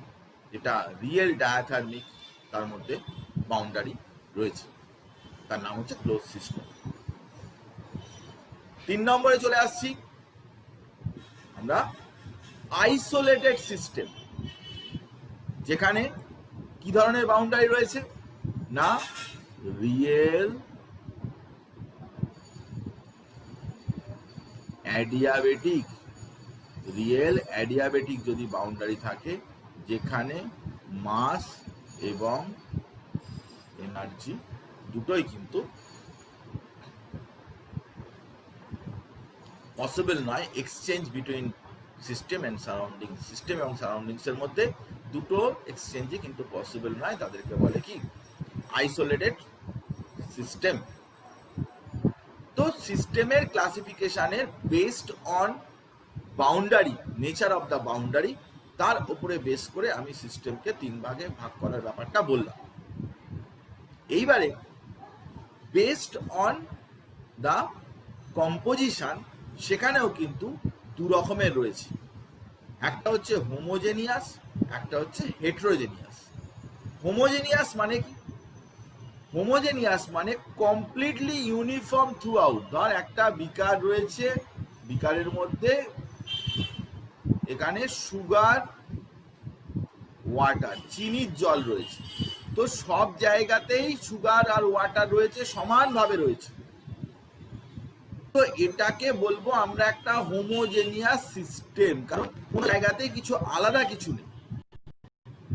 যেটা রিয়েল ডায়াথার্মিক, তার মধ্যে বাউন্ডারি রয়েছে, তার নাম হচ্ছে ক্লোজ সিস্টেম। 3 নম্বরে চলে আসছি আমরা আইসোলেটেড সিস্টেম। যেখানে কি ধরনের বাউন্ডারি রয়েছে না রিয়েল অ্যাডিয়াবেটিক যদি বাউন্ডারি থাকে যেখানে মাস এবং এনার্জি দুটোই কিন্তু পসিবল নয় exchange between system and surrounding, system এবং সারাউন্ডিংস এর মধ্যে দুটো এক্সচেঞ্জই কিন্তু পসিবল নয়, তাদেরকে বলে কি আইসোলেটেড সিস্টেম। তো সিস্টেমের ক্লাসিফিকেশনের based on boundary, nature of the boundary, তার উপরে বেস করে আমি সিস্টেমকে 3 ভাগে ভাগ করার ব্যাপারটা বললাম। এইবারে বেসড অন দ্য কম্পোজিশন সেখানেও কিন্তু 2 রকমের রয়েছে, একটা হচ্ছে হোমোজেনিয়াস, একটা হচ্ছে হেটেরোজেনিয়াস। হোমোজেনিয়াস মানে কি? হোমোজেনিয়াস মানে কমপ্লিটলি ইউনিফর্ম থ্রু আউট। ধর একটা বিকার রয়েছে, বিকারের মধ্যে এখানে সুগার ওয়াটার চিনির জল রয়েছে, তো সব জায়গাতেই সুগার আর ওয়াটার রয়েছে, সমানভাবে রয়েছে, তো এটাকে বলবো আমরা একটা হোমোজেনিয়াস সিস্টেম। কারণ কোন জায়গাতেই কিছু আলাদা কিছু নেই,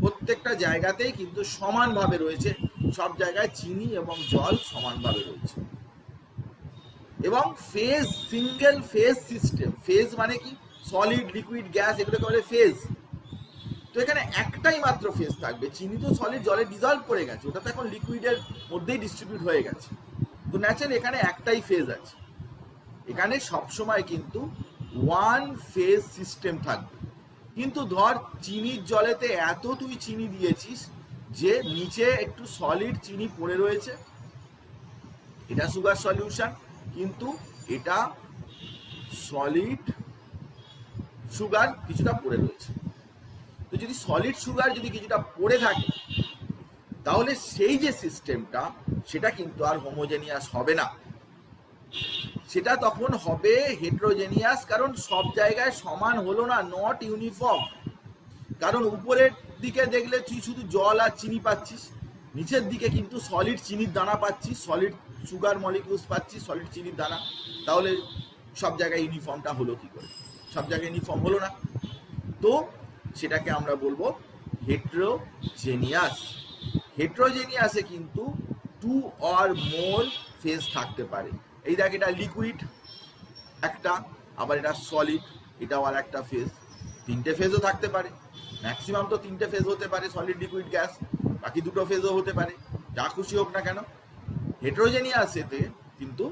প্রত্যেকটা জায়গাতেই কিন্তু সমানভাবে রয়েছে, সব জায়গায় চিনি এবং জল সমানভাবে রয়েছে। এবং phase, single phase system. Phase মানে কি? সলিড, লিকুইড, গ্যাস, এগুলোকে বলে ফেজ। তো এখানে একটাই মাত্র ফেজ থাকবে। চিনি তো সলিড জলে ডিজলভ করে গেছে, ওটা তো এখন লিকুইডের মধ্যেই ডিস্ট্রিবিউট হয়ে গেছে, তো ন্যাচারালি এখানে একটাই ফেজ আছে। এখানে সবসময় কিন্তু ওয়ান ফেজ সিস্টেম থাকবে। কিন্তু ধর চিনির জলেতে এত তুই চিনি দিয়েছিস যে নিচে একটু সলিড চিনি পড়ে রয়েছে, এটা সুগার সলিউশন, কিন্তু এটা সলিড সুগার কিছুটা পড়ে রয়েছে। তো যদি সলিড সুগার যদি কিছুটা পড়ে থাকে তাহলে সেই যে সিস্টেমটা সেটা কিন্তু আর হোমোজেনিয়াস হবে না, সেটা তখন হবে হেটেরোজেনিয়াস। কারণ সব জায়গায় সমান হলো না, নট ইউনিফর্ম। কারণ উপরের দিকে দেখলে তুই শুধু জল আর চিনি পাচ্ছিস, নিচের দিকে কিন্তু সলিড চিনির দানা পাচ্ছিস, সলিড সুগার মলিকিউলস পাচ্ছিস, সলিড চিনির দানা। তাহলে সব জায়গায় ইউনিফর্মটা হলো কি করে? সব জায়গায় ইউনিফর্ম হলো না, তো সেটাকে আমরা বলবো হেটেরোজেনিয়াস। হেটেরোজেনিয়াসে কিন্তু 2 or more ফেজ থাকতে পারে। এই দেখ, এটা লিকুইড একটা, আবার এটা সলিড, এটাও আর একটা ফেজ। 3টে ফেজও থাকতে পারে, ম্যাক্সিমাম তো 3টে ফেজ হতে পারে, সলিড, লিকুইড, গ্যাস। বাকি 2টো ফেজও হতে পারে, যা খুশি হোক না কেন। হেটেরোজেনিয়াসেতে কিন্তু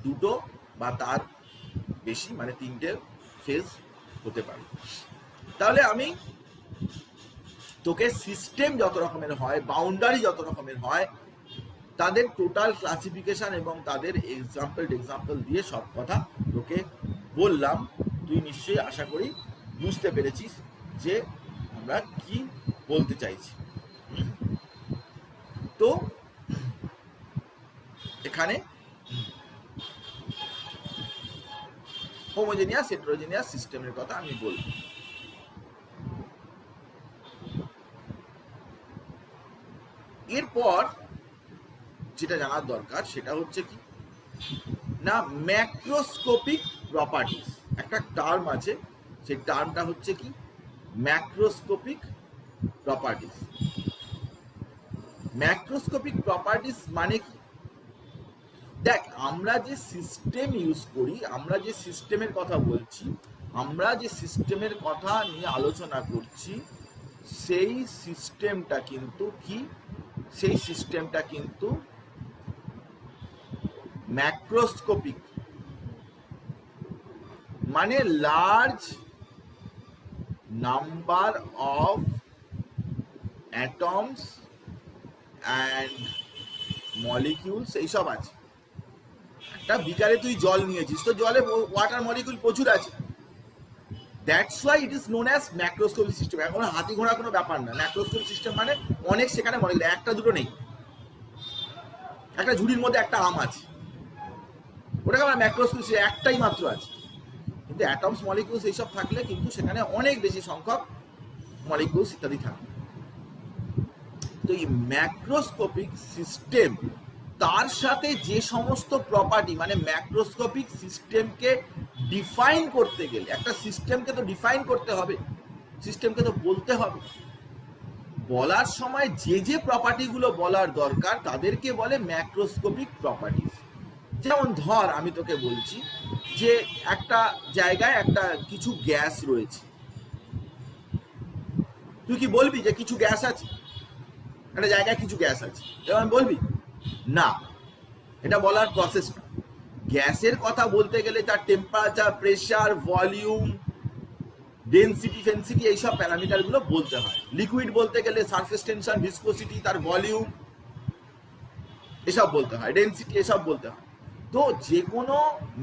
2টো বা তার বেশি, মানে 3টে ফেজ হতে পারে। তাহলে আমি তোকে সিস্টেম যত রকমের হয়, বাউন্ডারি যত রকমের হয়, তাদের টোটাল ক্লাসিফিকেশন এবং তাদের এক্সাম্পল দিয়ে সব কথা তোকে বললাম। তুই নিশ্চয়ই আশা করি বুঝতে পেরেছিস যে আমরা কি বলতে চাইছি। তো এখানে হোমোজেনিয়াস, হেটেরোজেনিয়াস সিস্টেমের কথা আমি বলবো। এরপর যেটা জানার দরকার সেটা হচ্ছে কি না ম্যাক্রোস্কোপিক প্রপার্টিস। একটা টার্ম আছে, সেই টার্মটা হচ্ছে কি ম্যাক্রোস্কোপিক প্রপার্টিস। ম্যাক্রোস্কোপিক প্রপার্টিস মানে কি? দেখ, আমরা যে সিস্টেম ইউজ করি, আমরা যে সিস্টেমের কথা বলছি, আমরা যে সিস্টেমের কথা নিয়ে আলোচনা করছি, সেই সিস্টেমটা কিন্তু কি? সেই সিস্টেমটা কিন্তু ম্যাক্রোস্কোপিক, মানে large number of atoms and molecules এইসব আছে। একটা বিকারে তুই জল নিয়েছিস, তো জলে ওয়াটার মলিকিউল প্রচুর আছে, that's why it is known as macroscopic system. এখন হাতি ঘোড়া কোনো ব্যাপার না, ম্যাক্রোস্কোপিক সিস্টেম মানে অনেক সেখানে মলিকিউল, একটা দুটো নেই। একটা ঝুড়ির মধ্যে একটা আম আছে, ওটাকে আমরা ম্যাক্রোস্কোপিক সিস্টেম, একটাই মাত্র আছে। কিন্তু অ্যাটমস মলিকিউলস এইসব থাকলে কিন্তু সেখানে অনেক বেশি সংখ্যক মলিকিউলস ইত্যাদি থাকে। তো এই ম্যাক্রোস্কোপিক সিস্টেম তার সাথে যে সমস্ত প্রপার্টি, মানে ম্যাক্রোস্কোপিক সিস্টেমকে ডিফাইন করতে গেলে, একটা সিস্টেমকে তো ডিফাইন করতে হবে, সিস্টেমকে তো বলতে হবে, বলার সময় যে যে প্রপার্টিগুলো বলার দরকার তাদেরকে বলে ম্যাক্রোস্কোপিক প্রপার্টিজ। যেমন ধর আমি তোকে বলছি যে একটা জায়গায় একটা কিছু গ্যাস রয়েছে, তুই কি বলবি যে কিছু গ্যাস আছে, একটা জায়গায় কিছু গ্যাস আছে, যেমন বলবি না, এটা বলার প্রসেস না। গ্যাসের কথা বলতে গেলে তার টেম্পারেচার, প্রেসার, ভলিউম, ডেনসিটি, ফেন্সিটি, এইসব প্যারামিটারগুলো বলতে হয়। লিকুইড বলতে গেলে সারফেস টেনশন, ভিসকোসিটি, তার ভলিউম, এসব বলতে হয়, ডেনসিটি, এসব বলতে হয়। তো যে কোনো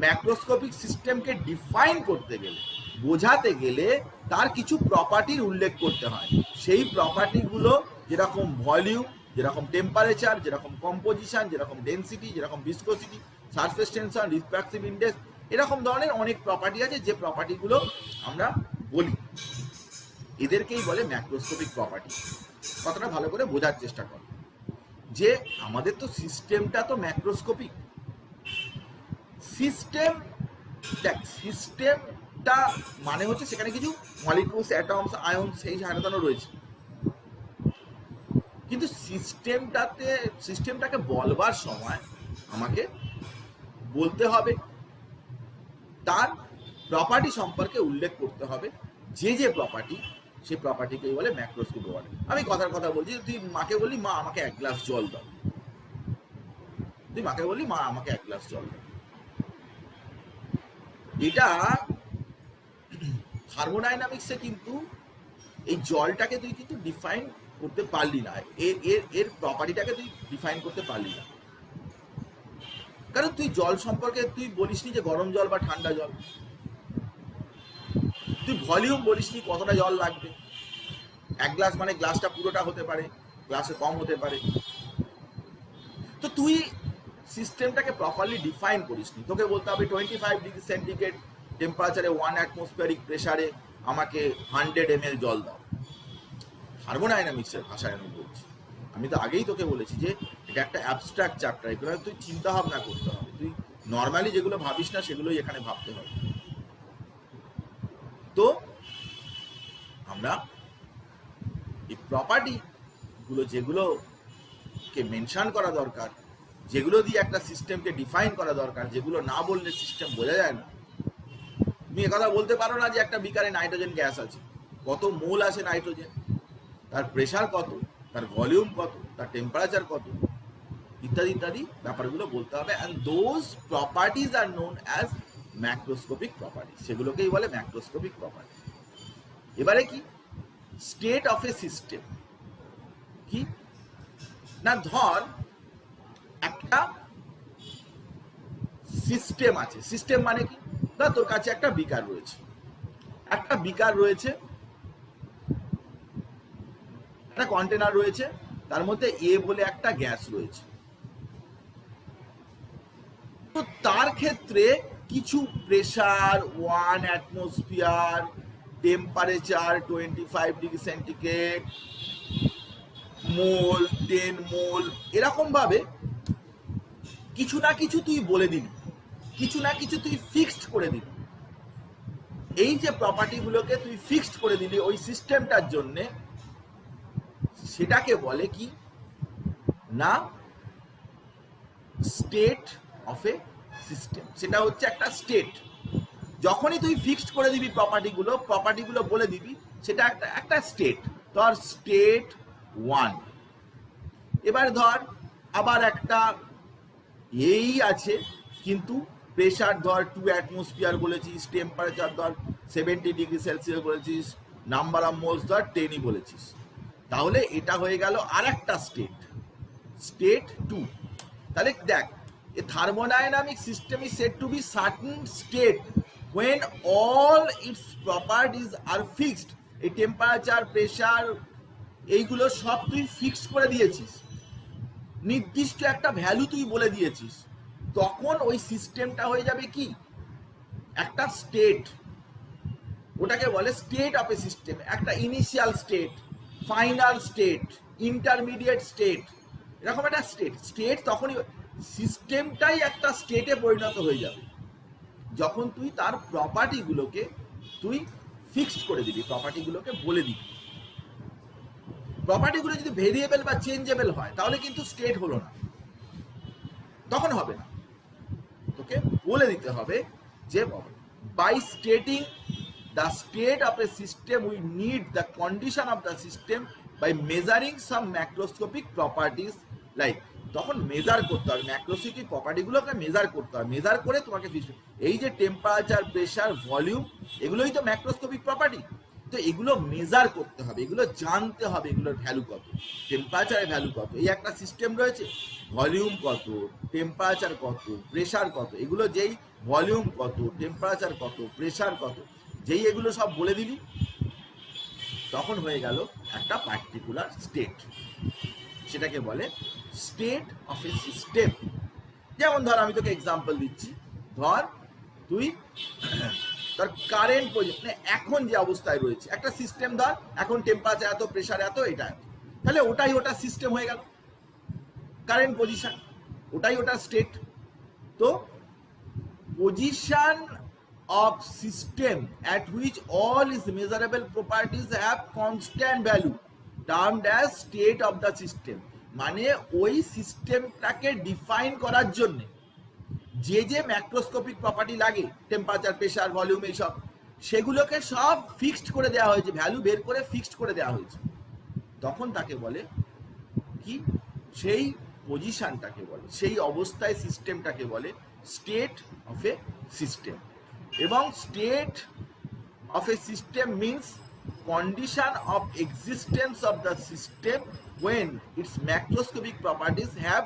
ম্যাক্রোস্কোপিক সিস্টেমকে ডিফাইন করতে গেলে, বোঝাতে গেলে তার কিছু প্রপার্টির উল্লেখ করতে হয়। সেই প্রপার্টিগুলো যেরকম ভলিউম, যেরকম টেম্পারেচার, যেরকম কম্পোজিশন, যেরকম ডেনসিটি, যেরকম viscosity, surface tension, refractive index, এরকম ধরনের অনেক প্রপার্টি আছে যে প্রপার্টিগুলো আমরা বলি, এদেরকেই বলে ম্যাক্রোস্কোপিক প্রপার্টি। কথাটা ভালো করে বোঝার চেষ্টা কর যে আমাদের তো সিস্টেমটা তো ম্যাক্রোস্কোপিক সিস্টেম। দেখ, সিস্টেমটা মানে হচ্ছে সেখানে কিছু মলিকিউলস, অ্যাটমস, আয়নস এই সাজানো রয়েছে, কিন্তু সিস্টেমটাকে বলবার সময় আমাকে বলতে হবে, তার প্রপার্টি সম্পর্কে উল্লেখ করতে হবে, যে যে প্রপার্টি, সেই প্রপার্টিকেই বলে ম্যাক্রোস্কোপিক প্রপার্টি। আমি কথার কথা বলছি, তুই মাকে বললি মা আমাকে 1 গ্লাস জল দাও, তুই মাকে বললি মা আমাকে 1 গ্লাস জল দাও, এটা থার্মোডাইনামিক্সে কিন্তু এই জলটাকে তুই কিন্তু ডিফাইন করতে পারলি না, এর প্রপার্টিটাকে তুই ডিফাইন করতে পারলি না, কারণ তুই জল সম্পর্কে তুই বলিসনি যে গরম জল বা ঠান্ডা জল, তুই ভলিউম বলিসনি কতটা জল লাগবে। 1 গ্লাস মানে গ্লাসটা পুরোটা হতে পারে, গ্লাসে কম হতে পারে। তো তুই সিস্টেমটাকে প্রপারলি ডিফাইন করিসনি। তোকে বলতে হবে 25 ডিগ্রি সেন্টিগ্রেড টেম্পারেচারে 1 অ্যাটমসফিয়ারিক প্রেসারে আমাকে 100 ml জল দাও। থার্মোডাইনামিক্সের ভাষায় আমি বলছি। আমি তো আগেই তোকে বলেছি যে এটা একটা অ্যাবস্ট্রাক্ট চ্যাপ্টার, এগুলো তুই চিন্তা ভাবনা করতে হবে, তুই নর্মালি যেগুলো ভাবিস না সেগুলোই এখানে ভাবতে হবে। তো আমরা এই প্রপার্টিগুলো যেগুলোকে মেনশন করা দরকার, যেগুলো দিয়ে একটা সিস্টেমকে ডিফাইন করা দরকার, যেগুলো না বললে সিস্টেম বোঝা যায় না। তুমি একথা বলতে পারো না যে একটা বিকারে নাইট্রোজেন গ্যাস আছে, কত মোল আছে নাইট্রোজেন, তার প্রেসার কত, তার ভলিউম কত, তার টেম্পারেচার কত, ইত্যাদি ইত্যাদি ব্যাপারগুলো বলতে হবে। And those properties are known as macroscopic property, সেগুলোকেই বলে ম্যাক্রোস্কোপিক প্রপার্টি। এবারে কি স্টেট অফ এ সিস্টেম কি না, ধর একটা সিস্টেম আছে, সিস্টেম মানে কি, ধর তোর কাছে একটা বিকার রয়েছে, একটা কন্টেনার রয়েছে, তার মধ্যে এ বলে একটা গ্যাস রয়েছে। তো তার ক্ষেত্রে কিছু pressure 1 atmosphere, temperature 25 degree centigrade, mole 10 mole, এরকম ভাবে কিছু না কিছু তুই বলে দিবি, কিছু না কিছু তুই ফিক্সড করে দিবি। এই যে প্রপার্টিগুলোকে তুই ফিক্সড করে দিবি ওই সিস্টেমটার জন্যে, সেটাকে বলে কি না স্টেট অফ এ সিস্টেম। সেটা হচ্ছে একটা স্টেট। যখনই তুই ফিক্সড করে দিবি প্রপার্টিগুলো বলে দিবি, সেটা একটা স্টেট। ধর স্টেট 1। এবার ধর আবার একটা এই আছে, কিন্তু প্রেসার ধর 2 অ্যাটমসফিয়ার বলেছিস, টেম্পারেচার ধর 70 ডিগ্রি সেলসিয়াস বলেছিস, নাম্বার অফ মোলস ধর 10ই বলেছিস, তাহলে এটা হয়ে গেল আর একটা স্টেট, স্টেট 2। তাহলে দেখ, a thermodynamic system is said to be certain state when all its properties are fixed। এই টেম্পারেচার, প্রেসার, এইগুলো সব তুই ফিক্সড করে দিয়েছিস, নির্দিষ্ট একটা ভ্যালু তুই বলে দিয়েছিস, তখন ওই সিস্টেমটা হয়ে যাবে কি একটা স্টেট। ওটাকে বলে স্টেট অফ এ সিস্টেম। একটা initial state, final state, intermediate state, এরকম একটা স্টেট। স্টেট তখনই, সিস্টেমটাই একটা স্টেটে পরিণত হয়ে যাবে যখন তুই তার প্রপার্টিগুলোকে তুই ফিক্সড করে দিবি, প্রপার্টিগুলোকে বলে দিবি। প্রপার্টিগুলো যদি ভেরিয়েবল বা চেঞ্জেবল হয় তাহলে কিন্তু স্টেট হলো না, তখন হবে না। তোকে বলে দিতে হবে যে by stating the state of a system we need the condition of the system by measuring some macroscopic properties like, তখন মেজার করতে হবে, ম্যাক্রোস্কোপিক প্রপার্টিগুলোকে মেজার করতে হবে, মেজার করে তোমাকে এই যে টেম্পারেচার, প্রেশার, ভলিউম, এগুলোই তো ম্যাক্রোস্কোপিক প্রপার্টি। তো এগুলো মেজার করতে হবে, এগুলো জানতে হবে, এগুলোর ভ্যালু কত, টেম্পারেচারের ভ্যালু কত, এই একটা সিস্টেম রয়েছে, ভলিউম কত, টেম্পারেচার কত, প্রেশার কত, এগুলো যেই ভলিউম কত, টেম্পারেচার কত, প্রেশার কত, যেই এগুলো সব বলে দিবি তখন হয়ে গেল একটা পার্টিকুলার স্টেট। সেটাকে বলে স্টেট অফ এ সিস্টেম। যেমন ধর আমি তোকে এক্সাম্পল দিচ্ছি, ধর তুই ধর কারেন্ট পজিশনে এখন যে অবস্থায় রয়েছে একটা সিস্টেম, ধর এখন টেম্পারেচার এত, প্রেশার এত, এটা এত, তাহলে ওটাই ওটা সিস্টেম হয়ে গেল, কারেন্ট পজিশন, ওটাই ওটা স্টেট। তো position of system at which all its measurable properties have constant value termed as state of the system, মানে ওই সিস্টেমটাকে ডিফাইন করার জন্য যে যে ম্যাক্রোস্কোপিক প্রপার্টি লাগে, টেম্পারেচার, প্রেশার, ভলিউম, এইসব, সেগুলোকে সব ফিক্সড করে দেওয়া হয়েছে, ভ্যালু বের করে ফিক্সড করে দেওয়া হয়েছে, তখন তাকে বলে কি, সেই পজিশনটাকে বলে, সেই অবস্থায় সিস্টেমটাকে বলে স্টেট অফ এ সিস্টেম। এবং state of a system means condition of existence of the system when its macroscopic properties have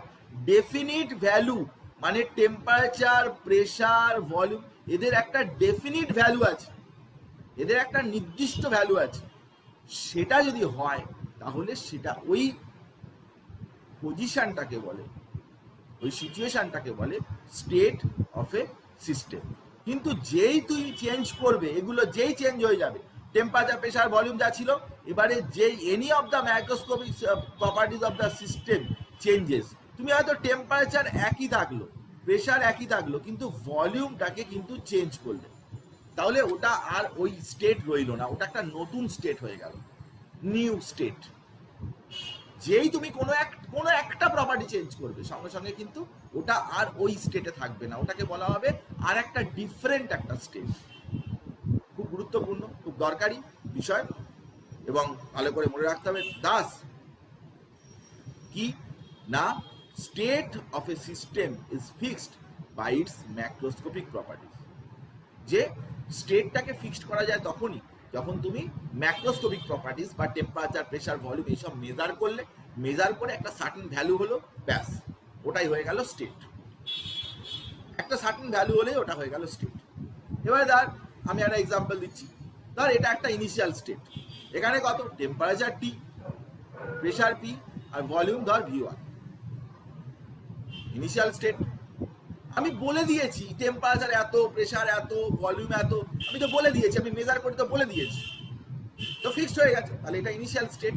definite value, মানে টেম্পারেচার, প্রেশার, ভলিউম, এদের একটা ডেফিনিট ভ্যালু আছে, এদের একটা নির্দিষ্ট ভ্যালু আছে, সেটা যদি হয় তাহলে সেটা ওই পজিশনটাকে বলে, ওই সিচুয়েশনটাকে বলে স্টেট অফ এ সিস্টেম। কিন্তু যেই তুই চেঞ্জ করবে, এগুলো যেই চেঞ্জ হয়ে যাবে, টেম্পারেচার, প্রেশার, ভলিউম যা ছিল, এবারে যেই any of the microscopic properties of the system changes, তুমি হয়তো টেম্পারেচার একই থাকলো, প্রেশার একই থাকলো, কিন্তু ভলিউমটাকে কিন্তু চেঞ্জ করলে, তাহলে ওটা আর ওই স্টেট রইল না, ওটা একটা নতুন স্টেট হয়ে গেল, নিউ স্টেট। যেই তুমি কোনো একটা প্রপার্টি চেঞ্জ করবে সঙ্গে সঙ্গে কিন্তু ওটা আর ওই স্টেটে থাকবে না, ওটাকে বলা হবে আর একটা ডিফারেন্ট একটা স্টেট। খুব গুরুত্বপূর্ণ, খুব দরকারি বিষয়, এবং ভালো করে মনে রাখতে হবে। দাস কি না, state of a system is fixed by its macroscopic properties. যে স্টেটটাকে ফিক্সড করা যায় তখনই যখন তুমি ম্যাক্রোস্কোপিক প্রপার্টিজ বা টেম্পারেচার, প্রেশার, ভলিউম এইসব মেজার করলে, মেজার করে একটা সার্টেন ভ্যালু হলো, ব্যাস ওটাই হয়ে গেল স্টেট। একটা সার্টেন ভ্যালু হলেই ওটা হয়ে গেল স্টেট। এবারে ধর আমি একটা এক্সাম্পল দিচ্ছি, ধর এটা একটা ইনিশিয়াল স্টেট, এখানে কত, টেম্পারেচার টি, প্রেশার পি, আর ভলিউম ধর V1, ইনিশিয়াল স্টেট। আমি বলে দিয়েছি টেম্পারেচার এত, প্রেশার এত, ভলিউম এত, আমি তো বলে দিয়েছি, আমি মেজার করে তো বলে দিয়েছি, তো ফিক্সড হয়ে গেছে, তাহলে এটা ইনিশিয়াল স্টেট।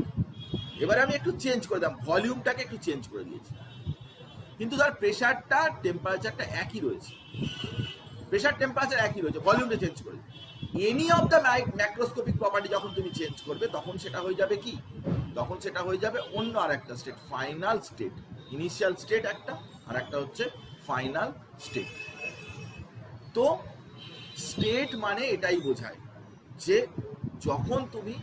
এবারে আমি একটু চেঞ্জ করে দিলাম, ভলিউমটাকে একটু চেঞ্জ করে দিয়েছি, কিন্তু ধর প্রেশারটা, টেম্পারেচারটা একই রয়েছে, প্রেশার, টেম্পারেচার একই রয়েছে, ভলিউমটা চেঞ্জ করে, any of the macroscopic property যখন তুমি চেঞ্জ করবে তখন সেটা হয়ে যাবে কি, তখন সেটা হয়ে যাবে অন্য আর একটা state, final state. Initial state একটা, আর একটা হচ্ছে ফাইনাল স্টেট। তো স্টেট মানে এটাই বোঝায় যে যখন তুমি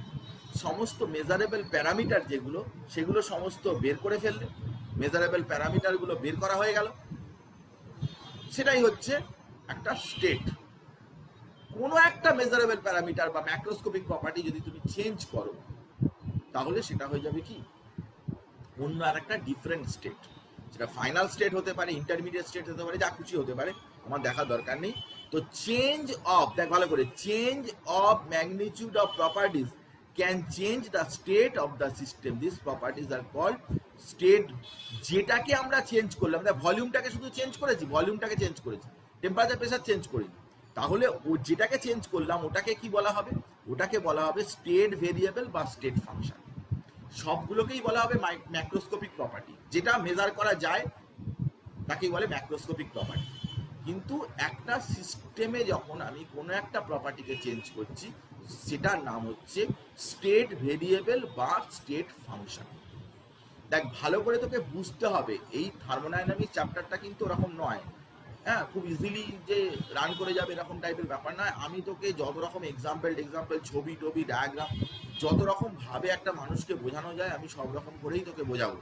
সমস্ত মেজারেবল প্যারামিটার যেগুলো, সেগুলো সমস্ত বের করে ফেললে, মেজারেবল প্যারামিটারগুলো বের করা হয়ে গেল, সেটাই হচ্ছে একটা স্টেট। কোনো একটা মেজারেবল প্যারামিটার বা ম্যাক্রোস্কোপিক প্রপার্টি যদি তুমি চেঞ্জ করো তাহলে সেটা হয়ে যাবে কি, অন্য আর একটা ডিফারেন্ট স্টেট। সেটা ফাইনাল স্টেট হতে পারে, ইন্টারমিডিয়েট স্টেট হতে পারে, যা খুশি হতে পারে, আমার দেখার দরকার নেই। তো চেঞ্জ অফ, দেখ ভালো করে, change of magnitude of properties can change the state of the system. This properties are called state. যেটাকে আমরা চেঞ্জ করলাম, ভলিউমটাকে শুধু চেঞ্জ করেছি, ভলিউমটাকে চেঞ্জ করেছি, টেম্পারেচার, প্রেশার চেঞ্জ করিনি, তাহলে ও যেটাকে চেঞ্জ করলাম ওটাকে কি বলা হবে? ওটাকে বলা হবে স্টেট ভেরিয়েবল বা স্টেট ফাংশন। সবগুলোকেই বলা হবে ম্যাক্রোস্কোপিক প্রপার্টি, যেটা মেজার করা যায় তাকেই বলে ম্যাক্রোস্কোপিক প্রপার্টি। কিন্তু একটা সিস্টেমে যখন আমি কোনো একটা প্রপার্টিকে চেঞ্জ করছি সেটার নাম হচ্ছে স্টেট ভেরিয়েবল বা স্টেট ফাংশন। দেখ, ভালো করে তোকে বুঝতে হবে, এই থার্মোডাইনামিক চ্যাপ্টারটা কিন্তু ওরকম নয়, হ্যাঁ, খুব ইজিলি যে রান করে যাবে এরকম টাইপের ব্যাপার নয়। আমি তোকে যত রকম এক্সাম্পল ছবি টবি ডায়াগ্রাম যত রকম ভাবে একটা মানুষকে বোঝানো যায় আমি সব রকম করেই তোকে বোঝাবো।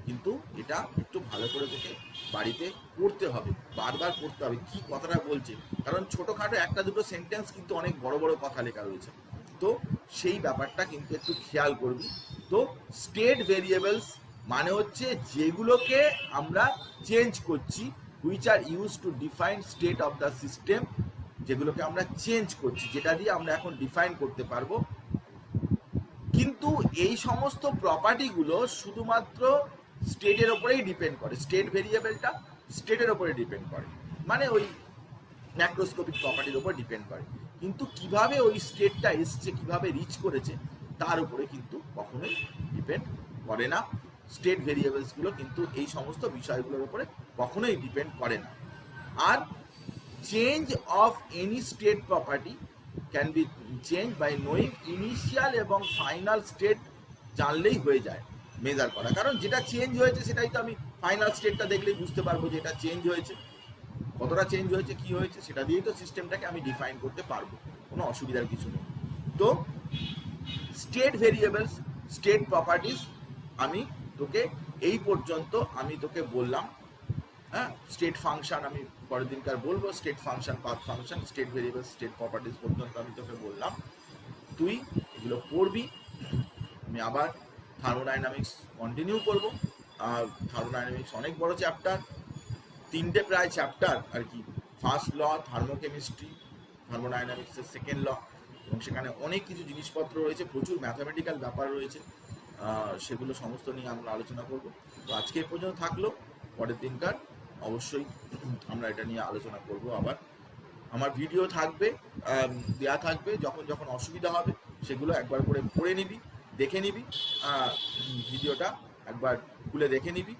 কিন্তু এটা একটু ভালো করে তোকে বাড়িতে পড়তে হবে, বারবার পড়তে হবে কি কথাটা বলছে, কারণ ছোটোখাটো একটা দুটো সেন্টেন্স কিন্তু অনেক বড় বড় কথা লেখা রয়েছে। তো সেই ব্যাপারটা কিন্তু একটু খেয়াল করবি। তো স্টেট ভেরিয়েবলস মানে হচ্ছে যেগুলোকে আমরা চেঞ্জ করছি, which are used to define state of the system, যেগুলোকে আমরা চেঞ্জ করছি, যেটা দিয়ে আমরা এখন ডিফাইন করতে পারবো। কিন্তু এই সমস্ত প্রপার্টিগুলো শুধুমাত্র স্টেটের ওপরেই ডিপেন্ড করে, স্টেট ভেরিয়েবলটা স্টেটের ওপরে ডিপেন্ড করে, মানে ওই ম্যাক্রোস্কোপিক প্রপার্টির উপর ডিপেন্ড করে। কিন্তু কিভাবে ওই স্টেটটা এসছে, কিভাবে রিচ করেছে তার উপরে কিন্তু কখনোই ডিপেন্ড করে না। স্টেট ভেরিয়েবলসগুলো কিন্তু এই সমস্ত বিষয়গুলোর উপরে কখনোই ডিপেন্ড করে না। আর change of any state property can be change by knowing initial এবং ফাইনাল স্টেট, জানলেই হয়ে যায় মেজার করা। কারণ যেটা চেঞ্জ হয়েছে সেটাই তো আমি ফাইনাল স্টেটটা দেখলেই বুঝতে পারবো যে এটা চেঞ্জ হয়েছে, কতটা চেঞ্জ হয়েছে, কি হয়েছে, সেটা দিয়েই তো সিস্টেমটাকে আমি ডিফাইন করতে পারবো, কোনো অসুবিধার কিছু নেই। তো স্টেট ভেরিয়েবলস, স্টেট প্রপার্টিস আমি তোকে এই পর্যন্ত আমি তোকে বললাম। হ্যাঁ, স্টেট ফাংশন আমি পরের দিনকার বলবো, state function, path function, state variable, state properties পর্যন্ত আমি তোকে বললাম। তুই এগুলো পড়বি। আমি আবার থার্মোডাইনামিক্স কন্টিনিউ করবো। থার্মোডাইনামিক্স অনেক বড় চ্যাপ্টার, 3টে প্রায় চ্যাপ্টার আর কি। ফার্স্ট ল, থার্মোকেমিস্ট্রি, থার্মোডাইনামিক্সের সেকেন্ড ল, এবং সেখানে অনেক কিছু জিনিসপত্র রয়েছে, প্রচুর ম্যাথামেটিক্যাল ব্যাপার রয়েছে, সেগুলো সমস্ত নিয়ে আমরা আলোচনা করব। তো আজকে এ পর্যন্ত থাকলো, পরের দিনকার অবশ্যই আমরা এটা নিয়ে আলোচনা করব আবার। আমার ভিডিও থাকবে, দেওয়া থাকবে, যখন যখন অসুবিধা হবে সেগুলো একবার করে পড়ে নিবি, দেখে নিবি, ভিডিওটা একবার খুলে দেখে নিবি।